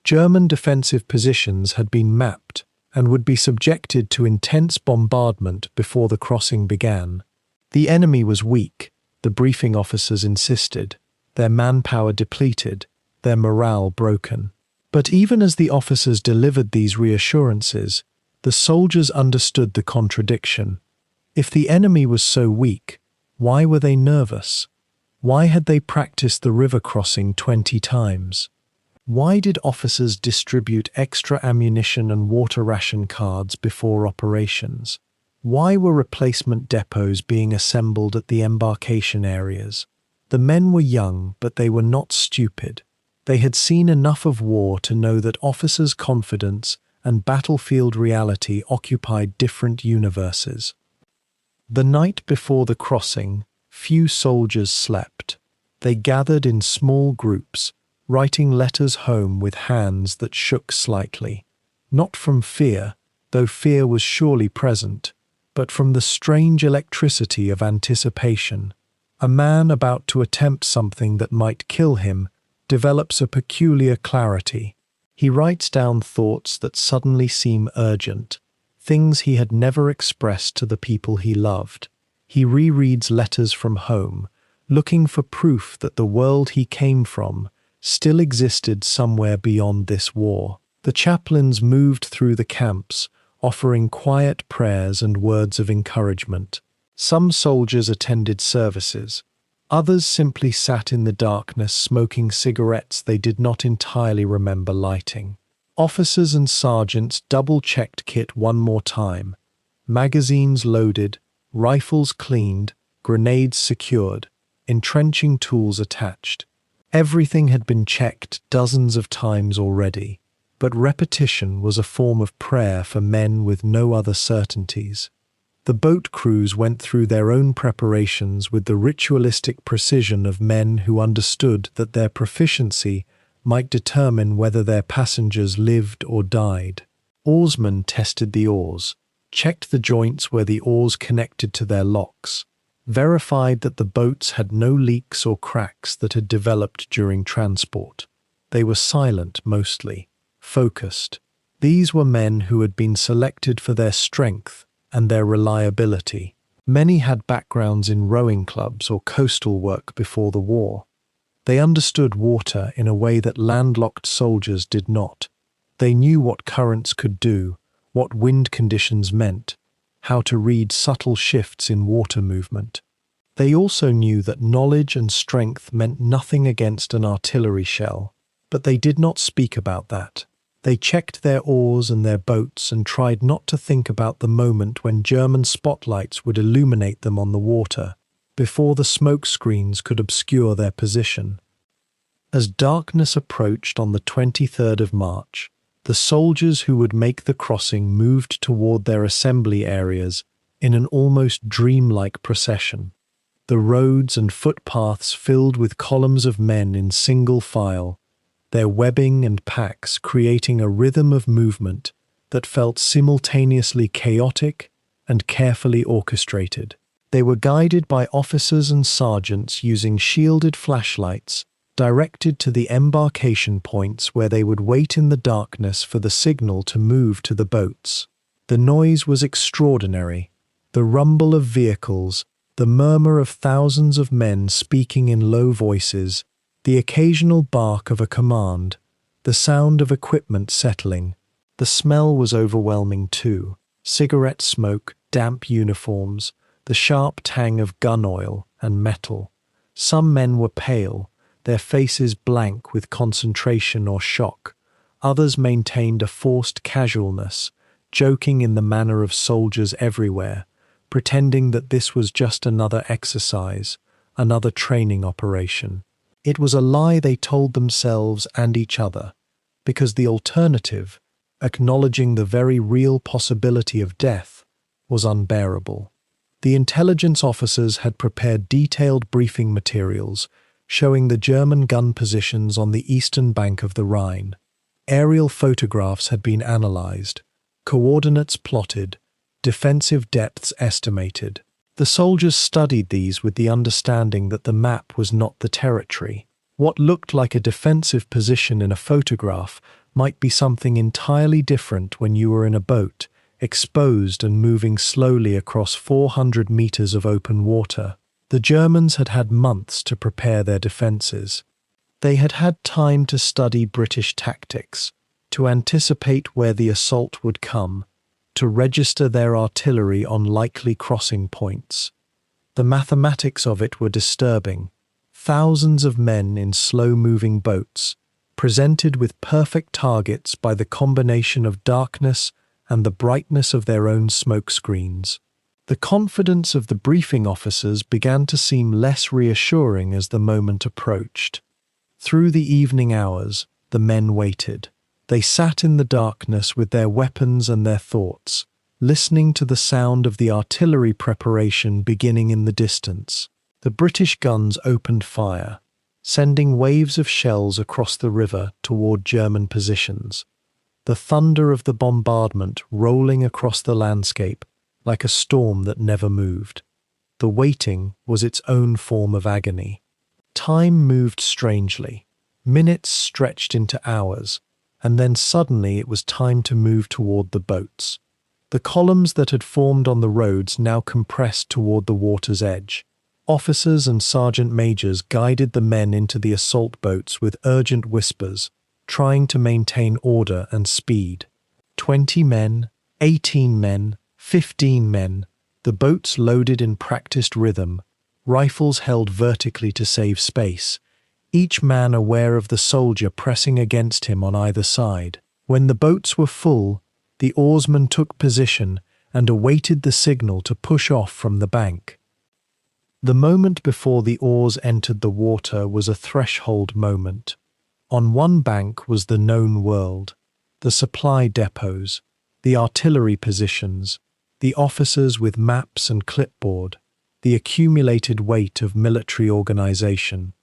German defensive positions had been mapped and would be subjected to intense bombardment before the crossing began. The enemy was weak, the briefing officers insisted, their manpower depleted, their morale broken. But even as the officers delivered these reassurances, the soldiers understood the contradiction. If the enemy was so weak, why were they nervous? Why had they practiced the river crossing 20 times? Why did officers distribute extra ammunition and water ration cards before operations? Why were replacement depots being assembled at the embarkation areas? The men were young, but they were not stupid. They had seen enough of war to know that officers' confidence and battlefield reality occupied different universes. The night before the crossing, few soldiers slept. They gathered in small groups, writing letters home with hands that shook slightly. Not from fear, though fear was surely present, but from the strange electricity of anticipation. A man about to attempt something that might kill him develops a peculiar clarity. He writes down thoughts that suddenly seem urgent, things he had never expressed to the people he loved. He rereads letters from home, looking for proof that the world he came from still existed somewhere beyond this war. The chaplains moved through the camps, offering quiet prayers and words of encouragement. Some soldiers attended services. Others simply sat in the darkness smoking cigarettes they did not entirely remember lighting. Officers and sergeants double-checked kit one more time. Magazines loaded, rifles cleaned, grenades secured, entrenching tools attached. Everything had been checked dozens of times already, but repetition was a form of prayer for men with no other certainties. The boat crews went through their own preparations with the ritualistic precision of men who understood that their proficiency might determine whether their passengers lived or died. Oarsmen tested the oars, checked the joints where the oars connected to their locks, verified that the boats had no leaks or cracks that had developed during transport. They were silent mostly, focused. These were men who had been selected for their strength and their reliability. Many had backgrounds in rowing clubs or coastal work before the war. They understood water in a way that landlocked soldiers did not. They knew what currents could do, what wind conditions meant, how to read subtle shifts in water movement. They also knew that knowledge and strength meant nothing against an artillery shell, but they did not speak about that. They checked their oars and their boats and tried not to think about the moment when German spotlights would illuminate them on the water, before the smoke screens could obscure their position. As darkness approached on the 23rd of March, the soldiers who would make the crossing moved toward their assembly areas in an almost dreamlike procession. The roads and footpaths filled with columns of men in single file, their webbing and packs creating a rhythm of movement that felt simultaneously chaotic and carefully orchestrated. They were guided by officers and sergeants using shielded flashlights directed to the embarkation points where they would wait in the darkness for the signal to move to the boats. The noise was extraordinary. The rumble of vehicles, the murmur of thousands of men speaking in low voices, the occasional bark of a command, the sound of equipment settling. The smell was overwhelming too. Cigarette smoke, damp uniforms, the sharp tang of gun oil and metal. Some men were pale, their faces blank with concentration or shock. Others maintained a forced casualness, joking in the manner of soldiers everywhere, pretending that this was just another exercise, another training operation. It was a lie they told themselves and each other, because the alternative, acknowledging the very real possibility of death, was unbearable. The intelligence officers had prepared detailed briefing materials showing the German gun positions on the eastern bank of the Rhine. Aerial photographs had been analyzed, coordinates plotted, defensive depths estimated. The soldiers studied these with the understanding that the map was not the territory. What looked like a defensive position in a photograph might be something entirely different when you were in a boat, exposed and moving slowly across 400 meters of open water. The Germans had had months to prepare their defenses. They had had time to study British tactics, to anticipate where the assault would come, to register their artillery on likely crossing points. The mathematics of it were disturbing. Thousands of men in slow-moving boats, presented with perfect targets by the combination of darkness and the brightness of their own smoke screens. The confidence of the briefing officers began to seem less reassuring as the moment approached. Through the evening hours, the men waited. They sat in the darkness with their weapons and their thoughts, listening to the sound of the artillery preparation beginning in the distance. The British guns opened fire, sending waves of shells across the river toward German positions. The thunder of the bombardment rolling across the landscape like a storm that never moved. The waiting was its own form of agony. Time moved strangely. Minutes stretched into hours, and then suddenly it was time to move toward the boats. The columns that had formed on the roads now compressed toward the water's edge. Officers and sergeant majors guided the men into the assault boats with urgent whispers, trying to maintain order and speed. 20 men, 18 men, 15 men, the boats loaded in practiced rhythm, rifles held vertically to save space, each man aware of the soldier pressing against him on either side. When the boats were full, the oarsmen took position and awaited the signal to push off from the bank. The moment before the oars entered the water was a threshold moment. On one bank was the known world, the supply depots, the artillery positions, the officers with maps and clipboard, the accumulated weight of military organization.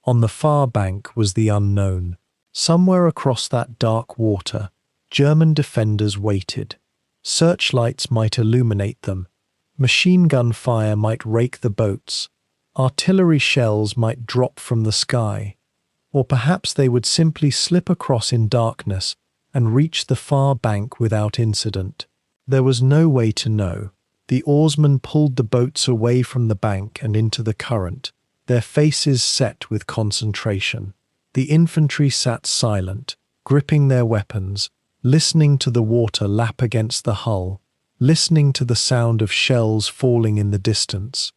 On the far bank was the unknown. Somewhere across that dark water, German defenders waited. Searchlights might illuminate them. Machine gun fire might rake the boats. Artillery shells might drop from the sky. Or perhaps they would simply slip across in darkness and reach the far bank without incident. There was no way to know. The oarsmen pulled the boats away from the bank and into the current, their faces set with concentration. The infantry sat silent, gripping their weapons, listening to the water lap against the hull, listening to the sound of shells falling in the distance.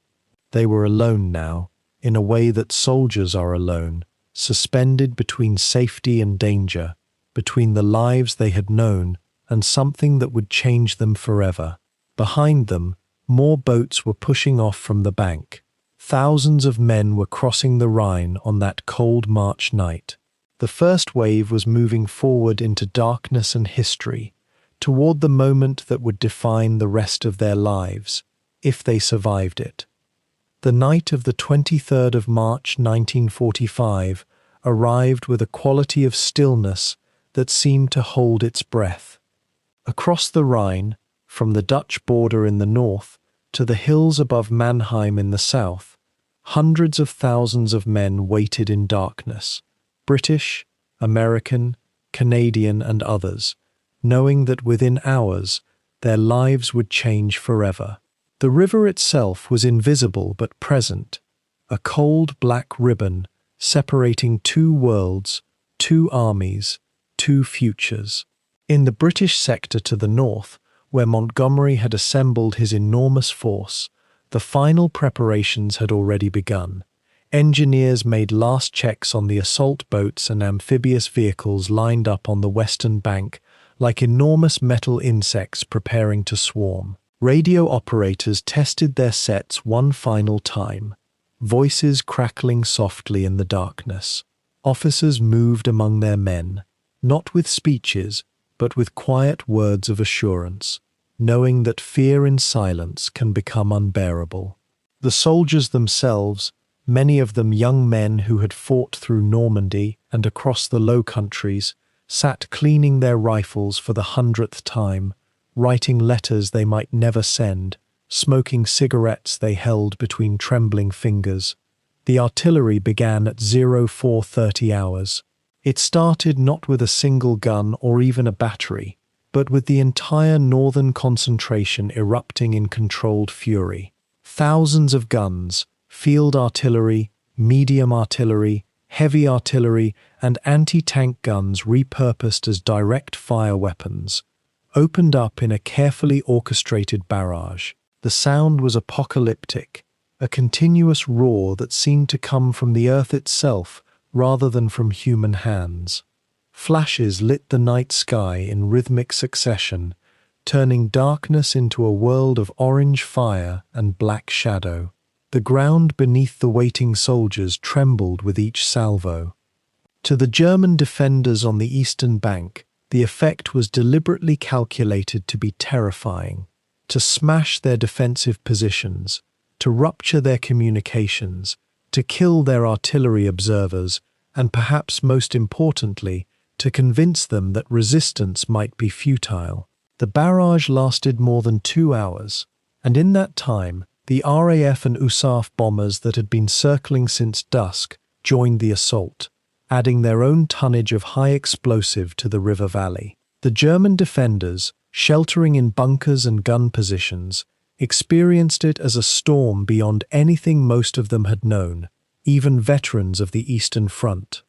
They were alone now, in a way that soldiers are alone, suspended between safety and danger, between the lives they had known and something that would change them forever. Behind them, more boats were pushing off from the bank. Thousands of men were crossing the Rhine on that cold March night. The first wave was moving forward into darkness and history, toward the moment that would define the rest of their lives, if they survived it. The night of the 23rd of March 1945 arrived with a quality of stillness that seemed to hold its breath. Across the Rhine, from the Dutch border in the north to the hills above Mannheim in the south, Hundreds of thousands of men waited in darkness, British, American, Canadian, and others, knowing that within hours their lives would change forever. The river itself was invisible but present, a cold black ribbon separating two worlds, two armies, two futures. In the British sector to the north, where Montgomery had assembled his enormous force, the final preparations had already begun. Engineers made last checks on the assault boats and amphibious vehicles lined up on the western bank, like enormous metal insects preparing to swarm. Radio operators tested their sets one final time, voices crackling softly in the darkness. Officers moved among their men, not with speeches, but with quiet words of assurance, knowing that fear in silence can become unbearable. The soldiers themselves, many of them young men who had fought through Normandy and across the Low Countries, sat cleaning their rifles for the 100th time, writing letters they might never send, smoking cigarettes they held between trembling fingers. The artillery began at 0430 hours. It started not with a single gun or even a battery, but with the entire northern concentration erupting in controlled fury. Thousands of guns, field artillery, medium artillery, heavy artillery, and anti-tank guns repurposed as direct fire weapons, opened up in a carefully orchestrated barrage. The sound was apocalyptic, a continuous roar that seemed to come from the earth itself rather than from human hands. Flashes lit the night sky in rhythmic succession, turning darkness into a world of orange fire and black shadow. The ground beneath the waiting soldiers trembled with each salvo. To the German defenders on the eastern bank, the effect was deliberately calculated to be terrifying, to smash their defensive positions, to rupture their communications, to kill their artillery observers, and perhaps most importantly, to convince them that resistance might be futile. The barrage lasted more than 2 hours, and in that time, the RAF and USAF bombers that had been circling since dusk joined the assault, adding their own tonnage of high explosive to the river valley. The German defenders, sheltering in bunkers and gun positions, experienced it as a storm beyond anything most of them had known, even veterans of the Eastern Front.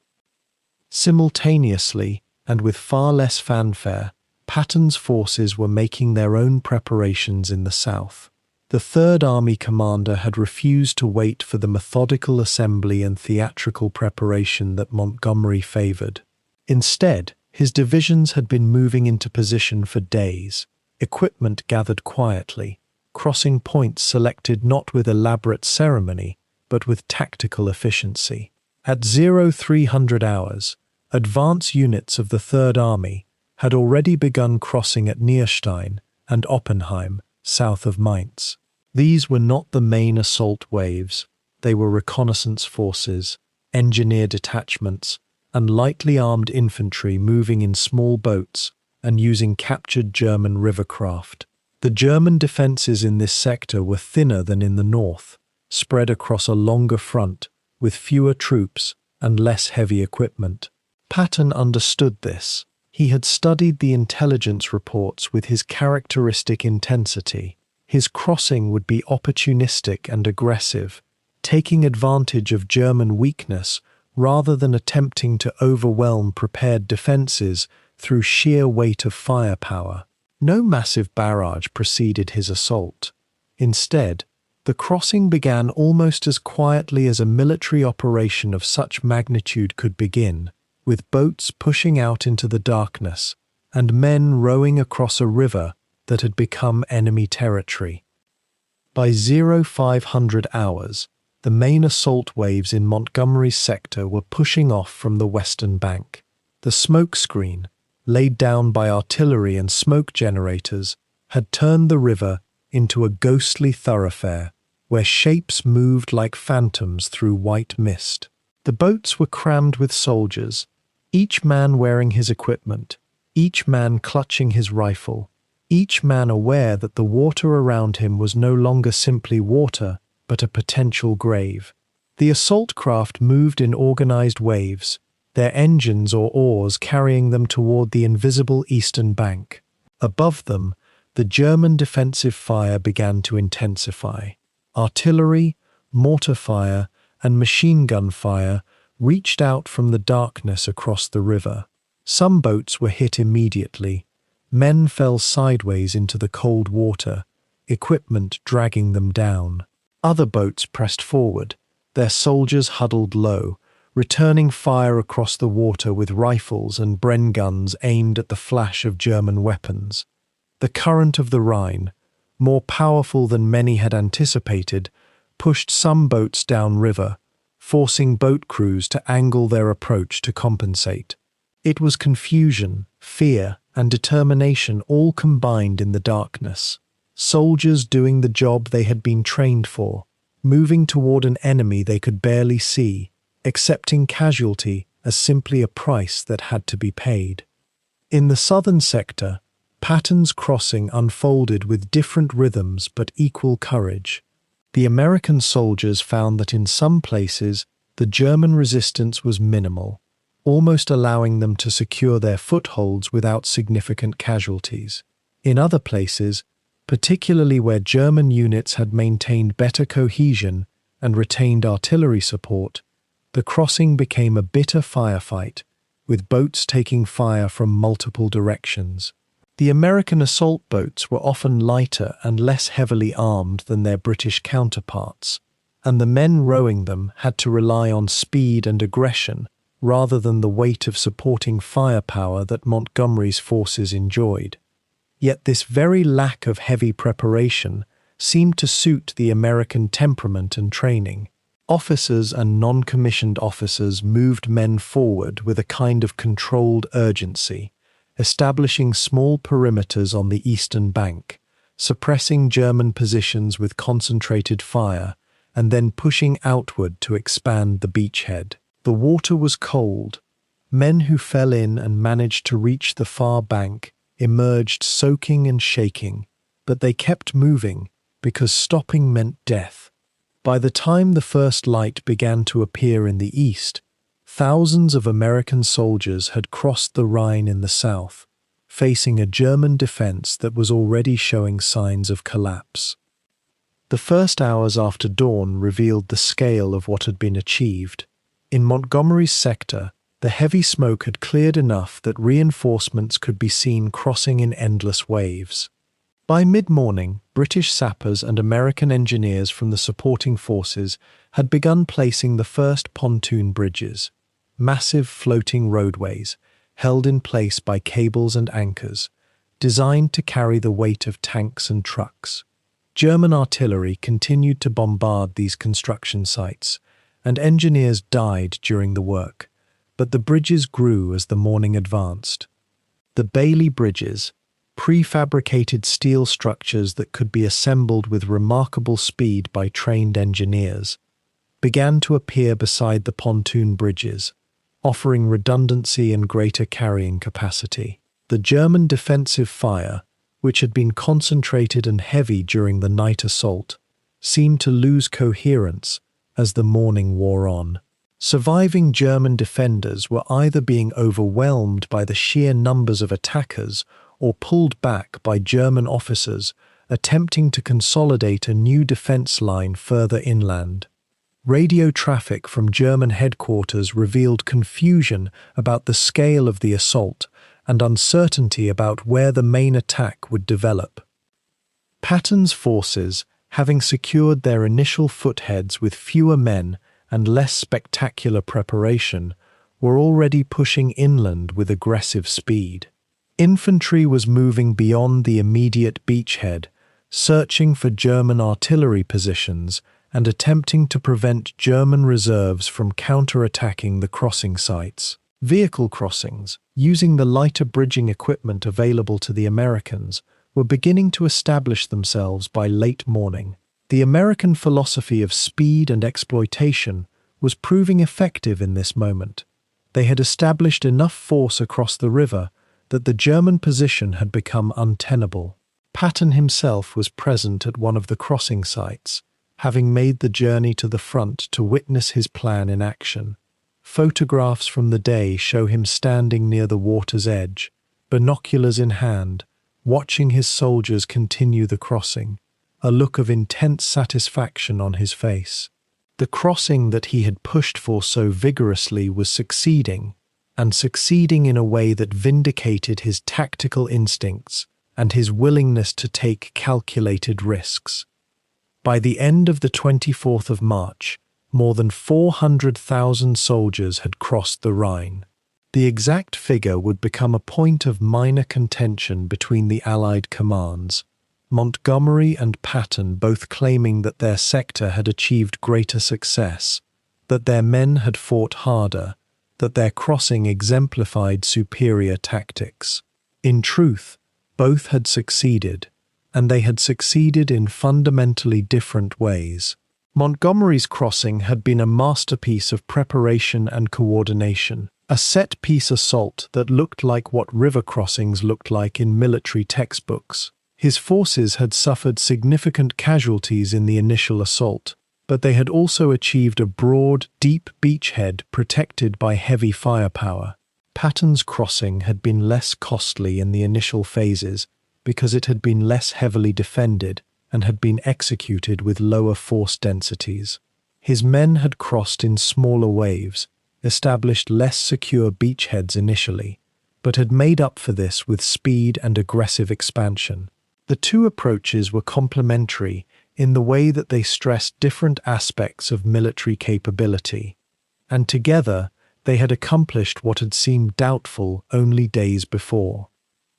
Simultaneously, and with far less fanfare, Patton's forces were making their own preparations in the south. The Third Army commander had refused to wait for the methodical assembly and theatrical preparation that Montgomery favored. Instead, his divisions had been moving into position for days, equipment gathered quietly, crossing points selected not with elaborate ceremony, but with tactical efficiency. At 0300 hours, advance units of the Third Army had already begun crossing at Nierstein and Oppenheim, south of Mainz. These were not the main assault waves, they were reconnaissance forces, engineer detachments, and lightly armed infantry moving in small boats and using captured German rivercraft. The German defences in this sector were thinner than in the north, spread across a longer front, with fewer troops and less heavy equipment. Patton understood this. He had studied the intelligence reports with his characteristic intensity. His crossing would be opportunistic and aggressive, taking advantage of German weakness rather than attempting to overwhelm prepared defences through sheer weight of firepower. No massive barrage preceded his assault. Instead, the crossing began almost as quietly as a military operation of such magnitude could begin, with boats pushing out into the darkness and men rowing across a river that had become enemy territory. By 0500 hours, the main assault waves in Montgomery's sector were pushing off from the western bank. The smoke screen, laid down by artillery and smoke generators, had turned the river into a ghostly thoroughfare where shapes moved like phantoms through white mist. The boats were crammed with soldiers, each man wearing his equipment, each man clutching his rifle, each man aware that the water around him was no longer simply water, but a potential grave. The assault craft moved in organized waves, their engines or oars carrying them toward the invisible eastern bank. Above them, the German defensive fire began to intensify. Artillery, mortar fire, and machine gun fire reached out from the darkness across the river. Some boats were hit immediately. Men fell sideways into the cold water, equipment dragging them down. Other boats pressed forward, their soldiers huddled low, returning fire across the water with rifles and Bren guns aimed at the flash of German weapons. The current of the Rhine, more powerful than many had anticipated, pushed some boats downriver, forcing boat crews to angle their approach to compensate. It was confusion, fear, and determination all combined in the darkness. Soldiers doing the job they had been trained for, moving toward an enemy they could barely see, accepting casualty as simply a price that had to be paid. In the southern sector, Patton's crossing unfolded with different rhythms but equal courage. The American soldiers found that in some places the German resistance was minimal, almost allowing them to secure their footholds without significant casualties. In other places, particularly where German units had maintained better cohesion and retained artillery support, the crossing became a bitter firefight, with boats taking fire from multiple directions. The American assault boats were often lighter and less heavily armed than their British counterparts, and the men rowing them had to rely on speed and aggression rather than the weight of supporting firepower that Montgomery's forces enjoyed. Yet this very lack of heavy preparation seemed to suit the American temperament and training. Officers and non-commissioned officers moved men forward with a kind of controlled urgency, establishing small perimeters on the eastern bank, suppressing German positions with concentrated fire, and then pushing outward to expand the beachhead. The water was cold. Men who fell in and managed to reach the far bank emerged soaking and shaking, but they kept moving because stopping meant death. By the time the first light began to appear in the east, thousands of American soldiers had crossed the Rhine in the south, facing a German defense that was already showing signs of collapse. The first hours after dawn revealed the scale of what had been achieved. In Montgomery's sector, the heavy smoke had cleared enough that reinforcements could be seen crossing in endless waves. By mid-morning, British sappers and American engineers from the supporting forces had begun placing the first pontoon bridges, massive floating roadways, held in place by cables and anchors, designed to carry the weight of tanks and trucks. German artillery continued to bombard these construction sites, and engineers died during the work, but the bridges grew as the morning advanced. The Bailey bridges, prefabricated steel structures that could be assembled with remarkable speed by trained engineers, began to appear beside the pontoon bridges, offering redundancy and greater carrying capacity. The German defensive fire, which had been concentrated and heavy during the night assault, seemed to lose coherence as the morning wore on. Surviving German defenders were either being overwhelmed by the sheer numbers of attackers or pulled back by German officers attempting to consolidate a new defense line further inland. Radio traffic from German headquarters revealed confusion about the scale of the assault and uncertainty about where the main attack would develop. Patton's forces, having secured their initial footheads with fewer men and less spectacular preparation, were already pushing inland with aggressive speed. Infantry was moving beyond the immediate beachhead, searching for German artillery positions and attempting to prevent German reserves from counter-attacking the crossing sites. Vehicle crossings, using the lighter bridging equipment available to the Americans, were beginning to establish themselves by late morning. The American philosophy of speed and exploitation was proving effective in this moment. They had established enough force across the river that the German position had become untenable. Patton himself was present at one of the crossing sites, having made the journey to the front to witness his plan in action. Photographs from the day show him standing near the water's edge, binoculars in hand, watching his soldiers continue the crossing, a look of intense satisfaction on his face. The crossing that he had pushed for so vigorously was succeeding, and succeeding in a way that vindicated his tactical instincts and his willingness to take calculated risks. By the end of the 24th of March, more than 400,000 soldiers had crossed the Rhine. The exact figure would become a point of minor contention between the Allied commands, Montgomery and Patton both claiming that their sector had achieved greater success, that their men had fought harder, that their crossing exemplified superior tactics. In truth, both had succeeded, and they had succeeded in fundamentally different ways. Montgomery's crossing had been a masterpiece of preparation and coordination, a set-piece assault that looked like what river crossings looked like in military textbooks. His forces had suffered significant casualties in the initial assault, but they had also achieved a broad, deep beachhead protected by heavy firepower. Patton's crossing had been less costly in the initial phases because it had been less heavily defended and had been executed with lower force densities. His men had crossed in smaller waves, established less secure beachheads initially, but had made up for this with speed and aggressive expansion. The two approaches were complementary in the way that they stressed different aspects of military capability, and together they had accomplished what had seemed doubtful only days before.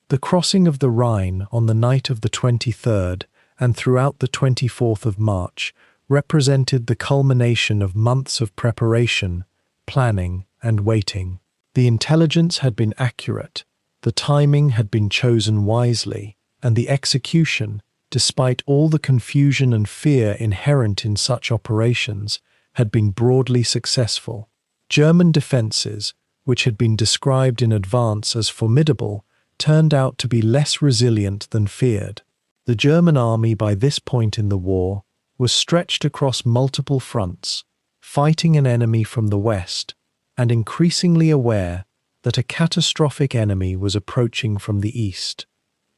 The crossing of the Rhine on the night of the 23rd and throughout the 24th of March represented the culmination of months of preparation, planning, and waiting. The intelligence had been accurate, the timing had been chosen wisely, and the execution, despite all the confusion and fear inherent in such operations, had been broadly successful. German defences, which had been described in advance as formidable, turned out to be less resilient than feared. The German army by this point in the war was stretched across multiple fronts, fighting an enemy from the west, and increasingly aware that a catastrophic enemy was approaching from the east.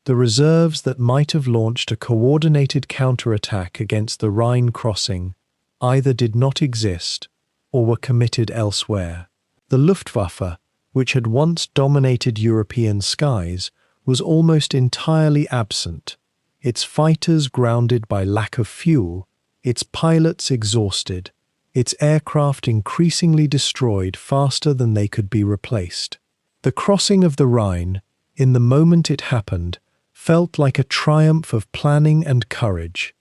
The reserves that might have launched a coordinated counterattack against the Rhine crossing either did not exist or were committed elsewhere. The Luftwaffe, which had once dominated European skies, was almost entirely absent, its fighters grounded by lack of fuel, its pilots exhausted, its aircraft increasingly destroyed faster than they could be replaced. The crossing of the Rhine, in the moment it happened, felt like a triumph of planning and courage.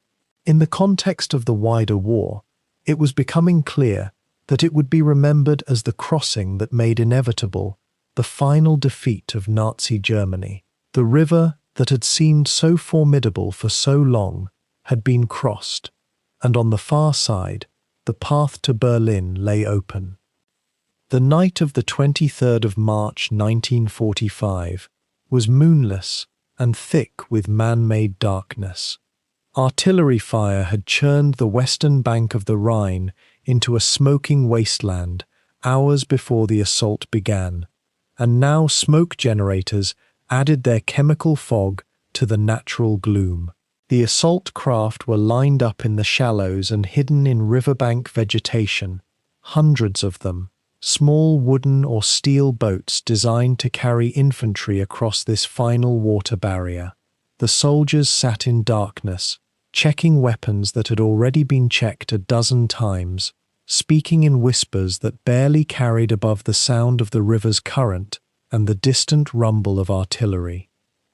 In the context of the wider war, it was becoming clear that it would be remembered as the crossing that made inevitable the final defeat of Nazi Germany. The river that had seemed so formidable for so long had been crossed, and on the far side, the path to Berlin lay open. The night of the 23rd of March 1945 was moonless and thick with man-made darkness. Artillery fire had churned the western bank of the Rhine into a smoking wasteland hours before the assault began, and now smoke generators added their chemical fog to the natural gloom. The assault craft were lined up in the shallows and hidden in riverbank vegetation, hundreds of them, small wooden or steel boats designed to carry infantry across this final water barrier. The soldiers sat in darkness, checking weapons that had already been checked a dozen times, speaking in whispers that barely carried above the sound of the river's current and the distant rumble of artillery.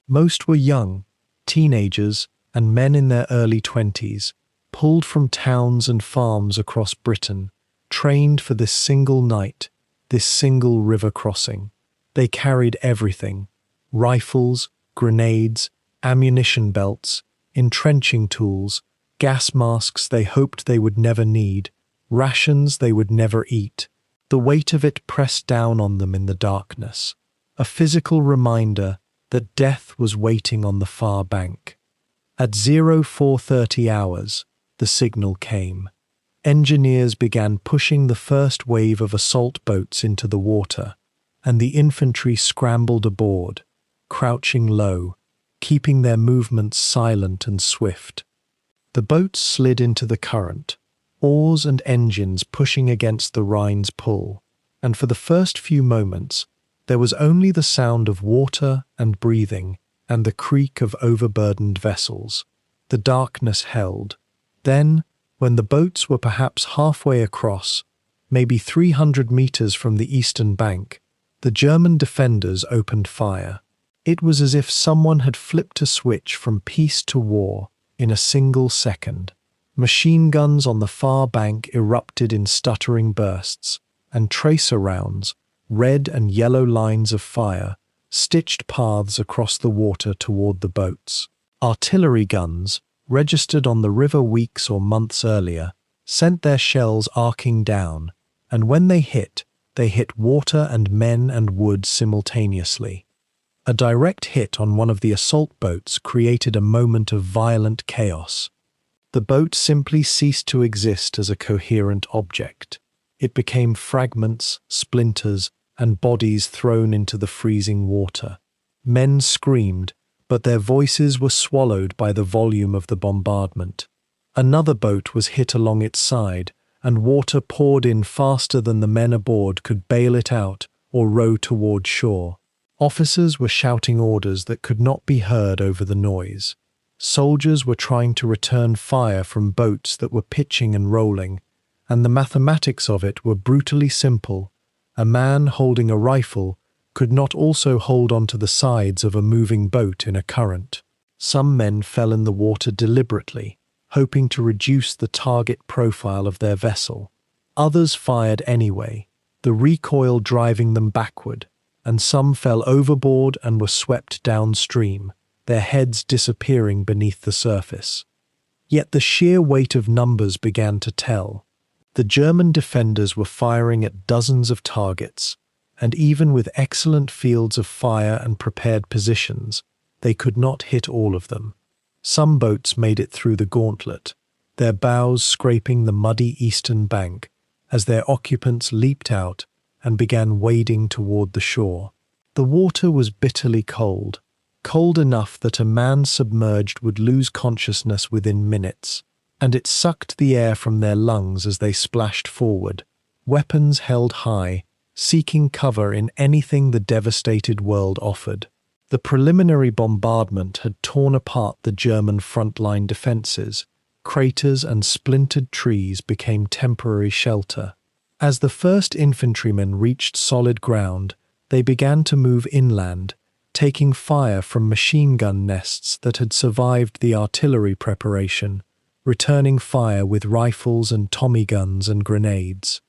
Most were young, teenagers, and men in their early 20s, pulled from towns and farms across Britain, trained for this single night, this single river crossing. They carried everything: rifles, grenades, ammunition belts, entrenching tools, gas masks they hoped they would never need, rations they would never eat. The weight of it pressed down on them in the darkness, a physical reminder that death was waiting on the far bank. At 0430 hours, the signal came. Engineers began pushing the first wave of assault boats into the water, and the infantry scrambled aboard, crouching low, keeping their movements silent and swift. The boats slid into the current, oars and engines pushing against the Rhine's pull, and for the first few moments there was only the sound of water and breathing and the creak of overburdened vessels. The darkness held. Then, when the boats were perhaps halfway across, maybe 300 meters from the eastern bank, the German defenders opened fire. It was as if someone had flipped a switch from peace to war in a single second. Machine guns on the far bank erupted in stuttering bursts, and tracer rounds, red and yellow lines of fire, stitched paths across the water toward the boats. Artillery guns, registered on the river weeks or months earlier, sent their shells arcing down, and when they hit water and men and wood simultaneously. A direct hit on one of the assault boats created a moment of violent chaos. The boat simply ceased to exist as a coherent object. It became fragments, splinters, and bodies thrown into the freezing water. Men screamed, but their voices were swallowed by the volume of the bombardment. Another boat was hit along its side, and water poured in faster than the men aboard could bail it out or row toward shore. Officers were shouting orders that could not be heard over the noise. Soldiers were trying to return fire from boats that were pitching and rolling, and the mathematics of it were brutally simple. A man holding a rifle could not also hold onto the sides of a moving boat in a current. Some men fell in the water deliberately, hoping to reduce the target profile of their vessel. Others fired anyway, the recoil driving them backward, and some fell overboard and were swept downstream, their heads disappearing beneath the surface. Yet the sheer weight of numbers began to tell. The German defenders were firing at dozens of targets, and even with excellent fields of fire and prepared positions, they could not hit all of them. Some boats made it through the gauntlet, their bows scraping the muddy eastern bank as their occupants leaped out and began wading toward the shore. The water was bitterly cold, cold enough that a man submerged would lose consciousness within minutes, and it sucked the air from their lungs as they splashed forward, weapons held high, seeking cover in anything the devastated world offered. The preliminary bombardment had torn apart the German frontline defences. Craters and splintered trees became temporary shelter. As the first infantrymen reached solid ground, they began to move inland, taking fire from machine gun nests that had survived the artillery preparation, returning fire with rifles and Tommy guns and grenades.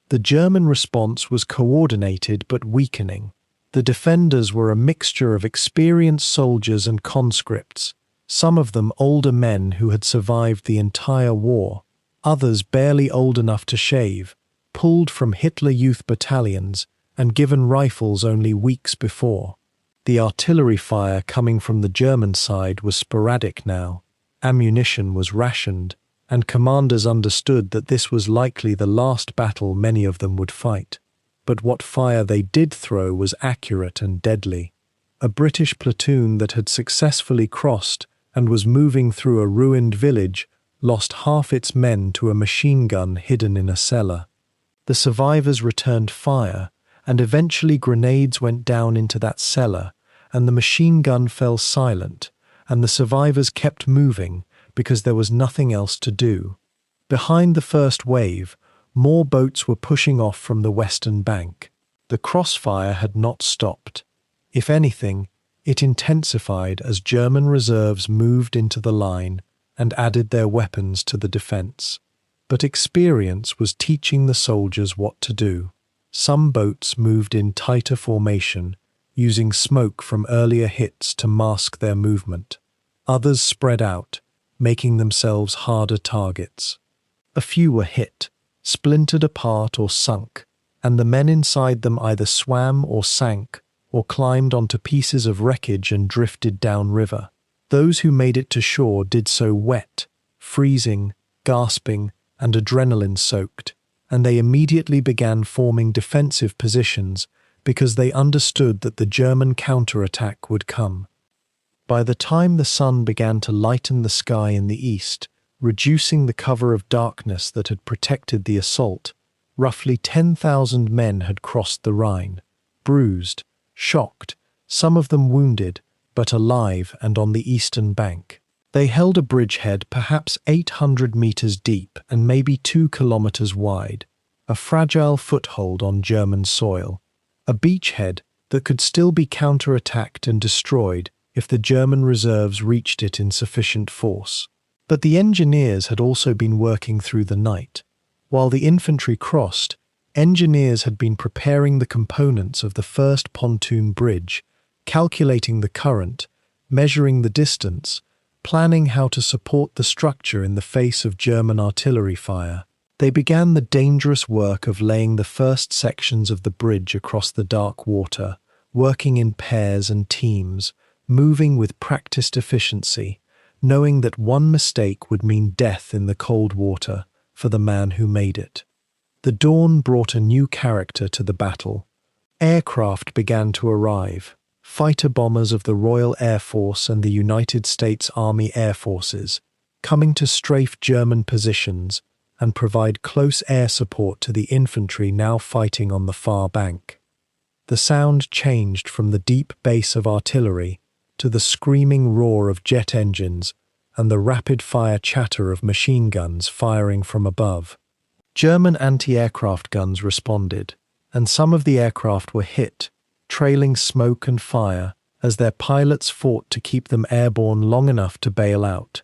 The German response was coordinated but weakening. The defenders were a mixture of experienced soldiers and conscripts, some of them older men who had survived the entire war, others barely old enough to shave, pulled from Hitler Youth battalions and given rifles only weeks before. The artillery fire coming from the German side was sporadic now. Ammunition was rationed, and commanders understood that this was likely the last battle many of them would fight. But what fire they did throw was accurate and deadly. A British platoon that had successfully crossed and was moving through a ruined village lost half its men to a machine gun hidden in a cellar. The survivors returned fire, and eventually grenades went down into that cellar, and the machine gun fell silent, and the survivors kept moving because there was nothing else to do. Behind the first wave, more boats were pushing off from the western bank. The crossfire had not stopped. If anything, it intensified as German reserves moved into the line and added their weapons to the defense. But experience was teaching the soldiers what to do. Some boats moved in tighter formation, using smoke from earlier hits to mask their movement. Others spread out, making themselves harder targets. A few were hit, splintered apart or sunk, and the men inside them either swam or sank or climbed onto pieces of wreckage and drifted downriver. Those who made it to shore did so wet, freezing, gasping, and adrenaline-soaked, and they immediately began forming defensive positions because they understood that the German counterattack would come. By the time the sun began to lighten the sky in the east, reducing the cover of darkness that had protected the assault, roughly 10,000 men had crossed the Rhine, bruised, shocked, some of them wounded, but alive and on the eastern bank. They held a bridgehead perhaps 800 meters deep and maybe 2 kilometers wide, a fragile foothold on German soil, a beachhead that could still be counterattacked and destroyed if the German reserves reached it in sufficient force. But the engineers had also been working through the night. While the infantry crossed, engineers had been preparing the components of the first pontoon bridge, calculating the current, measuring the distance, planning how to support the structure in the face of German artillery fire. They began the dangerous work of laying the first sections of the bridge across the dark water, working in pairs and teams, moving with practiced efficiency, knowing that one mistake would mean death in the cold water for the man who made it. The dawn brought a new character to the battle. Aircraft began to arrive, fighter bombers of the Royal Air Force and the United States Army Air Forces, coming to strafe German positions and provide close air support to the infantry now fighting on the far bank. The sound changed from the deep bass of artillery to the screaming roar of jet engines and the rapid-fire chatter of machine guns firing from above. German anti-aircraft guns responded, and some of the aircraft were hit, trailing smoke and fire as their pilots fought to keep them airborne long enough to bail out.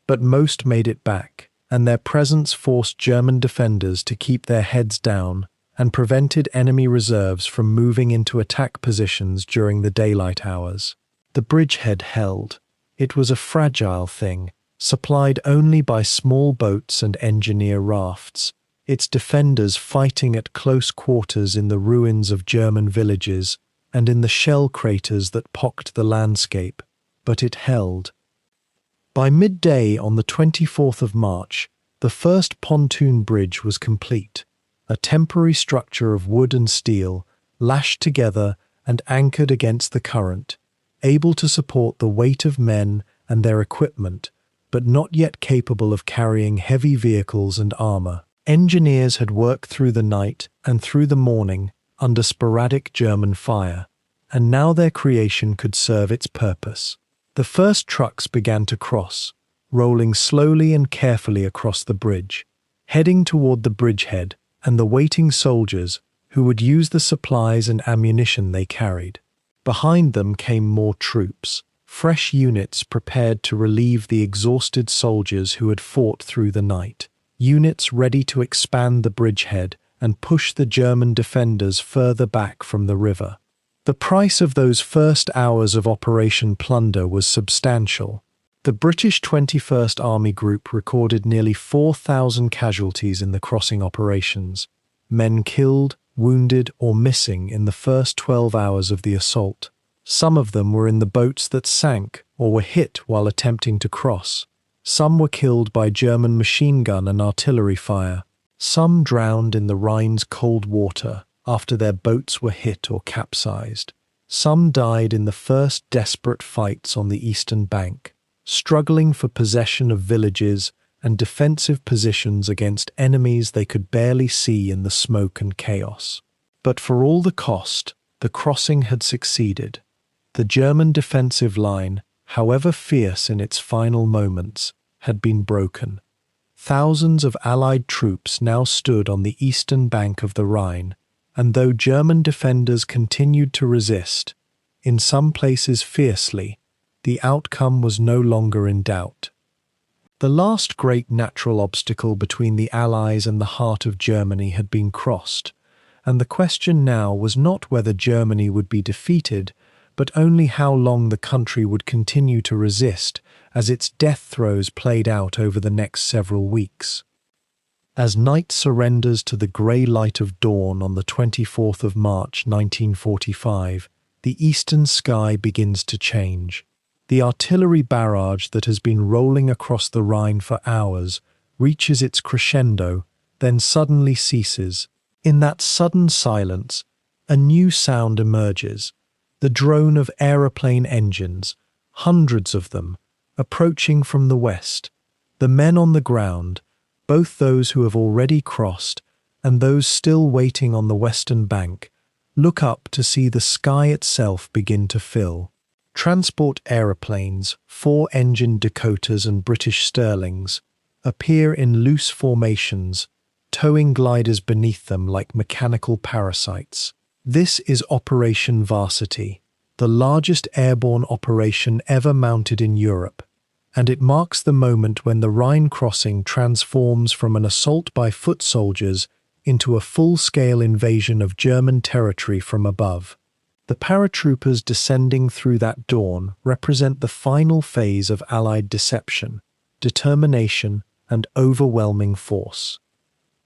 But most made it back, and their presence forced German defenders to keep their heads down and prevented enemy reserves from moving into attack positions during the daylight hours. The bridgehead held. It was a fragile thing, supplied only by small boats and engineer rafts, its defenders fighting at close quarters in the ruins of German villages and in the shell craters that pocked the landscape, but it held. By midday on the 24th of March, the first pontoon bridge was complete, a temporary structure of wood and steel, lashed together and anchored against the current, able to support the weight of men and their equipment, but not yet capable of carrying heavy vehicles and armor. Engineers had worked through the night and through the morning under sporadic German fire, and now their creation could serve its purpose. The first trucks began to cross, rolling slowly and carefully across the bridge, heading toward the bridgehead and the waiting soldiers who would use the supplies and ammunition they carried. Behind them came more troops, fresh units prepared to relieve the exhausted soldiers who had fought through the night, units ready to expand the bridgehead and push the German defenders further back from the river. The price of those first hours of Operation Plunder was substantial. The British 21st Army Group recorded nearly 4,000 casualties in the crossing operations, men killed, wounded, or missing in the first 12 hours of the assault. Some of them were in the boats that sank or were hit while attempting to cross. Some were killed by German machine gun and artillery fire. Some drowned in the Rhine's cold water after their boats were hit or capsized. Some died in the first desperate fights on the eastern bank, struggling for possession of villages and defensive positions against enemies they could barely see in the smoke and chaos. But for all the cost, the crossing had succeeded. The German defensive line, however fierce in its final moments, had been broken. Thousands of Allied troops now stood on the eastern bank of the Rhine, and though German defenders continued to resist, in some places fiercely, the outcome was no longer in doubt. The last great natural obstacle between the Allies and the heart of Germany had been crossed, and the question now was not whether Germany would be defeated, but only how long the country would continue to resist as its death throes played out over the next several weeks. As night surrenders to the grey light of dawn on the 24th of March 1945, the eastern sky begins to change. The artillery barrage that has been rolling across the Rhine for hours reaches its crescendo, then suddenly ceases. In that sudden silence, a new sound emerges, the drone of aeroplane engines, hundreds of them, approaching from the west. The men on the ground, both those who have already crossed and those still waiting on the western bank, look up to see the sky itself begin to fill. Transport aeroplanes, four-engined Dakotas and British Sterlings, appear in loose formations, towing gliders beneath them like mechanical parasites. This is Operation Varsity, the largest airborne operation ever mounted in Europe, and it marks the moment when the Rhine crossing transforms from an assault by foot soldiers into a full-scale invasion of German territory from above. The paratroopers descending through that dawn represent the final phase of Allied deception, determination, and overwhelming force.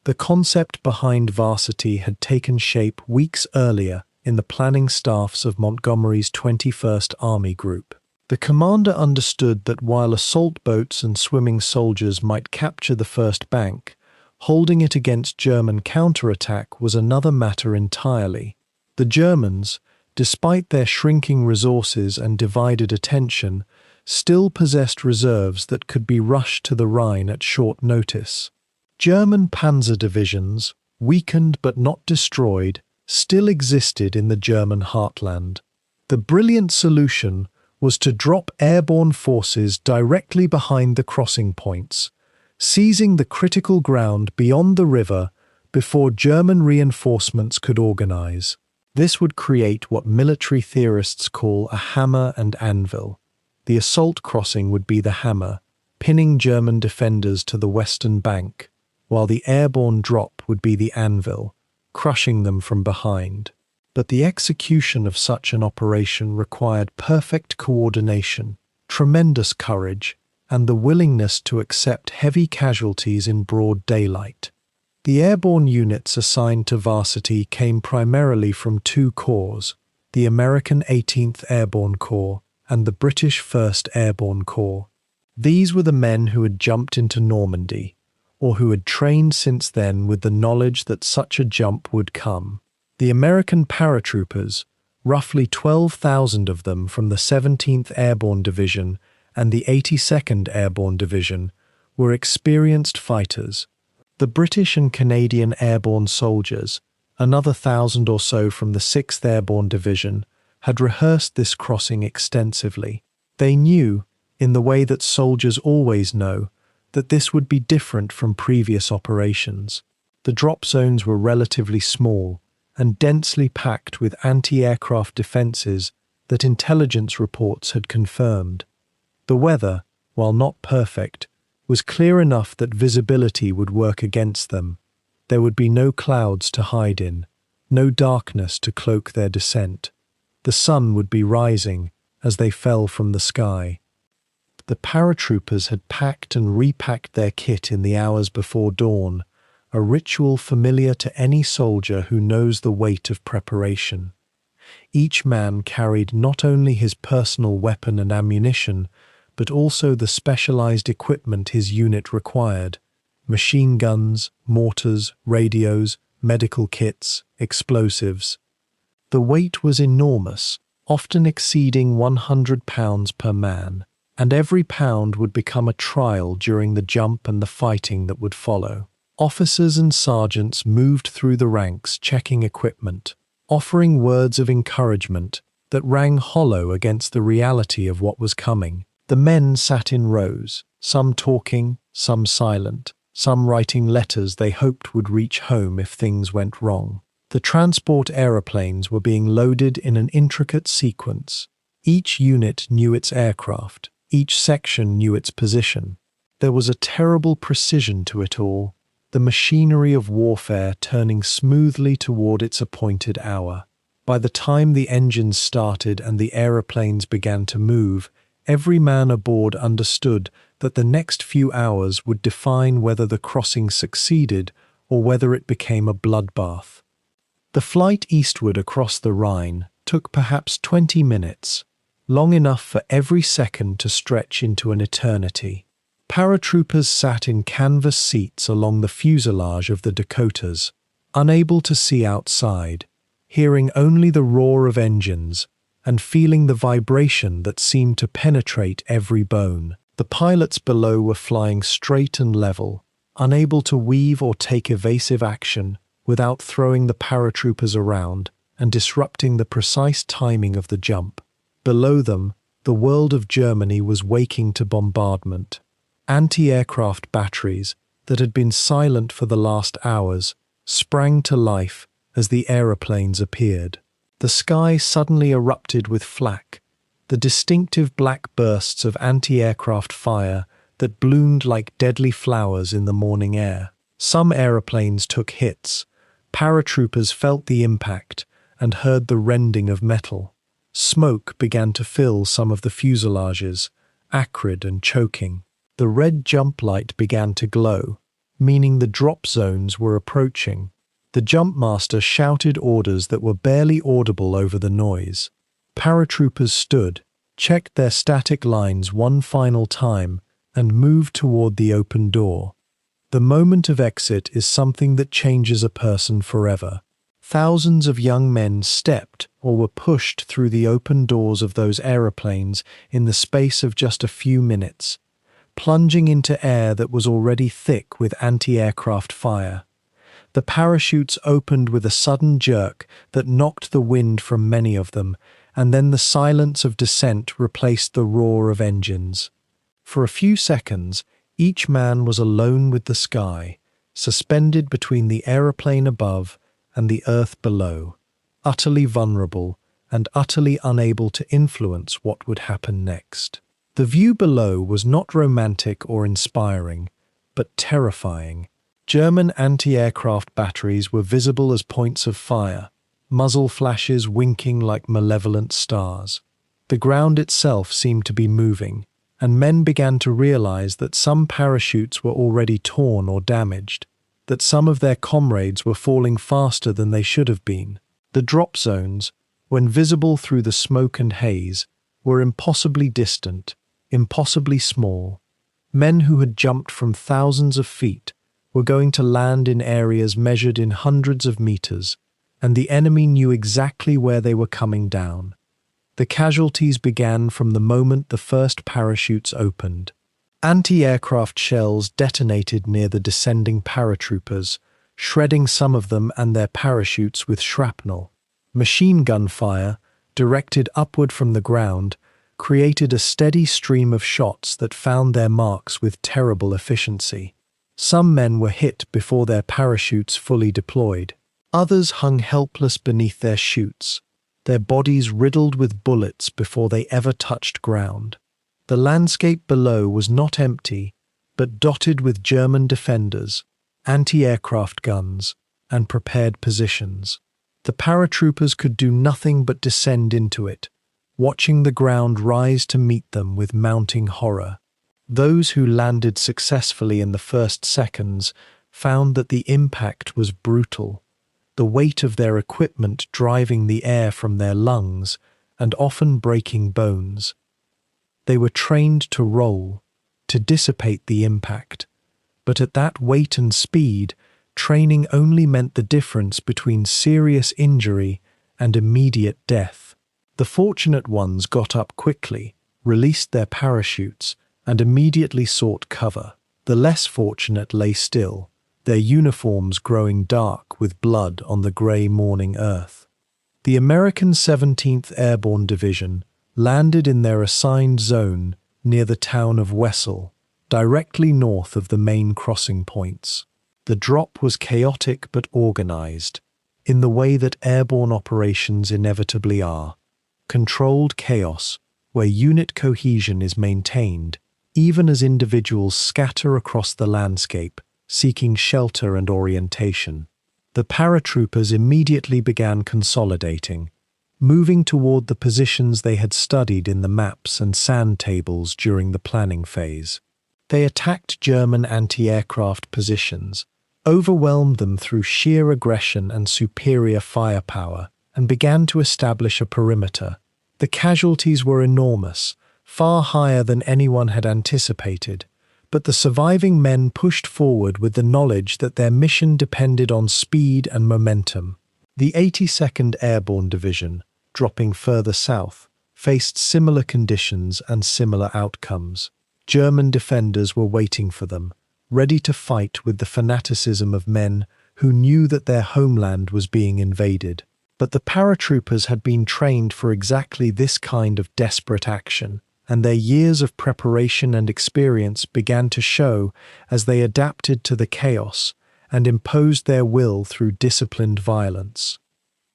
The concept behind Varsity had taken shape weeks earlier in the planning staffs of Montgomery's 21st Army Group. The commander understood that while assault boats and swimming soldiers might capture the first bank, holding it against German counterattack was another matter entirely. The Germans, despite their shrinking resources and divided attention, still possessed reserves that could be rushed to the Rhine at short notice. German panzer divisions, weakened but not destroyed, still existed in the German heartland. The brilliant solution was to drop airborne forces directly behind the crossing points, seizing the critical ground beyond the river before German reinforcements could organize. This would create what military theorists call a hammer and anvil. The assault crossing would be the hammer, pinning German defenders to the western bank, while the airborne drop would be the anvil, crushing them from behind. But the execution of such an operation required perfect coordination, tremendous courage, and the willingness to accept heavy casualties in broad daylight. The airborne units assigned to Varsity came primarily from two corps, the American 18th Airborne Corps and the British 1st Airborne Corps. These were the men who had jumped into Normandy, or who had trained since then with the knowledge that such a jump would come. The American paratroopers, roughly 12,000 of them from the 17th Airborne Division and the 82nd Airborne Division, were experienced fighters. The British and Canadian airborne soldiers, another 1,000 or so from the 6th Airborne Division, had rehearsed this crossing extensively. They knew, in the way that soldiers always know, that this would be different from previous operations. The drop zones were relatively small and densely packed with anti-aircraft defenses that intelligence reports had confirmed. The weather, while not perfect, was clear enough that visibility would work against them. There would be no clouds to hide in, no darkness to cloak their descent. The sun would be rising as they fell from the sky. The paratroopers had packed and repacked their kit in the hours before dawn, a ritual familiar to any soldier who knows the weight of preparation. Each man carried not only his personal weapon and ammunition, but also the specialized equipment his unit required: machine guns, mortars, radios, medical kits, explosives. The weight was enormous, often exceeding 100 pounds per man, and every pound would become a trial during the jump and the fighting that would follow. Officers and sergeants moved through the ranks checking equipment, offering words of encouragement that rang hollow against the reality of what was coming. The men sat in rows, some talking, some silent, some writing letters they hoped would reach home if things went wrong. The transport aeroplanes were being loaded in an intricate sequence. Each unit knew its aircraft, each section knew its position. There was a terrible precision to it all, the machinery of warfare turning smoothly toward its appointed hour. By the time the engines started and the aeroplanes began to move, every man aboard understood that the next few hours would define whether the crossing succeeded or whether it became a bloodbath. The flight eastward across the Rhine took perhaps 20 minutes. long enough for every second to stretch into an eternity. Paratroopers sat in canvas seats along the fuselage of the Dakotas, unable to see outside, hearing only the roar of engines and feeling the vibration that seemed to penetrate every bone. The pilots below were flying straight and level, unable to weave or take evasive action without throwing the paratroopers around and disrupting the precise timing of the jump. Below them, the world of Germany was waking to bombardment. Anti-aircraft batteries that had been silent for the last hours sprang to life as the aeroplanes appeared. The sky suddenly erupted with flak, the distinctive black bursts of anti-aircraft fire that bloomed like deadly flowers in the morning air. Some aeroplanes took hits. Paratroopers felt the impact and heard the rending of metal. Smoke began to fill some of the fuselages, acrid and choking. The red jump light began to glow, meaning the drop zones were approaching. The jump master shouted orders that were barely audible over the noise. Paratroopers stood, checked their static lines one final time, and moved toward the open door. The moment of exit is something that changes a person forever. Thousands of young men stepped or were pushed through the open doors of those aeroplanes in the space of just a few minutes, plunging into air that was already thick with anti-aircraft fire. The parachutes opened with a sudden jerk that knocked the wind from many of them, and then the silence of descent replaced the roar of engines. For a few seconds, each man was alone with the sky, suspended between the aeroplane above and the earth below, utterly vulnerable and utterly unable to influence what would happen next. The view below was not romantic or inspiring, but terrifying. German anti-aircraft batteries were visible as points of fire, muzzle flashes winking like malevolent stars. The ground itself seemed to be moving, and men began to realize that some parachutes were already torn or damaged, that some of their comrades were falling faster than they should have been. The drop zones, when visible through the smoke and haze, were impossibly distant, impossibly small. Men who had jumped from thousands of feet were going to land in areas measured in hundreds of meters, and the enemy knew exactly where they were coming down. The casualties began from the moment the first parachutes opened. Anti-aircraft shells detonated near the descending paratroopers, shredding some of them and their parachutes with shrapnel. Machine gun fire, directed upward from the ground, created a steady stream of shots that found their marks with terrible efficiency. Some men were hit before their parachutes fully deployed. Others hung helpless beneath their chutes, their bodies riddled with bullets before they ever touched ground. The landscape below was not empty, but dotted with German defenders, anti-aircraft guns, and prepared positions. The paratroopers could do nothing but descend into it, watching the ground rise to meet them with mounting horror. Those who landed successfully in the first seconds found that the impact was brutal, the weight of their equipment driving the air from their lungs and often breaking bones. They were trained to roll, to dissipate the impact, but at that weight and speed, training only meant the difference between serious injury and immediate death. The fortunate ones got up quickly, released their parachutes, and immediately sought cover. The less fortunate lay still, their uniforms growing dark with blood on the grey morning earth. The American 17th Airborne Division landed in their assigned zone near the town of Wessel, directly north of the main crossing points. The drop was chaotic but organized, in the way that airborne operations inevitably are. Controlled chaos, where unit cohesion is maintained, even as individuals scatter across the landscape, seeking shelter and orientation. The paratroopers immediately began consolidating, moving toward the positions they had studied in the maps and sand tables during the planning phase. They attacked German anti-aircraft positions, overwhelmed them through sheer aggression and superior firepower, and began to establish a perimeter, The casualties were enormous, far higher than anyone had anticipated, but the surviving men pushed forward with the knowledge that their mission depended on speed and momentum. The 82nd Airborne Division, dropping further south, faced similar conditions and similar outcomes. German defenders were waiting for them, ready to fight with the fanaticism of men who knew that their homeland was being invaded. But the paratroopers had been trained for exactly this kind of desperate action, and their years of preparation and experience began to show as they adapted to the chaos and imposed their will through disciplined violence.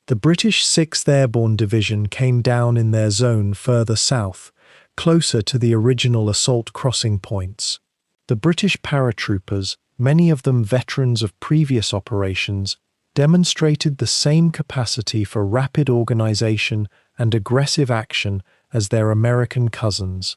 The British 6th Airborne Division came down in their zone further south, closer to the original assault crossing points. The British paratroopers, many of them veterans of previous operations, demonstrated the same capacity for rapid organization and aggressive action as their American cousins.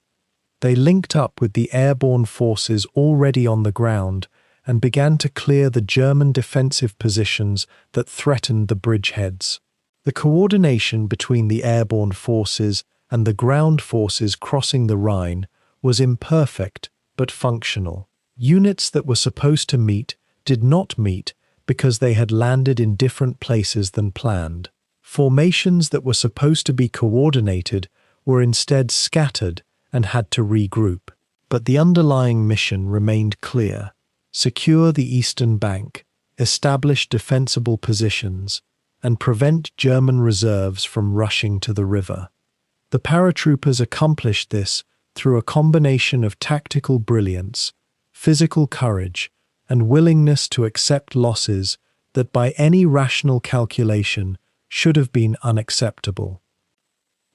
They linked up with the airborne forces already on the ground and began to clear the German defensive positions that threatened the bridgeheads. The coordination between the airborne forces and the ground forces crossing the Rhine was imperfect but functional. Units that were supposed to meet did not meet because they had landed in different places than planned. Formations that were supposed to be coordinated were instead scattered and had to regroup. But the underlying mission remained clear: secure the eastern bank, establish defensible positions, and prevent German reserves from rushing to the river. The paratroopers accomplished this through a combination of tactical brilliance, physical courage, and willingness to accept losses that by any rational calculation should have been unacceptable.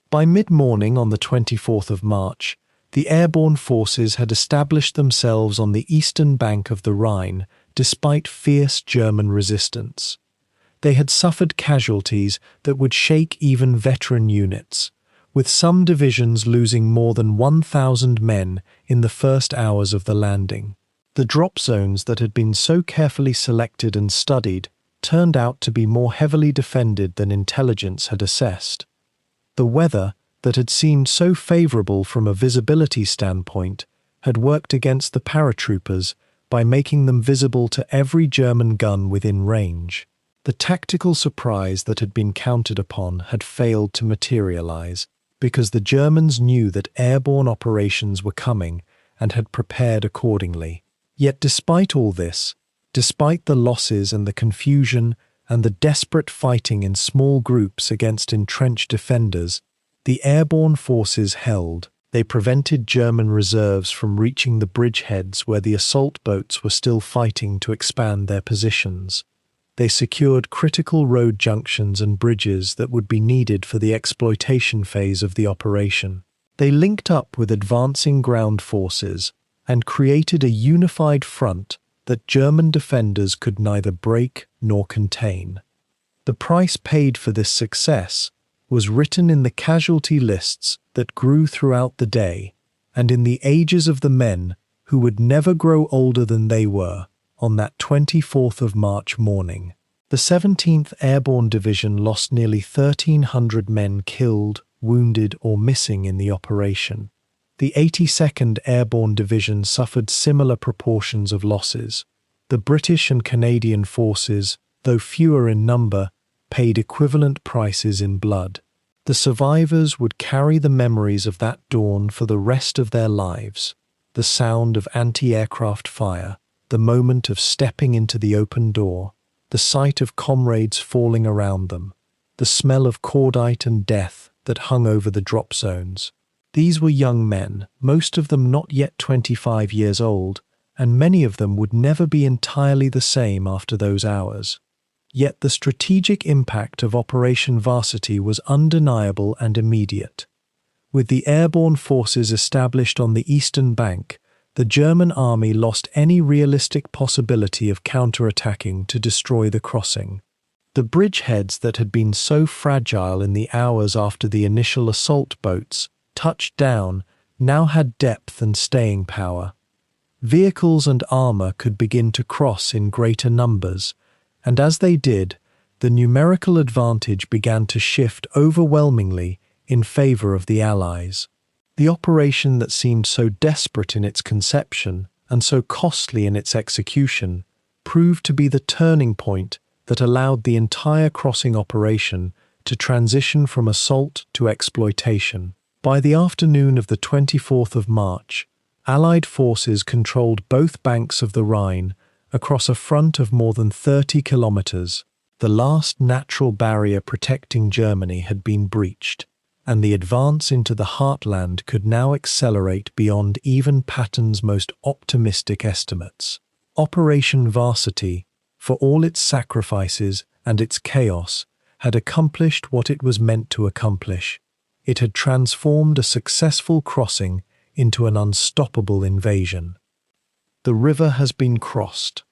By mid-morning on the 24th of March, the airborne forces had established themselves on the eastern bank of the Rhine despite fierce German resistance. They had suffered casualties that would shake even veteran units, with some divisions losing more than 1,000 men in the first hours of the landing. The drop zones that had been so carefully selected and studied turned out to be more heavily defended than intelligence had assessed. The weather, that had seemed so favorable from a visibility standpoint, had worked against the paratroopers by making them visible to every German gun within range. The tactical surprise that had been counted upon had failed to materialize, because the Germans knew that airborne operations were coming and had prepared accordingly. Yet despite all this, despite the losses and the confusion and the desperate fighting in small groups against entrenched defenders, the airborne forces held. They prevented German reserves from reaching the bridgeheads where the assault boats were still fighting to expand their positions. They secured critical road junctions and bridges that would be needed for the exploitation phase of the operation. They linked up with advancing ground forces and created a unified front that German defenders could neither break nor contain. The price paid for this success was written in the casualty lists that grew throughout the day and in the ages of the men who would never grow older than they were on that 24th of March morning. The 17th Airborne Division lost nearly 1,300 men killed, wounded, or missing in the operation. The 82nd Airborne Division suffered similar proportions of losses. The British and Canadian forces, though fewer in number, paid equivalent prices in blood. The survivors would carry the memories of that dawn for the rest of their lives: the sound of anti-aircraft fire, the moment of stepping into the open door, the sight of comrades falling around them, the smell of cordite and death that hung over the drop zones. These were young men, most of them not yet 25 years old, and many of them would never be entirely the same after those hours. Yet the strategic impact of Operation Varsity was undeniable and immediate. With the airborne forces established on the eastern bank, the German army lost any realistic possibility of counterattacking to destroy the crossing. The bridgeheads that had been so fragile in the hours after the initial assault boats touched down now had depth and staying power. Vehicles and armor could begin to cross in greater numbers, and as they did, the numerical advantage began to shift overwhelmingly in favor of the Allies. The operation that seemed so desperate in its conception and so costly in its execution proved to be the turning point that allowed the entire crossing operation to transition from assault to exploitation. By the afternoon of the 24th of March, Allied forces controlled both banks of the Rhine across a front of more than 30 kilometers. The last natural barrier protecting Germany had been breached, and the advance into the heartland could now accelerate beyond even Patton's most optimistic estimates. Operation Varsity, for all its sacrifices and its chaos, had accomplished what it was meant to accomplish. It had transformed a successful crossing into an unstoppable invasion. The river has been crossed.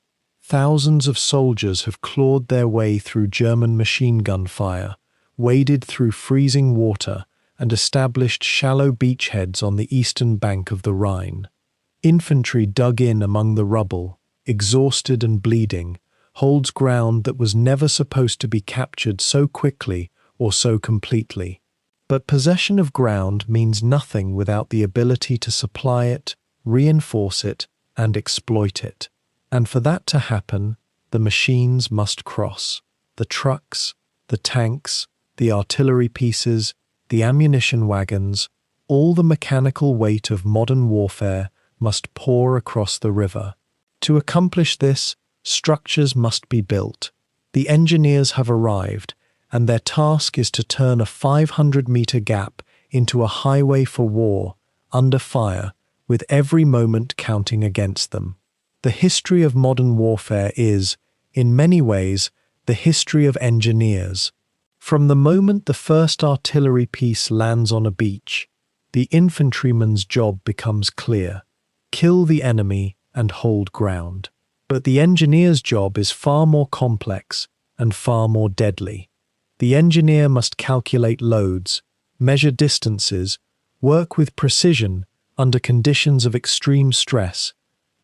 Thousands of soldiers have clawed their way through German machine gun fire, waded through freezing water, and established shallow beachheads on the eastern bank of the Rhine. Infantry dug in among the rubble, exhausted and bleeding, holds ground that was never supposed to be captured so quickly or so completely. But possession of ground means nothing without the ability to supply it, reinforce it, and exploit it. And for that to happen, the machines must cross. The trucks, the tanks, the artillery pieces, the ammunition wagons, all the mechanical weight of modern warfare must pour across the river. To accomplish this, structures must be built. The engineers have arrived, and their task is to turn a 500-meter gap into a highway for war, under fire, with every moment counting against them. The history of modern warfare is, in many ways, the history of engineers. From the moment the first artillery piece lands on a beach, the infantryman's job becomes clear: kill the enemy and hold ground. But the engineer's job is far more complex and far more deadly. The engineer must calculate loads, measure distances, work with precision under conditions of extreme stress,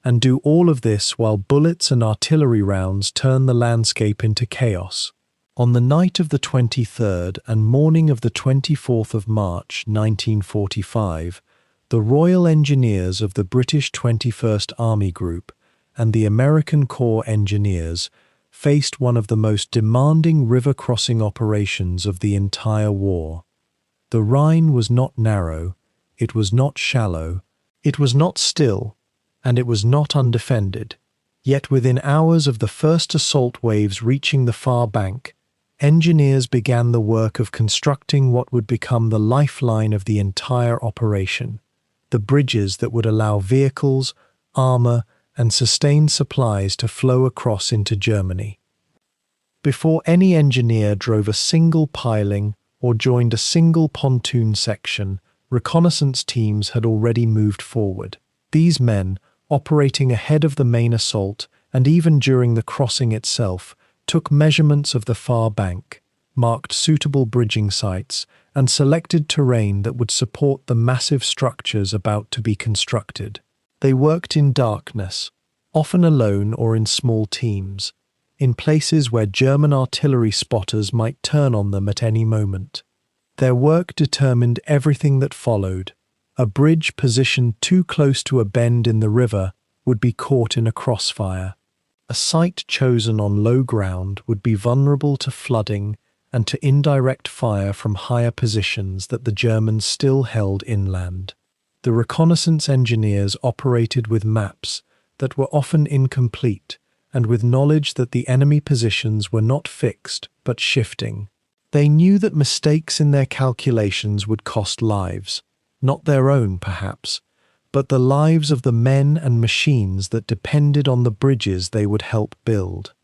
and do all of this while bullets and artillery rounds turn the landscape into chaos. On the night of the 23rd and morning of the 24th of March 1945, the Royal Engineers of the British 21st Army Group and the American Corps Engineers faced one of the most demanding river-crossing operations of the entire war. The Rhine was not narrow, it was not shallow, it was not still, and it was not undefended. Yet within hours of the first assault waves reaching the far bank, engineers began the work of constructing what would become the lifeline of the entire operation: the bridges that would allow vehicles, armor, and sustained supplies to flow across into Germany. Before any engineer drove a single piling or joined a single pontoon section, reconnaissance teams had already moved forward. These men, operating ahead of the main assault and even during the crossing itself, took measurements of the far bank, marked suitable bridging sites, and selected terrain that would support the massive structures about to be constructed. They worked in darkness, often alone or in small teams, in places where German artillery spotters might turn on them at any moment. Their work determined everything that followed. A bridge positioned too close to a bend in the river would be caught in a crossfire. A site chosen on low ground would be vulnerable to flooding and to indirect fire from higher positions that the Germans still held inland. The reconnaissance engineers operated with maps that were often incomplete and with knowledge that the enemy positions were not fixed but shifting. They knew that mistakes in their calculations would cost lives, not their own perhaps, but the lives of the men and machines that depended on the bridges they would help build.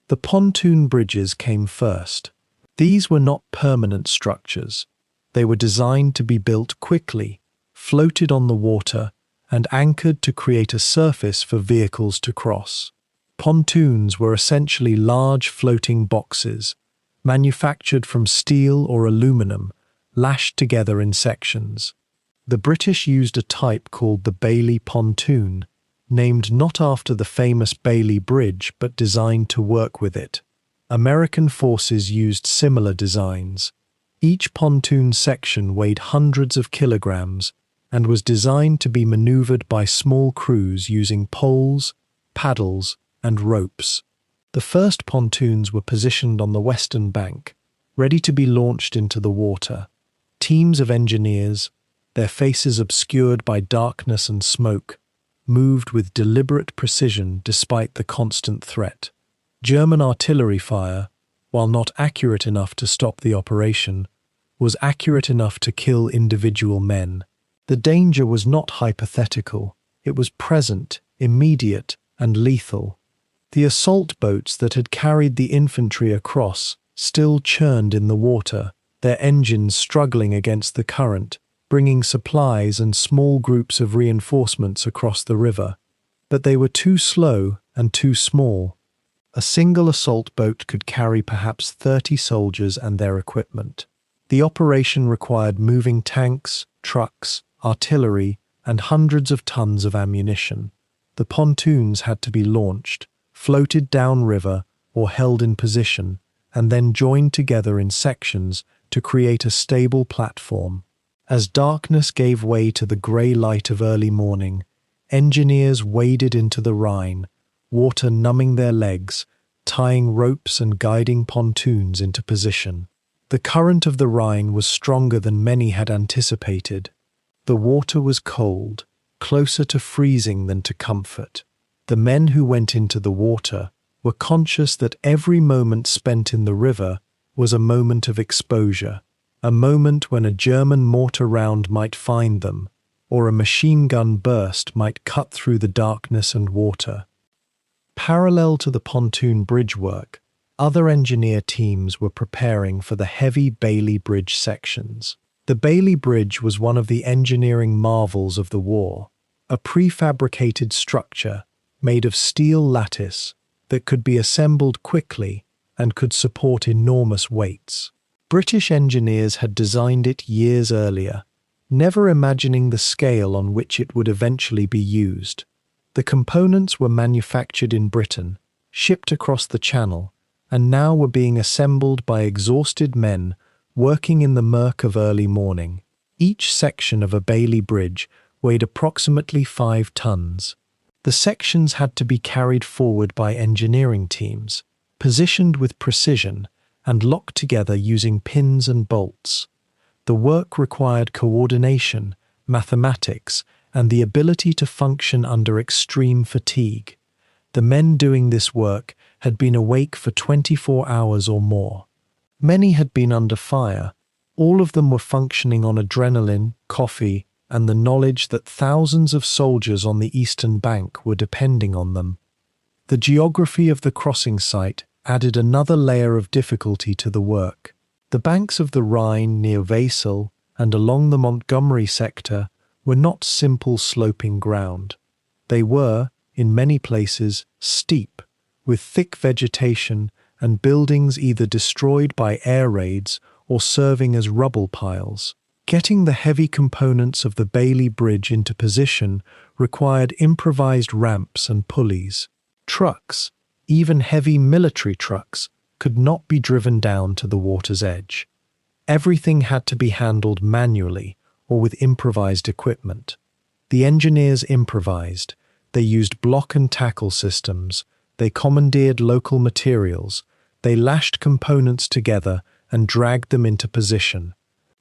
The pontoon bridges came first. These were not permanent structures. They were designed to be built quickly, floated on the water, and anchored to create a surface for vehicles to cross. Pontoons were essentially large floating boxes, manufactured from steel or aluminum, lashed together in sections. The British used a type called the Bailey pontoon, named not after the famous Bailey Bridge but designed to work with it. American forces used similar designs. Each pontoon section weighed hundreds of kilograms and was designed to be maneuvered by small crews using poles, paddles, and ropes. The first pontoons were positioned on the western bank, ready to be launched into the water. Teams of engineers, their faces obscured by darkness and smoke, moved with deliberate precision despite the constant threat. German artillery fire, while not accurate enough to stop the operation, was accurate enough to kill individual men. The danger was not hypothetical. It was present, immediate, and lethal. The assault boats that had carried the infantry across still churned in the water, their engines struggling against the current, bringing supplies and small groups of reinforcements across the river. But they were too slow and too small. A single assault boat could carry perhaps 30 soldiers and their equipment. The operation required moving tanks, trucks, artillery, and hundreds of tons of ammunition. The pontoons had to be launched, floated downriver or held in position, and then joined together in sections to create a stable platform. As darkness gave way to the grey light of early morning, engineers waded into the Rhine, water numbing their legs, tying ropes and guiding pontoons into position. The current of the Rhine was stronger than many had anticipated. The water was cold, closer to freezing than to comfort. The men who went into the water were conscious that every moment spent in the river was a moment of exposure, a moment when a German mortar round might find them, or a machine gun burst might cut through the darkness and water. Parallel to the pontoon bridge work, other engineer teams were preparing for the heavy Bailey Bridge sections. The Bailey Bridge was one of the engineering marvels of the war, a prefabricated structure made of steel lattice that could be assembled quickly and could support enormous weights. British engineers had designed it years earlier, never imagining the scale on which it would eventually be used. The components were manufactured in Britain, shipped across the Channel, and now were being assembled by exhausted men working in the murk of early morning. Each section of a Bailey Bridge weighed approximately 5 tons. The sections had to be carried forward by engineering teams, positioned with precision and locked together using pins and bolts. The work required coordination, mathematics, and the ability to function under extreme fatigue. The men doing this work had been awake for 24 hours or more. Many had been under fire. All of them were functioning on adrenaline, coffee, and the knowledge that thousands of soldiers on the eastern bank were depending on them. The geography of the crossing site added another layer of difficulty to the work. The banks of the Rhine near Wesel and along the Montgomery sector were not simple sloping ground. They were, in many places, steep, with thick vegetation and buildings either destroyed by air raids or serving as rubble piles. Getting the heavy components of the Bailey Bridge into position required improvised ramps and pulleys. Trucks, even heavy military trucks, could not be driven down to the water's edge. Everything had to be handled manually or with improvised equipment. The engineers improvised. They used block and tackle systems. They commandeered local materials. They lashed components together and dragged them into position.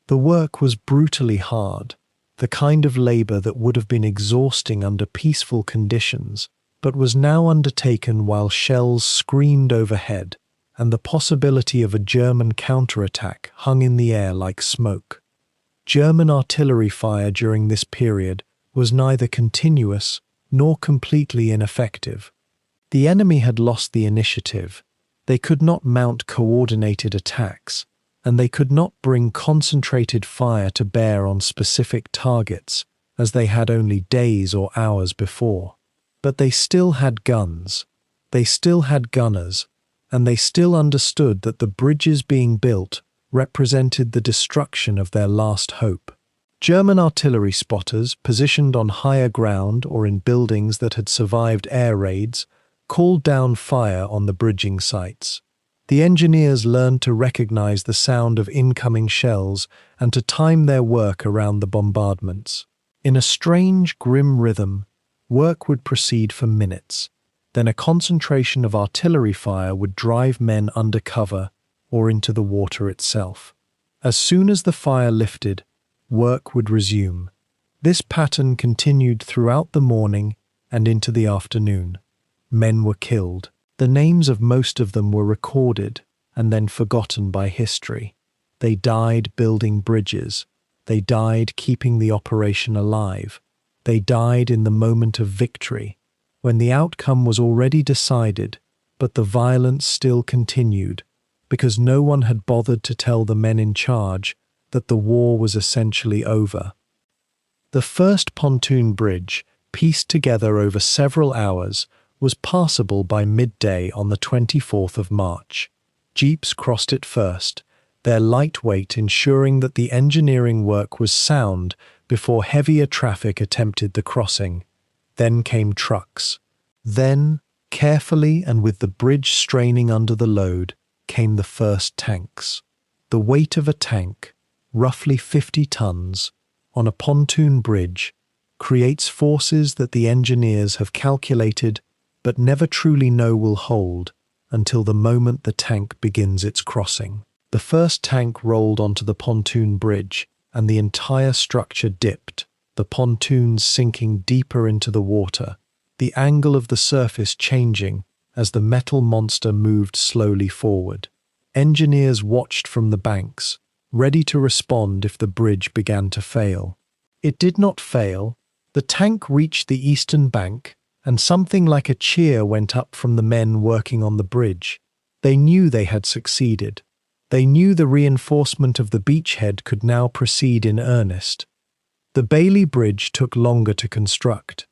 The work was brutally hard, the kind of labor that would have been exhausting under peaceful conditions, but was now undertaken while shells screamed overhead, and the possibility of a German counterattack hung in the air like smoke. German artillery fire during this period was neither continuous nor completely ineffective. The enemy had lost the initiative. They could not mount coordinated attacks, and they could not bring concentrated fire to bear on specific targets, as they had only days or hours before. But they still had guns, they still had gunners, and they still understood that the bridges being built represented the destruction of their last hope. German artillery spotters, positioned on higher ground or in buildings that had survived air raids, called down fire on the bridging sites. The engineers learned to recognize the sound of incoming shells and to time their work around the bombardments. In a strange, grim rhythm, work would proceed for minutes. Then a concentration of artillery fire would drive men under cover or into the water itself. As soon as the fire lifted, work would resume. This pattern continued throughout the morning and into the afternoon. Men were killed. The names of most of them were recorded and then forgotten by history. They died building bridges. They died keeping the operation alive. They died in the moment of victory, when the outcome was already decided, but the violence still continued, because no one had bothered to tell the men in charge that the war was essentially over. The first pontoon bridge, pieced together over several hours, was passable by midday on the 24th of March. Jeeps crossed it first, their light weight ensuring that the engineering work was sound before heavier traffic attempted the crossing. Then came trucks. Then, carefully and with the bridge straining under the load, came the first tanks. The weight of a tank, roughly 50 tons, on a pontoon bridge, creates forces that the engineers have calculated but never truly know will hold until the moment the tank begins its crossing. The first tank rolled onto the pontoon bridge, and the entire structure dipped, the pontoons sinking deeper into the water, the angle of the surface changing as the metal monster moved slowly forward. Engineers watched from the banks, ready to respond if the bridge began to fail. It did not fail. The tank reached the eastern bank, and something like a cheer went up from the men working on the bridge. They knew they had succeeded. They knew the reinforcement of the beachhead could now proceed in earnest. The Bailey Bridge took longer to construct.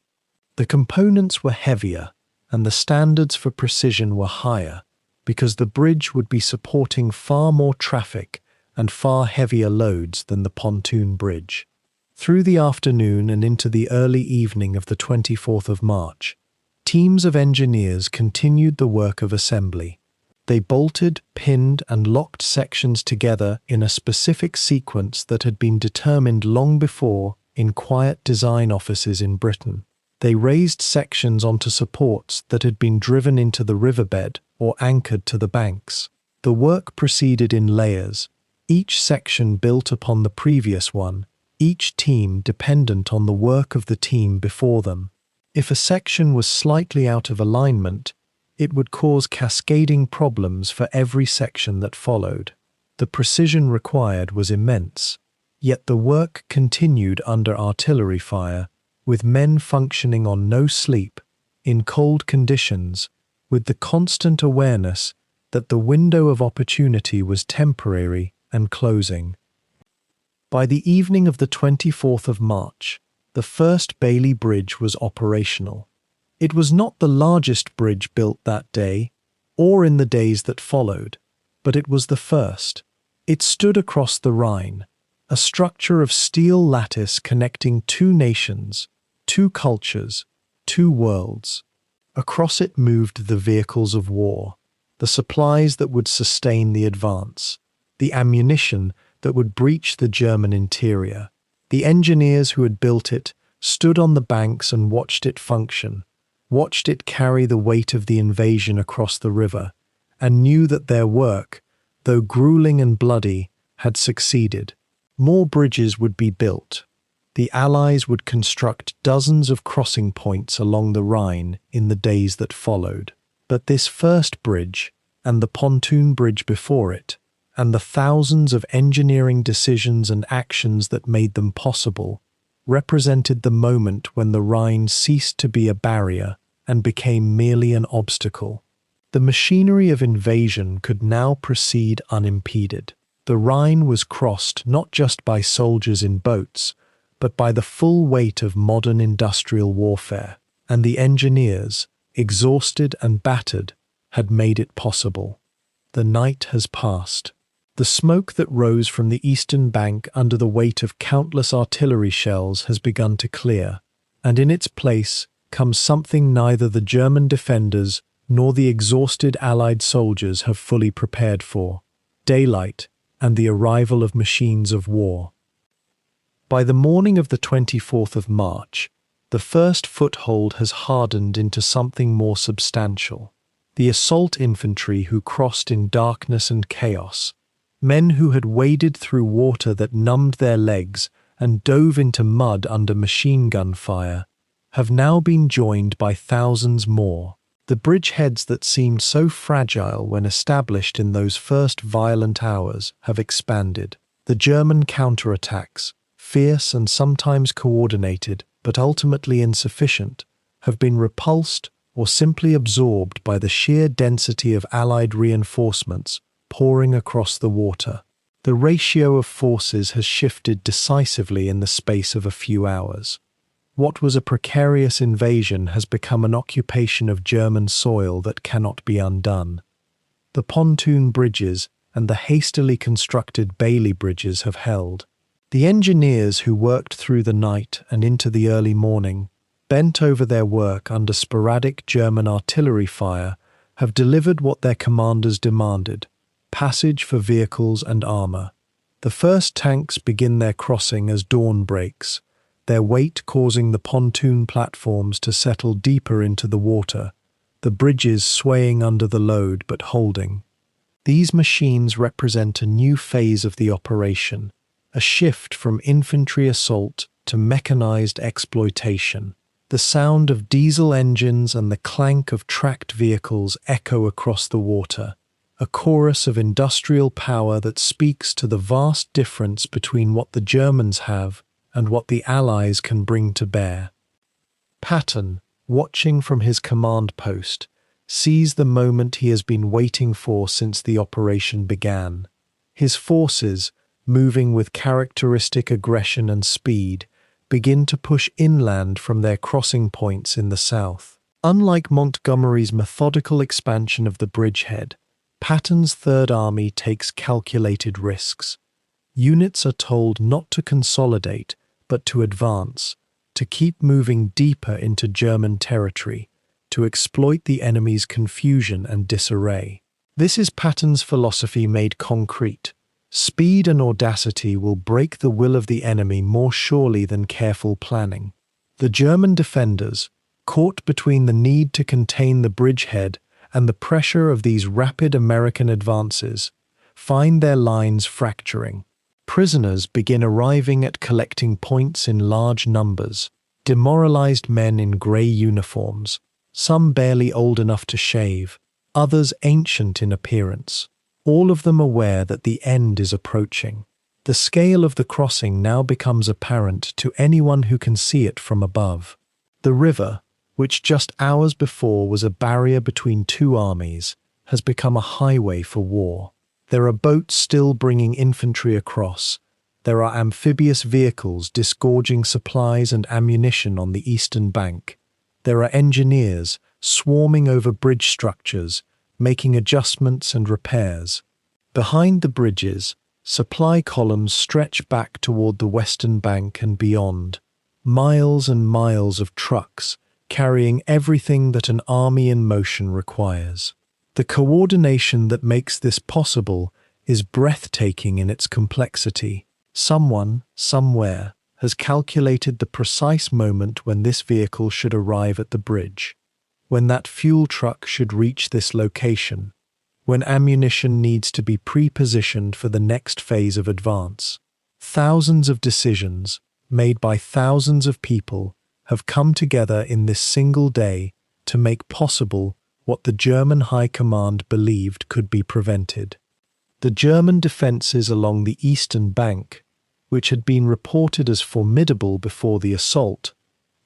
The components were heavier, and the standards for precision were higher, because the bridge would be supporting far more traffic and far heavier loads than the pontoon bridge. Through the afternoon and into the early evening of the 24th of March, teams of engineers continued the work of assembly. They bolted, pinned, and locked sections together in a specific sequence that had been determined long before in quiet design offices in Britain. They raised sections onto supports that had been driven into the riverbed or anchored to the banks. The work proceeded in layers, each section built upon the previous one, each team dependent on the work of the team before them. If a section was slightly out of alignment, it would cause cascading problems for every section that followed. The precision required was immense, yet the work continued under artillery fire, with men functioning on no sleep, in cold conditions, with the constant awareness that the window of opportunity was temporary and closing. By the evening of the 24th of March, the first Bailey Bridge was operational. It was not the largest bridge built that day, or in the days that followed, but it was the first. It stood across the Rhine, a structure of steel lattice connecting two nations, two cultures, two worlds. Across it moved the vehicles of war, the supplies that would sustain the advance, the ammunition that would breach the German interior. The engineers who had built it stood on the banks and watched it function, watched it carry the weight of the invasion across the river, and knew that their work, though grueling and bloody, had succeeded. More bridges would be built. The Allies would construct dozens of crossing points along the Rhine in the days that followed. But this first bridge, and the pontoon bridge before it, and the thousands of engineering decisions and actions that made them possible, represented the moment when the Rhine ceased to be a barrier and became merely an obstacle. The machinery of invasion could now proceed unimpeded. The Rhine was crossed not just by soldiers in boats, but by the full weight of modern industrial warfare, and the engineers, exhausted and battered, had made it possible. The night has passed. The smoke that rose from the eastern bank under the weight of countless artillery shells has begun to clear, and in its place comes something neither the German defenders nor the exhausted Allied soldiers have fully prepared for: daylight and the arrival of machines of war. By the morning of the 24th of March, the first foothold has hardened into something more substantial. The assault infantry who crossed in darkness and chaos, men who had waded through water that numbed their legs and dove into mud under machine gun fire, have now been joined by thousands more. The bridgeheads that seemed so fragile when established in those first violent hours have expanded. The German counterattacks, fierce and sometimes coordinated, but ultimately insufficient, have been repulsed or simply absorbed by the sheer density of Allied reinforcements pouring across the water. The ratio of forces has shifted decisively in the space of a few hours. What was a precarious invasion has become an occupation of German soil that cannot be undone. The pontoon bridges and the hastily constructed Bailey bridges have held. The engineers who worked through the night and into the early morning, bent over their work under sporadic German artillery fire, have delivered what their commanders demanded: passage for vehicles and armor. The first tanks begin their crossing as dawn breaks, their weight causing the pontoon platforms to settle deeper into the water, the bridges swaying under the load but holding. These machines represent a new phase of the operation, a shift from infantry assault to mechanized exploitation. The sound of diesel engines and the clank of tracked vehicles echo across the water, a chorus of industrial power that speaks to the vast difference between what the Germans have and what the Allies can bring to bear. Patton, watching from his command post, sees the moment he has been waiting for since the operation began. His forces, moving with characteristic aggression and speed, begin to push inland from their crossing points in the south. Unlike Montgomery's methodical expansion of the bridgehead, Patton's Third Army takes calculated risks. Units are told not to consolidate, but to advance, to keep moving deeper into German territory, to exploit the enemy's confusion and disarray. This is Patton's philosophy made concrete. Speed and audacity will break the will of the enemy more surely than careful planning. The German defenders, caught between the need to contain the bridgehead and the pressure of these rapid American advances, find their lines fracturing. Prisoners begin arriving at collecting points in large numbers, demoralized men in grey uniforms, some barely old enough to shave, others ancient in appearance, all of them aware that the end is approaching. The scale of the crossing now becomes apparent to anyone who can see it from above. The river, which just hours before was a barrier between two armies, has become a highway for war. There are boats still bringing infantry across. There are amphibious vehicles disgorging supplies and ammunition on the eastern bank. There are engineers swarming over bridge structures, making adjustments and repairs. Behind the bridges, supply columns stretch back toward the western bank and beyond. Miles and miles of trucks carrying everything that an army in motion requires. The coordination that makes this possible is breathtaking in its complexity. Someone, somewhere, has calculated the precise moment when this vehicle should arrive at the bridge, when that fuel truck should reach this location, when ammunition needs to be pre-positioned for the next phase of advance. Thousands of decisions, made by thousands of people, have come together in this single day to make possible what the German High Command believed could be prevented. The German defences along the eastern bank, which had been reported as formidable before the assault,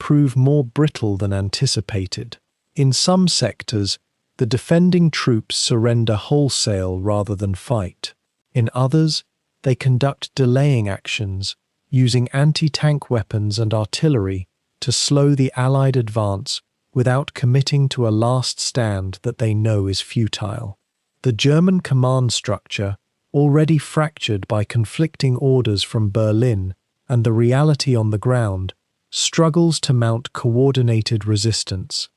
prove more brittle than anticipated. In some sectors, the defending troops surrender wholesale rather than fight. In others, they conduct delaying actions, using anti-tank weapons and artillery to slow the Allied advance without committing to a last stand that they know is futile. The German command structure, already fractured by conflicting orders from Berlin and the reality on the ground, struggles to mount coordinated resistance.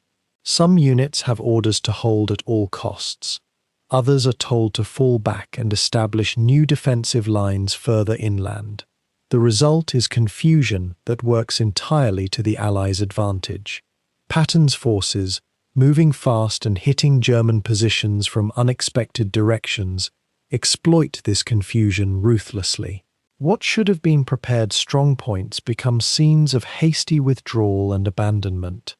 Some units have orders to hold at all costs. Others are told to fall back and establish new defensive lines further inland. The result is confusion that works entirely to the Allies' advantage. Patton's forces, moving fast and hitting German positions from unexpected directions, exploit this confusion ruthlessly. What should have been prepared strongpoints become scenes of hasty withdrawal and abandonment.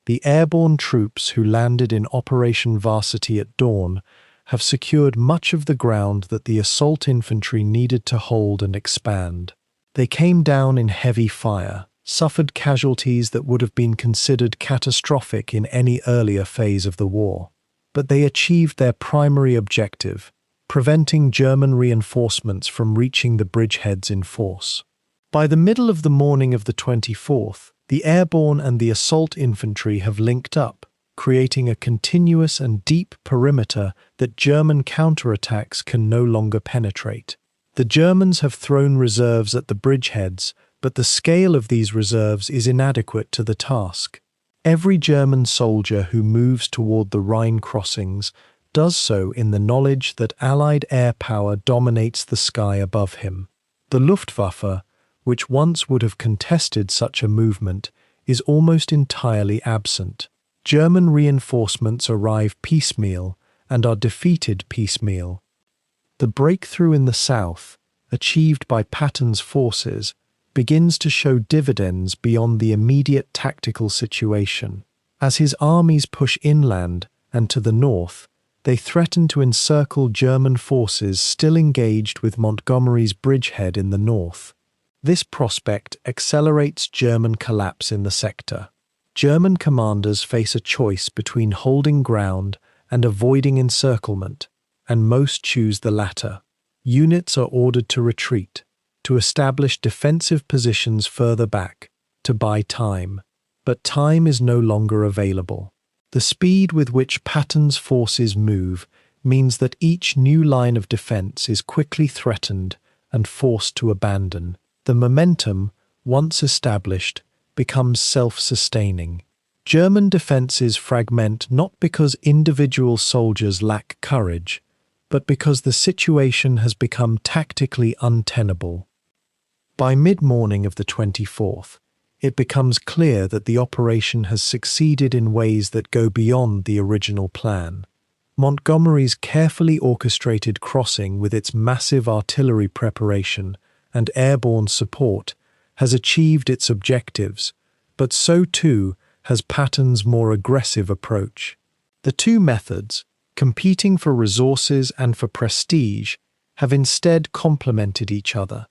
The airborne troops who landed in Operation Varsity at dawn have secured much of the ground that the assault infantry needed to hold and expand. They came down in heavy fire, suffered casualties that would have been considered catastrophic in any earlier phase of the war. But they achieved their primary objective, preventing German reinforcements from reaching the bridgeheads in force. By the middle of the morning of the 24th, the airborne and the assault infantry have linked up, creating a continuous and deep perimeter that German counterattacks can no longer penetrate. The Germans have thrown reserves at the bridgeheads, but the scale of these reserves is inadequate to the task. Every German soldier who moves toward the Rhine crossings does so in the knowledge that Allied air power dominates the sky above him. The Luftwaffe, which once would have contested such a movement, is almost entirely absent. German reinforcements arrive piecemeal and are defeated piecemeal. The breakthrough in the south, achieved by Patton's forces, begins to show dividends beyond the immediate tactical situation. As his armies push inland and to the north, they threaten to encircle German forces still engaged with Montgomery's bridgehead in the north. This prospect accelerates German collapse in the sector. German commanders face a choice between holding ground and avoiding encirclement, and most choose the latter. Units are ordered to retreat, to establish defensive positions further back, to buy time. But time is no longer available. The speed with which Patton's forces move means that each new line of defense is quickly threatened and forced to abandon. The momentum, once established, becomes self-sustaining. German defenses fragment not because individual soldiers lack courage, but because the situation has become tactically untenable. By mid-morning of the 24th, it becomes clear that the operation has succeeded in ways that go beyond the original plan. Montgomery's carefully orchestrated crossing with its massive artillery preparation and airborne support has achieved its objectives, but so too has Patton's more aggressive approach. The two methods, competing for resources and for prestige, have instead complemented each other.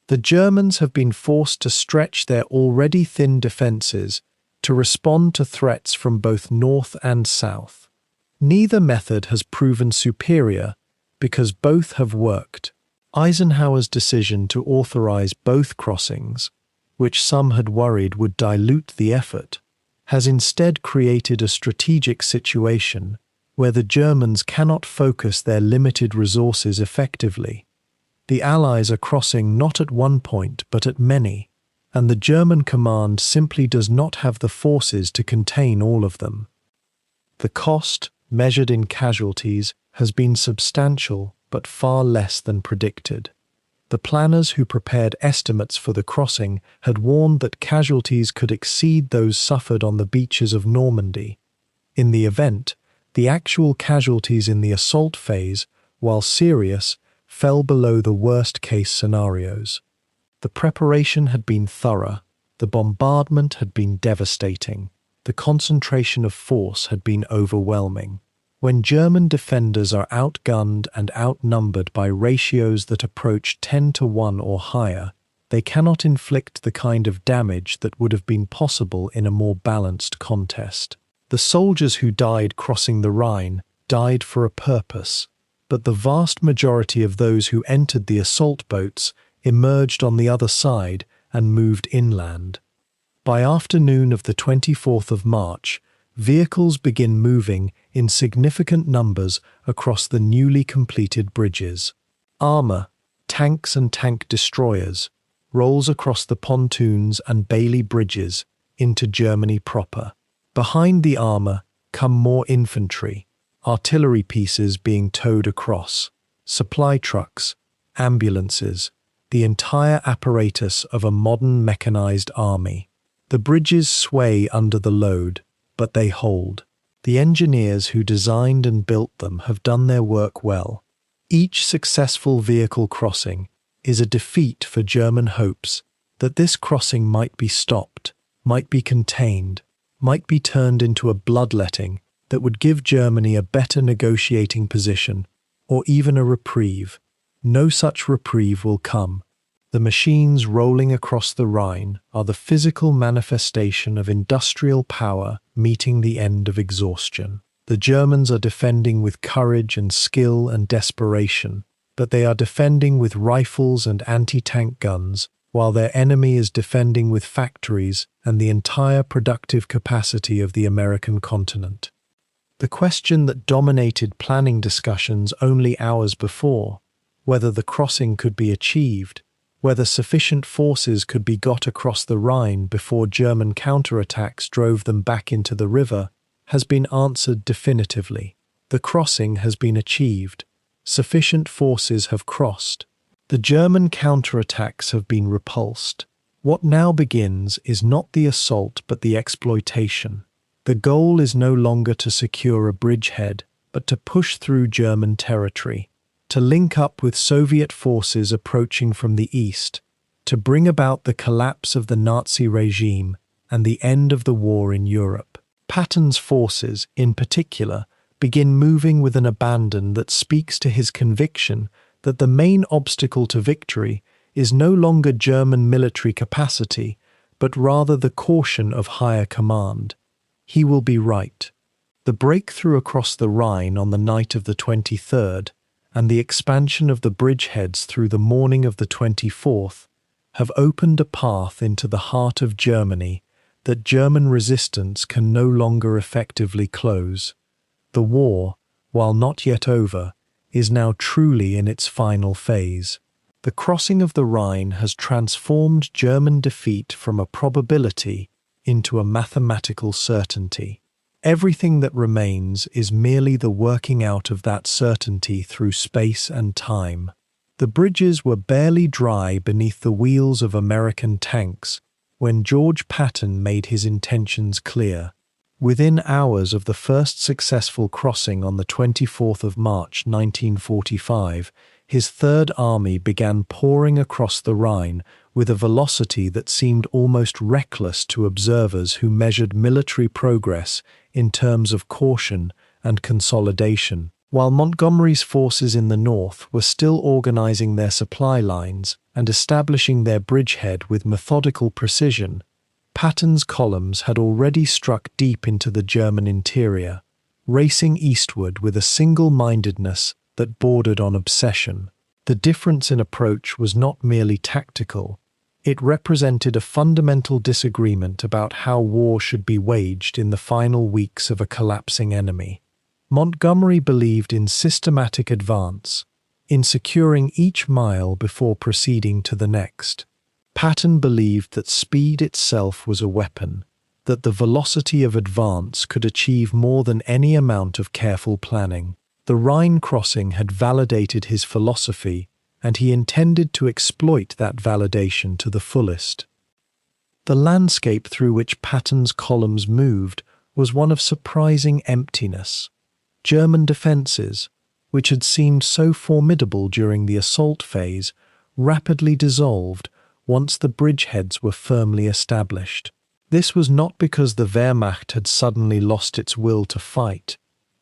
The Germans have been forced to stretch their already thin defenses to respond to threats from both north and south. Neither method has proven superior because both have worked. Eisenhower's decision to authorize both crossings, which some had worried would dilute the effort, has instead created a strategic situation where the Germans cannot focus their limited resources effectively. The Allies are crossing not at one point but at many, and the German command simply does not have the forces to contain all of them. The cost, measured in casualties, has been substantial but far less than predicted. The planners who prepared estimates for the crossing had warned that casualties could exceed those suffered on the beaches of Normandy. In the event, the actual casualties in the assault phase, while serious, fell below the worst-case scenarios. The preparation had been thorough, the bombardment had been devastating, the concentration of force had been overwhelming. When German defenders are outgunned and outnumbered by ratios that approach 10-1 or higher, they cannot inflict the kind of damage that would have been possible in a more balanced contest. The soldiers who died crossing the Rhine died for a purpose, but the vast majority of those who entered the assault boats emerged on the other side and moved inland. By afternoon of the 24th of March, vehicles begin moving in significant numbers across the newly completed bridges. Armour, tanks and tank destroyers, rolls across the pontoons and Bailey bridges into Germany proper. Behind the armour, come more infantry, artillery pieces being towed across, supply trucks, ambulances, the entire apparatus of a modern mechanized army. The bridges sway under the load, but they hold. The engineers who designed and built them have done their work well. Each successful vehicle crossing is a defeat for German hopes that this crossing might be stopped, might be contained, might be turned into a bloodletting that would give Germany a better negotiating position, or even a reprieve. No such reprieve will come. The machines rolling across the Rhine are the physical manifestation of industrial power meeting the end of exhaustion. The Germans are defending with courage and skill and desperation, but they are defending with rifles and anti-tank guns, while their enemy is defending with factories and the entire productive capacity of the American continent. The question that dominated planning discussions only hours before, whether the crossing could be achieved, whether sufficient forces could be got across the Rhine before German counterattacks drove them back into the river, has been answered definitively. The crossing has been achieved. Sufficient forces have crossed. The German counterattacks have been repulsed. What now begins is not the assault but the exploitation. The goal is no longer to secure a bridgehead, but to push through German territory, to link up with Soviet forces approaching from the east, to bring about the collapse of the Nazi regime and the end of the war in Europe. Patton's forces, in particular, begin moving with an abandon that speaks to his conviction that the main obstacle to victory is no longer German military capacity, but rather the caution of higher command. He will be right. The breakthrough across the Rhine on the night of the 23rd and the expansion of the bridgeheads through the morning of the 24th have opened a path into the heart of Germany that German resistance can no longer effectively close. The war, while not yet over, is now truly in its final phase. The crossing of the Rhine has transformed German defeat from a probability into a mathematical certainty. Everything that remains is merely the working out of that certainty through space and time. The bridges were barely dry beneath the wheels of American tanks when George Patton made his intentions clear. Within hours of the first successful crossing on the 24th of March 1945, his Third Army began pouring across the Rhine with a velocity that seemed almost reckless to observers who measured military progress in terms of caution and consolidation. While Montgomery's forces in the north were still organizing their supply lines and establishing their bridgehead with methodical precision, Patton's columns had already struck deep into the German interior, racing eastward with a single-mindedness that bordered on obsession. The difference in approach was not merely tactical. It represented a fundamental disagreement about how war should be waged in the final weeks of a collapsing enemy. Montgomery believed in systematic advance, in securing each mile before proceeding to the next. Patton believed that speed itself was a weapon, that the velocity of advance could achieve more than any amount of careful planning. The Rhine crossing had validated his philosophy, and he intended to exploit that validation to the fullest. The landscape through which Patton's columns moved was one of surprising emptiness. German defences, which had seemed so formidable during the assault phase, rapidly dissolved once the bridgeheads were firmly established. This was not because the Wehrmacht had suddenly lost its will to fight.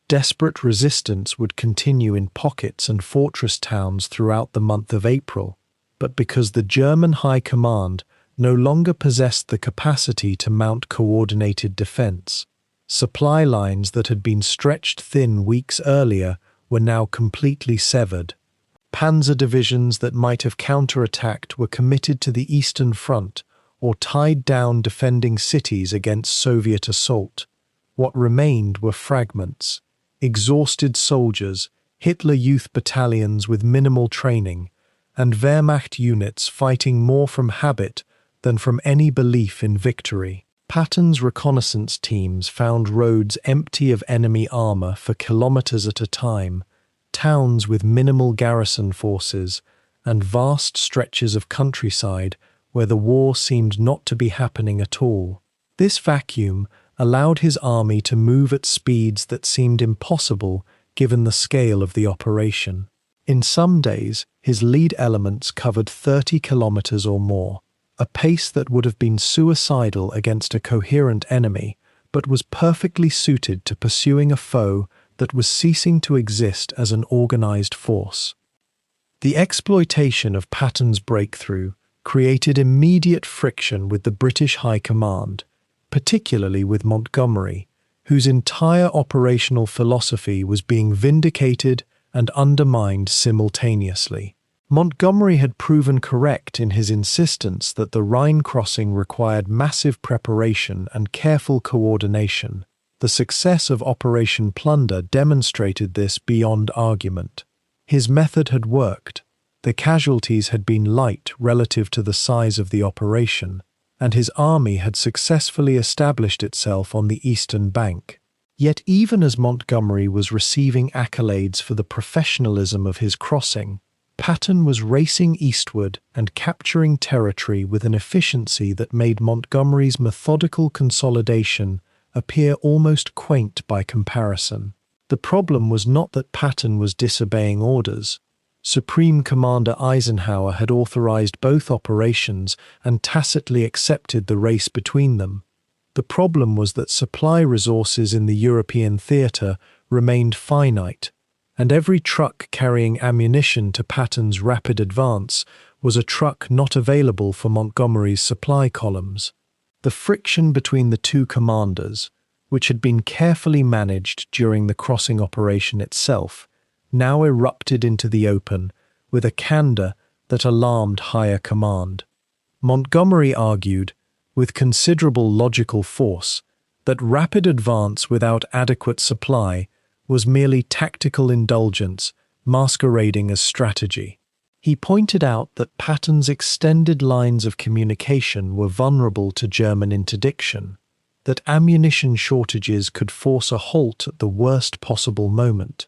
Desperate resistance would continue in pockets and fortress towns throughout the month of April, but because the German High Command no longer possessed the capacity to mount coordinated defense. Supply lines that had been stretched thin weeks earlier were now completely severed. Panzer divisions that might have counterattacked were committed to the Eastern Front or tied down defending cities against Soviet assault. What remained were fragments, exhausted soldiers, Hitler Youth battalions with minimal training, and Wehrmacht units fighting more from habit than from any belief in victory. Patton's reconnaissance teams found roads empty of enemy armor for kilometers at a time, towns with minimal garrison forces, and vast stretches of countryside where the war seemed not to be happening at all. This vacuum allowed his army to move at speeds that seemed impossible given the scale of the operation. In some days, his lead elements covered 30 kilometers or more, a pace that would have been suicidal against a coherent enemy, but was perfectly suited to pursuing a foe that was ceasing to exist as an organized force. The exploitation of Patton's breakthrough created immediate friction with the British High Command, particularly with Montgomery, whose entire operational philosophy was being vindicated and undermined simultaneously. Montgomery had proven correct in his insistence that the Rhine crossing required massive preparation and careful coordination. The success of Operation Plunder demonstrated this beyond argument. His method had worked. The casualties had been light relative to the size of the operation, and his army had successfully established itself on the eastern bank. Yet even as Montgomery was receiving accolades for the professionalism of his crossing, Patton was racing eastward and capturing territory with an efficiency that made Montgomery's methodical consolidation appear almost quaint by comparison. The problem was not that Patton was disobeying orders. Supreme Commander Eisenhower had authorized both operations and tacitly accepted the race between them. The problem was that supply resources in the European theater remained finite, and every truck carrying ammunition to Patton's rapid advance was a truck not available for Montgomery's supply columns. The friction between the two commanders, which had been carefully managed during the crossing operation itself, now erupted into the open with a candor that alarmed higher command. Montgomery argued, with considerable logical force, that rapid advance without adequate supply was merely tactical indulgence masquerading as strategy. He pointed out that Patton's extended lines of communication were vulnerable to German interdiction, that ammunition shortages could force a halt at the worst possible moment,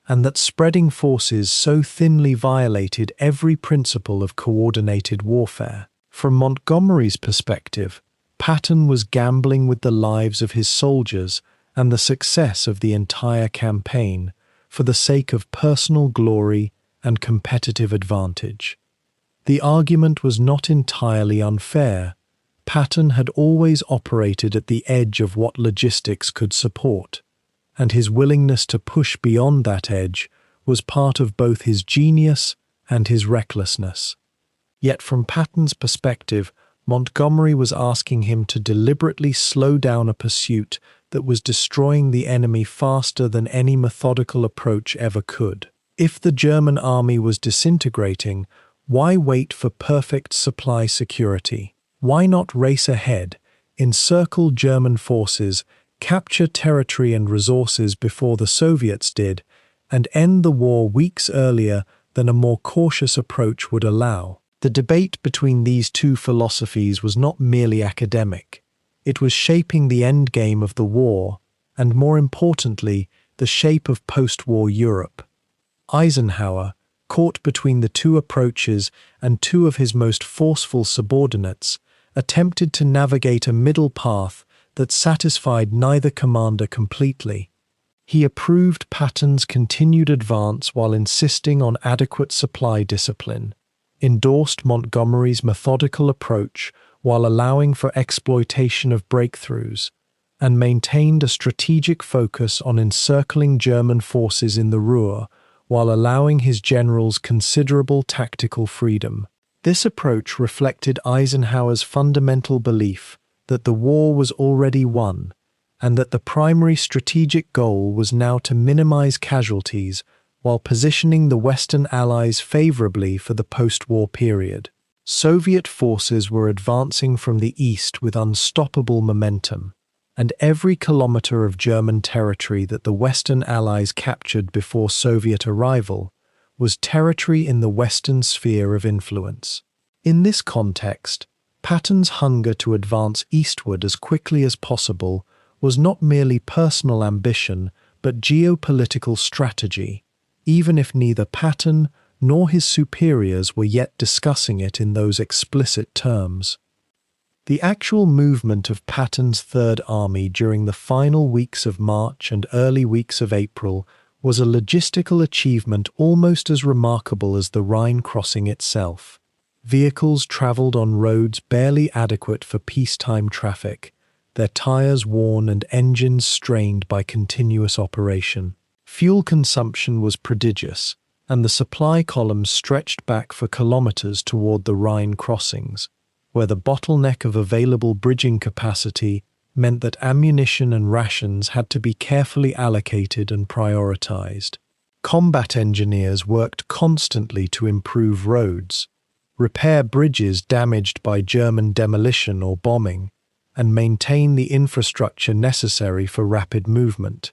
and that spreading forces so thinly violated every principle of coordinated warfare. From Montgomery's perspective, Patton was gambling with the lives of his soldiers and the success of the entire campaign for the sake of personal glory and competitive advantage. The argument was not entirely unfair. Patton had always operated at the edge of what logistics could support, and his willingness to push beyond that edge was part of both his genius and his recklessness. Yet from Patton's perspective, Montgomery was asking him to deliberately slow down a pursuit that was destroying the enemy faster than any methodical approach ever could. If the German army was disintegrating, why wait for perfect supply security? Why not race ahead, encircle German forces, capture territory and resources before the Soviets did, and end the war weeks earlier than a more cautious approach would allow? The debate between these two philosophies was not merely academic. It was shaping the endgame of the war, and more importantly, the shape of post-war Europe. Eisenhower, caught between the two approaches and two of his most forceful subordinates, attempted to navigate a middle path that satisfied neither commander completely. He approved Patton's continued advance while insisting on adequate supply discipline, endorsed Montgomery's methodical approach while allowing for exploitation of breakthroughs, and maintained a strategic focus on encircling German forces in the Ruhr while allowing his generals considerable tactical freedom. This approach reflected Eisenhower's fundamental belief that the war was already won, and that the primary strategic goal was now to minimize casualties while positioning the Western Allies favorably for the post-war period. Soviet forces were advancing from the east with unstoppable momentum, and every kilometer of German territory that the Western Allies captured before Soviet arrival was territory in the Western sphere of influence. In this context, Patton's hunger to advance eastward as quickly as possible was not merely personal ambition, but geopolitical strategy, even if neither Patton nor his superiors were yet discussing it in those explicit terms. The actual movement of Patton's Third Army during the final weeks of March and early weeks of April was a logistical achievement almost as remarkable as the Rhine crossing itself. Vehicles traveled on roads barely adequate for peacetime traffic, their tires worn and engines strained by continuous operation. Fuel consumption was prodigious, and the supply columns stretched back for kilometers toward the Rhine crossings, where the bottleneck of available bridging capacity meant that ammunition and rations had to be carefully allocated and prioritized. Combat engineers worked constantly to improve roads, repair bridges damaged by German demolition or bombing, and maintain the infrastructure necessary for rapid movement.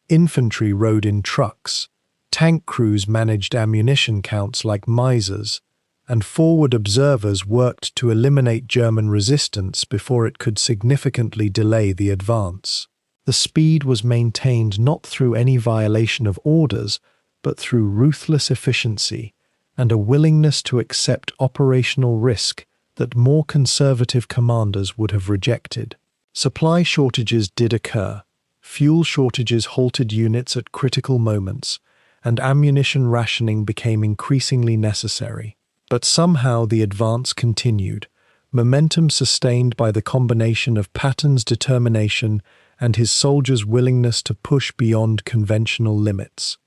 Infantry rode in trucks, tank crews managed ammunition counts like misers, and forward observers worked to eliminate German resistance before it could significantly delay the advance. The speed was maintained not through any violation of orders, but through ruthless efficiency and a willingness to accept operational risk that more conservative commanders would have rejected. Supply shortages did occur. Fuel shortages halted units at critical moments, and ammunition rationing became increasingly necessary. But somehow the advance continued, momentum sustained by the combination of Patton's determination and his soldiers' willingness to push beyond conventional limits.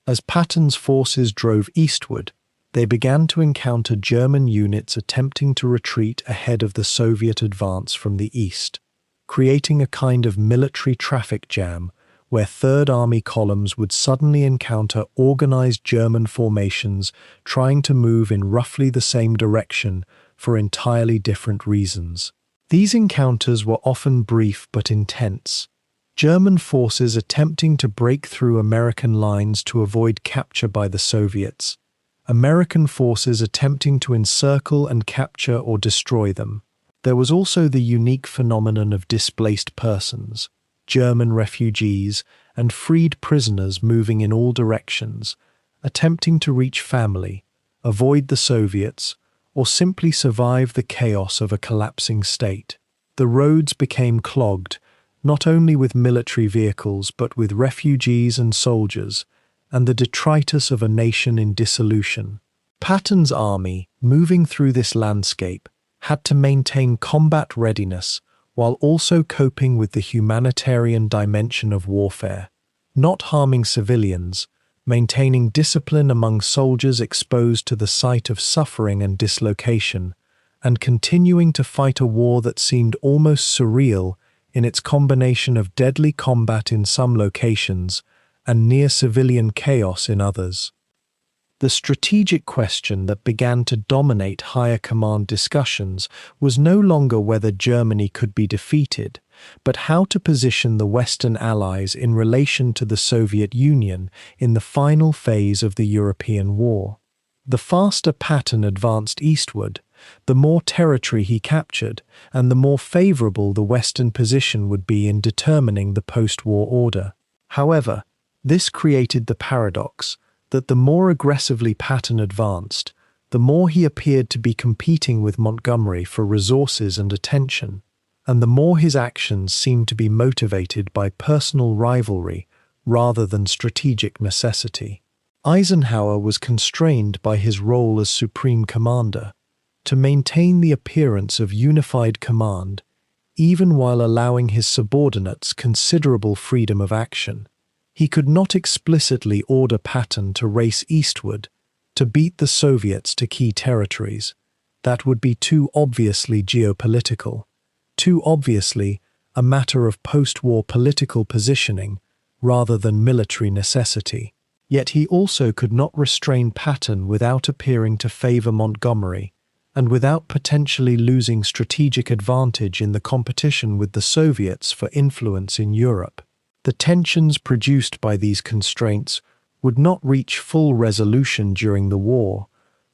As Patton's forces drove eastward, they began to encounter German units attempting to retreat ahead of the Soviet advance from the east, creating a kind of military traffic jam where Third Army columns would suddenly encounter organized German formations trying to move in roughly the same direction for entirely different reasons. These encounters were often brief but intense. German forces attempting to break through American lines to avoid capture by the Soviets, American forces attempting to encircle and capture or destroy them. There was also the unique phenomenon of displaced persons, German refugees, and freed prisoners moving in all directions, attempting to reach family, avoid the Soviets, or simply survive the chaos of a collapsing state. The roads became clogged, not only with military vehicles but with refugees and soldiers, and the detritus of a nation in dissolution. Patton's army, moving through this landscape, had to maintain combat readiness while also coping with the humanitarian dimension of warfare, not harming civilians, maintaining discipline among soldiers exposed to the sight of suffering and dislocation, and continuing to fight a war that seemed almost surreal in its combination of deadly combat in some locations and near-civilian chaos in others. The strategic question that began to dominate higher command discussions was no longer whether Germany could be defeated, but how to position the Western Allies in relation to the Soviet Union in the final phase of the European War. The faster Patton advanced eastward, the more territory he captured, and the more favorable the Western position would be in determining the post-war order. However, this created the paradox that the more aggressively Patton advanced, the more he appeared to be competing with Montgomery for resources and attention, and the more his actions seemed to be motivated by personal rivalry rather than strategic necessity. Eisenhower was constrained by his role as Supreme Commander to maintain the appearance of unified command, even while allowing his subordinates considerable freedom of action. He could not explicitly order Patton to race eastward to beat the Soviets to key territories. That would be too obviously geopolitical, too obviously a matter of post-war political positioning rather than military necessity. Yet he also could not restrain Patton without appearing to favor Montgomery, and without potentially losing strategic advantage in the competition with the Soviets for influence in Europe. The tensions produced by these constraints would not reach full resolution during the war,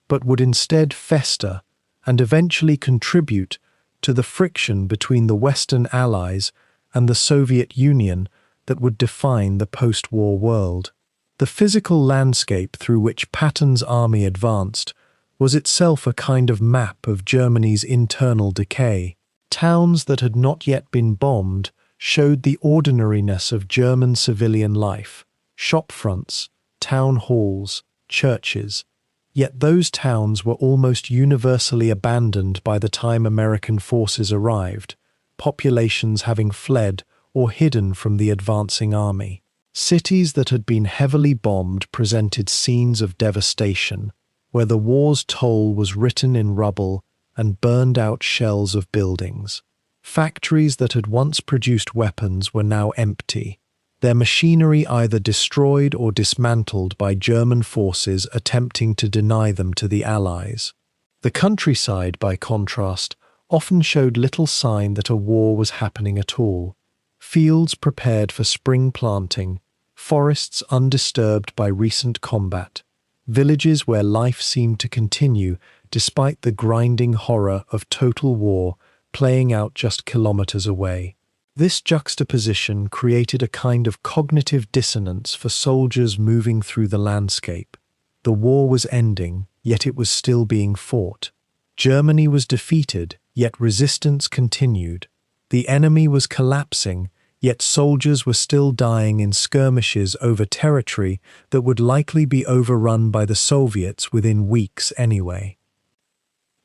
but would instead fester and eventually contribute to the friction between the Western Allies and the Soviet Union that would define the post-war world. The physical landscape through which Patton's army advanced was itself a kind of map of Germany's internal decay. Towns that had not yet been bombed showed the ordinariness of German civilian life: shopfronts, town halls, churches. Yet those towns were almost universally abandoned by the time American forces arrived, populations having fled or hidden from the advancing army. Cities that had been heavily bombed presented scenes of devastation, where the war's toll was written in rubble and burned-out shells of buildings. Factories that had once produced weapons were now empty, their machinery either destroyed or dismantled by German forces attempting to deny them to the Allies. The countryside, by contrast, often showed little sign that a war was happening at all. Fields prepared for spring planting, forests undisturbed by recent combat, villages where life seemed to continue despite the grinding horror of total war playing out just kilometers away. This juxtaposition created a kind of cognitive dissonance for soldiers moving through the landscape. The war was ending, yet it was still being fought. Germany was defeated, yet resistance continued. The enemy was collapsing, yet soldiers were still dying in skirmishes over territory that would likely be overrun by the Soviets within weeks anyway.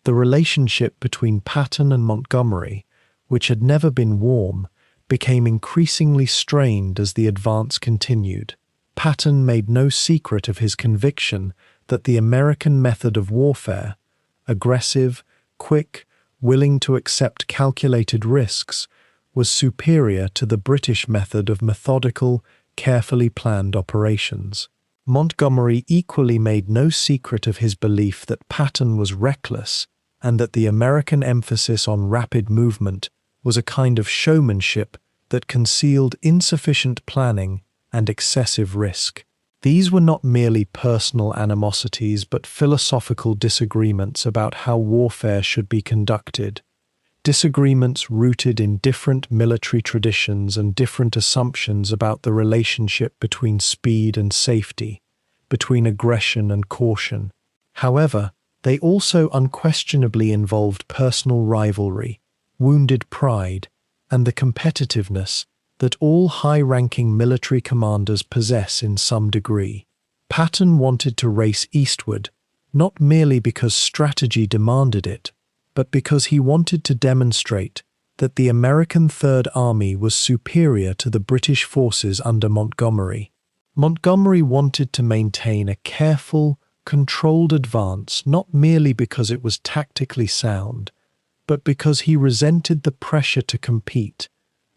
The relationship between Patton and Montgomery, which had never been warm, became increasingly strained as the advance continued. Patton made no secret of his conviction that the American method of warfare, aggressive, quick, willing to accept calculated risks, was superior to the British method of methodical, carefully planned operations. Montgomery equally made no secret of his belief that Patton was reckless and that the American emphasis on rapid movement was a kind of showmanship that concealed insufficient planning and excessive risk. These were not merely personal animosities but philosophical disagreements about how warfare should be conducted, disagreements rooted in different military traditions and different assumptions about the relationship between speed and safety, between aggression and caution. However, they also unquestionably involved personal rivalry, wounded pride, and the competitiveness that all high-ranking military commanders possess in some degree. Patton wanted to race eastward, not merely because strategy demanded it, but because he wanted to demonstrate that the American Third Army was superior to the British forces under Montgomery. Montgomery wanted to maintain a careful, controlled advance not merely because it was tactically sound, but because he resented the pressure to compete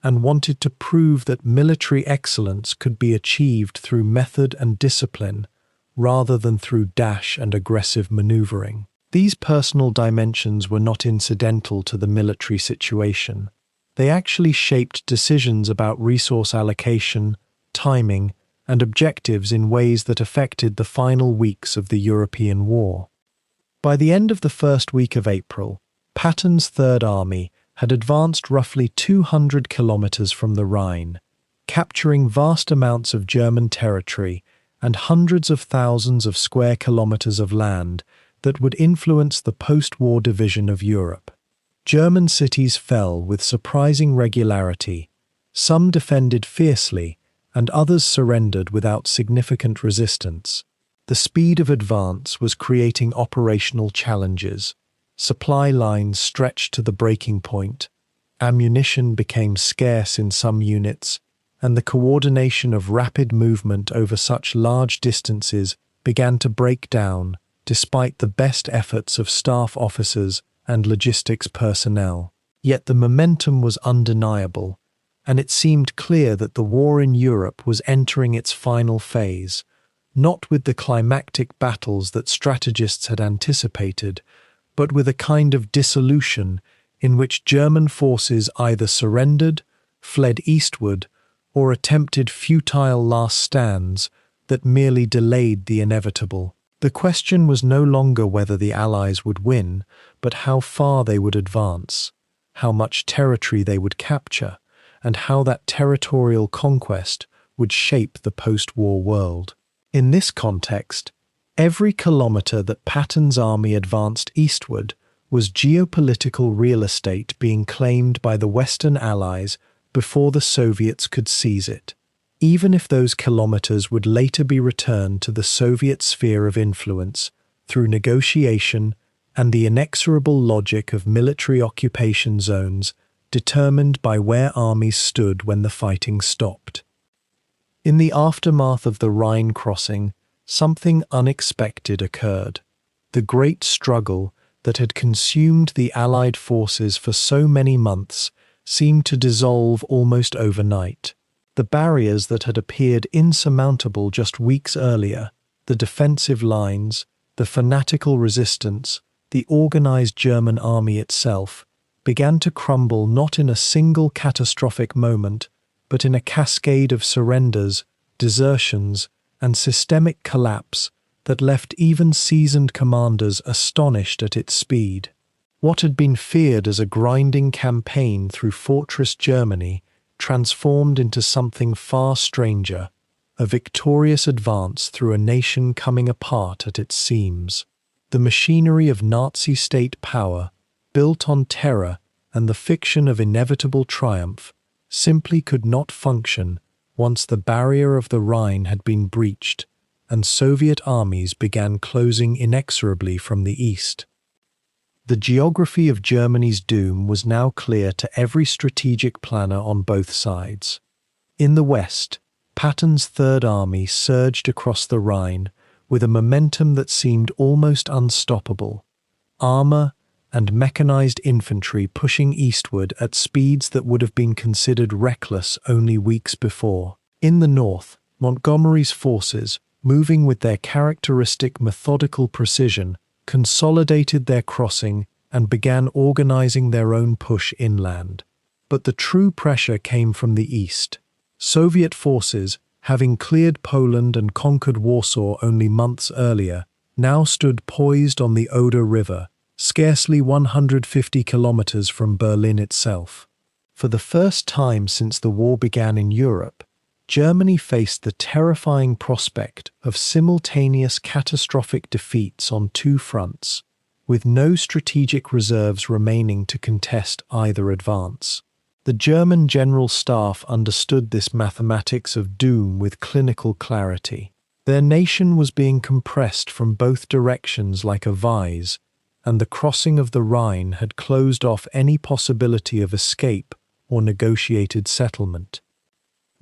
and wanted to prove that military excellence could be achieved through method and discipline rather than through dash and aggressive maneuvering. These personal dimensions were not incidental to the military situation. They actually shaped decisions about resource allocation, timing, and objectives in ways that affected the final weeks of the European War. By the end of the first week of April, Patton's Third Army had advanced roughly 200 kilometers from the Rhine, capturing vast amounts of German territory and hundreds of thousands of square kilometers of land that would influence the post-war division of Europe. German cities fell with surprising regularity. Some defended fiercely, and others surrendered without significant resistance. The speed of advance was creating operational challenges. Supply lines stretched to the breaking point, ammunition became scarce in some units, and the coordination of rapid movement over such large distances began to break down despite the best efforts of staff officers and logistics personnel. Yet the momentum was undeniable, and it seemed clear that the war in Europe was entering its final phase, not with the climactic battles that strategists had anticipated, but with a kind of dissolution in which German forces either surrendered, fled eastward, or attempted futile last stands that merely delayed the inevitable. The question was no longer whether the Allies would win, but how far they would advance, how much territory they would capture, and how that territorial conquest would shape the post-war world. In this context, every kilometer that Patton's army advanced eastward was geopolitical real estate being claimed by the Western Allies before the Soviets could seize it, even if those kilometers would later be returned to the Soviet sphere of influence through negotiation and the inexorable logic of military occupation zones determined by where armies stood when the fighting stopped. In the aftermath of the Rhine crossing, something unexpected occurred. The great struggle that had consumed the Allied forces for so many months seemed to dissolve almost overnight. The barriers that had appeared insurmountable just weeks earlier, the defensive lines, the fanatical resistance, the organized German army itself, began to crumble not in a single catastrophic moment, but in a cascade of surrenders, desertions, and systemic collapse that left even seasoned commanders astonished at its speed. What had been feared as a grinding campaign through fortress Germany transformed into something far stranger, a victorious advance through a nation coming apart at its seams. The machinery of Nazi state power, built on terror and the fiction of inevitable triumph, simply could not function once the barrier of the Rhine had been breached and Soviet armies began closing inexorably from the east. The geography of Germany's doom was now clear to every strategic planner on both sides. In the west, Patton's Third Army surged across the Rhine with a momentum that seemed almost unstoppable, armor and mechanized infantry pushing eastward at speeds that would have been considered reckless only weeks before. In the north, Montgomery's forces, moving with their characteristic methodical precision, consolidated their crossing and began organizing their own push inland. But the true pressure came from the east. Soviet forces, having cleared Poland and conquered Warsaw only months earlier, now stood poised on the Oder River, scarcely 150 kilometers from Berlin itself. For the first time since the war began in Europe, Germany faced the terrifying prospect of simultaneous catastrophic defeats on two fronts, with no strategic reserves remaining to contest either advance. The German General Staff understood this mathematics of doom with clinical clarity. Their nation was being compressed from both directions like a vise, and the crossing of the Rhine had closed off any possibility of escape or negotiated settlement.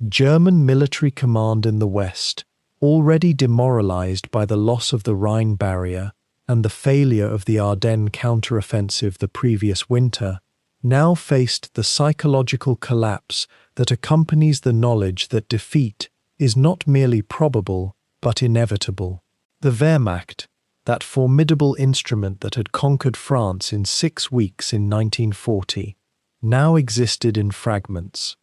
German military command in the west, already demoralized by the loss of the Rhine barrier and the failure of the Ardennes counteroffensive the previous winter, now faced the psychological collapse that accompanies the knowledge that defeat is not merely probable but inevitable. The Wehrmacht, that formidable instrument that had conquered France in 6 weeks in 1940, now existed in fragments.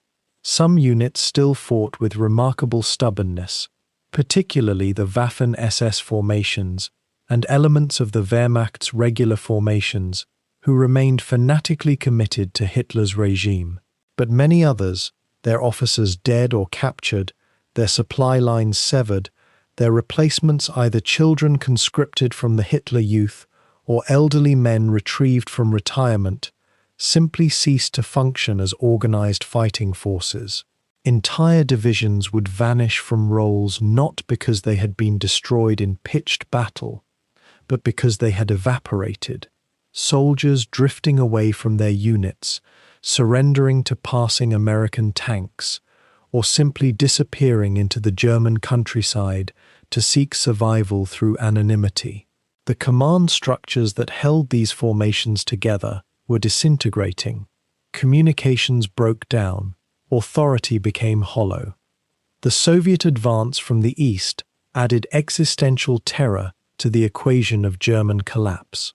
Some units still fought with remarkable stubbornness, particularly the Waffen-SS formations and elements of the Wehrmacht's regular formations, who remained fanatically committed to Hitler's regime. But many others, their officers dead or captured, their supply lines severed, their replacements either children conscripted from the Hitler Youth or elderly men retrieved from retirement, simply ceased to function as organized fighting forces. Entire divisions would vanish from roles not because they had been destroyed in pitched battle, but because they had evaporated, soldiers drifting away from their units, surrendering to passing American tanks, or simply disappearing into the German countryside to seek survival through anonymity. The command structures that held these formations together were disintegrating. Communications broke down. Authority became hollow. The Soviet advance from the east added existential terror to the equation of German collapse.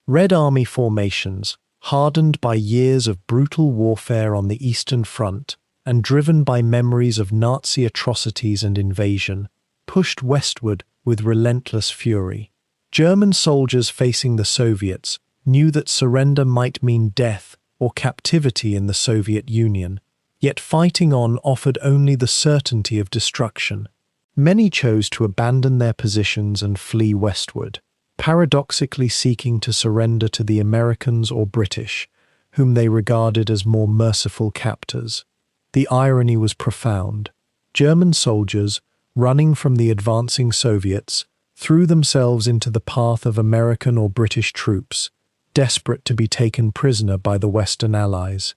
Red Army formations, hardened by years of brutal warfare on the Eastern Front and driven by memories of Nazi atrocities and invasion, pushed westward with relentless fury. German soldiers facing the Soviets knew that surrender might mean death or captivity in the Soviet Union, yet fighting on offered only the certainty of destruction. Many chose to abandon their positions and flee westward, paradoxically seeking to surrender to the Americans or British, whom they regarded as more merciful captors. The irony was profound. German soldiers, running from the advancing Soviets, threw themselves into the path of American or British troops, desperate to be taken prisoner by the Western Allies.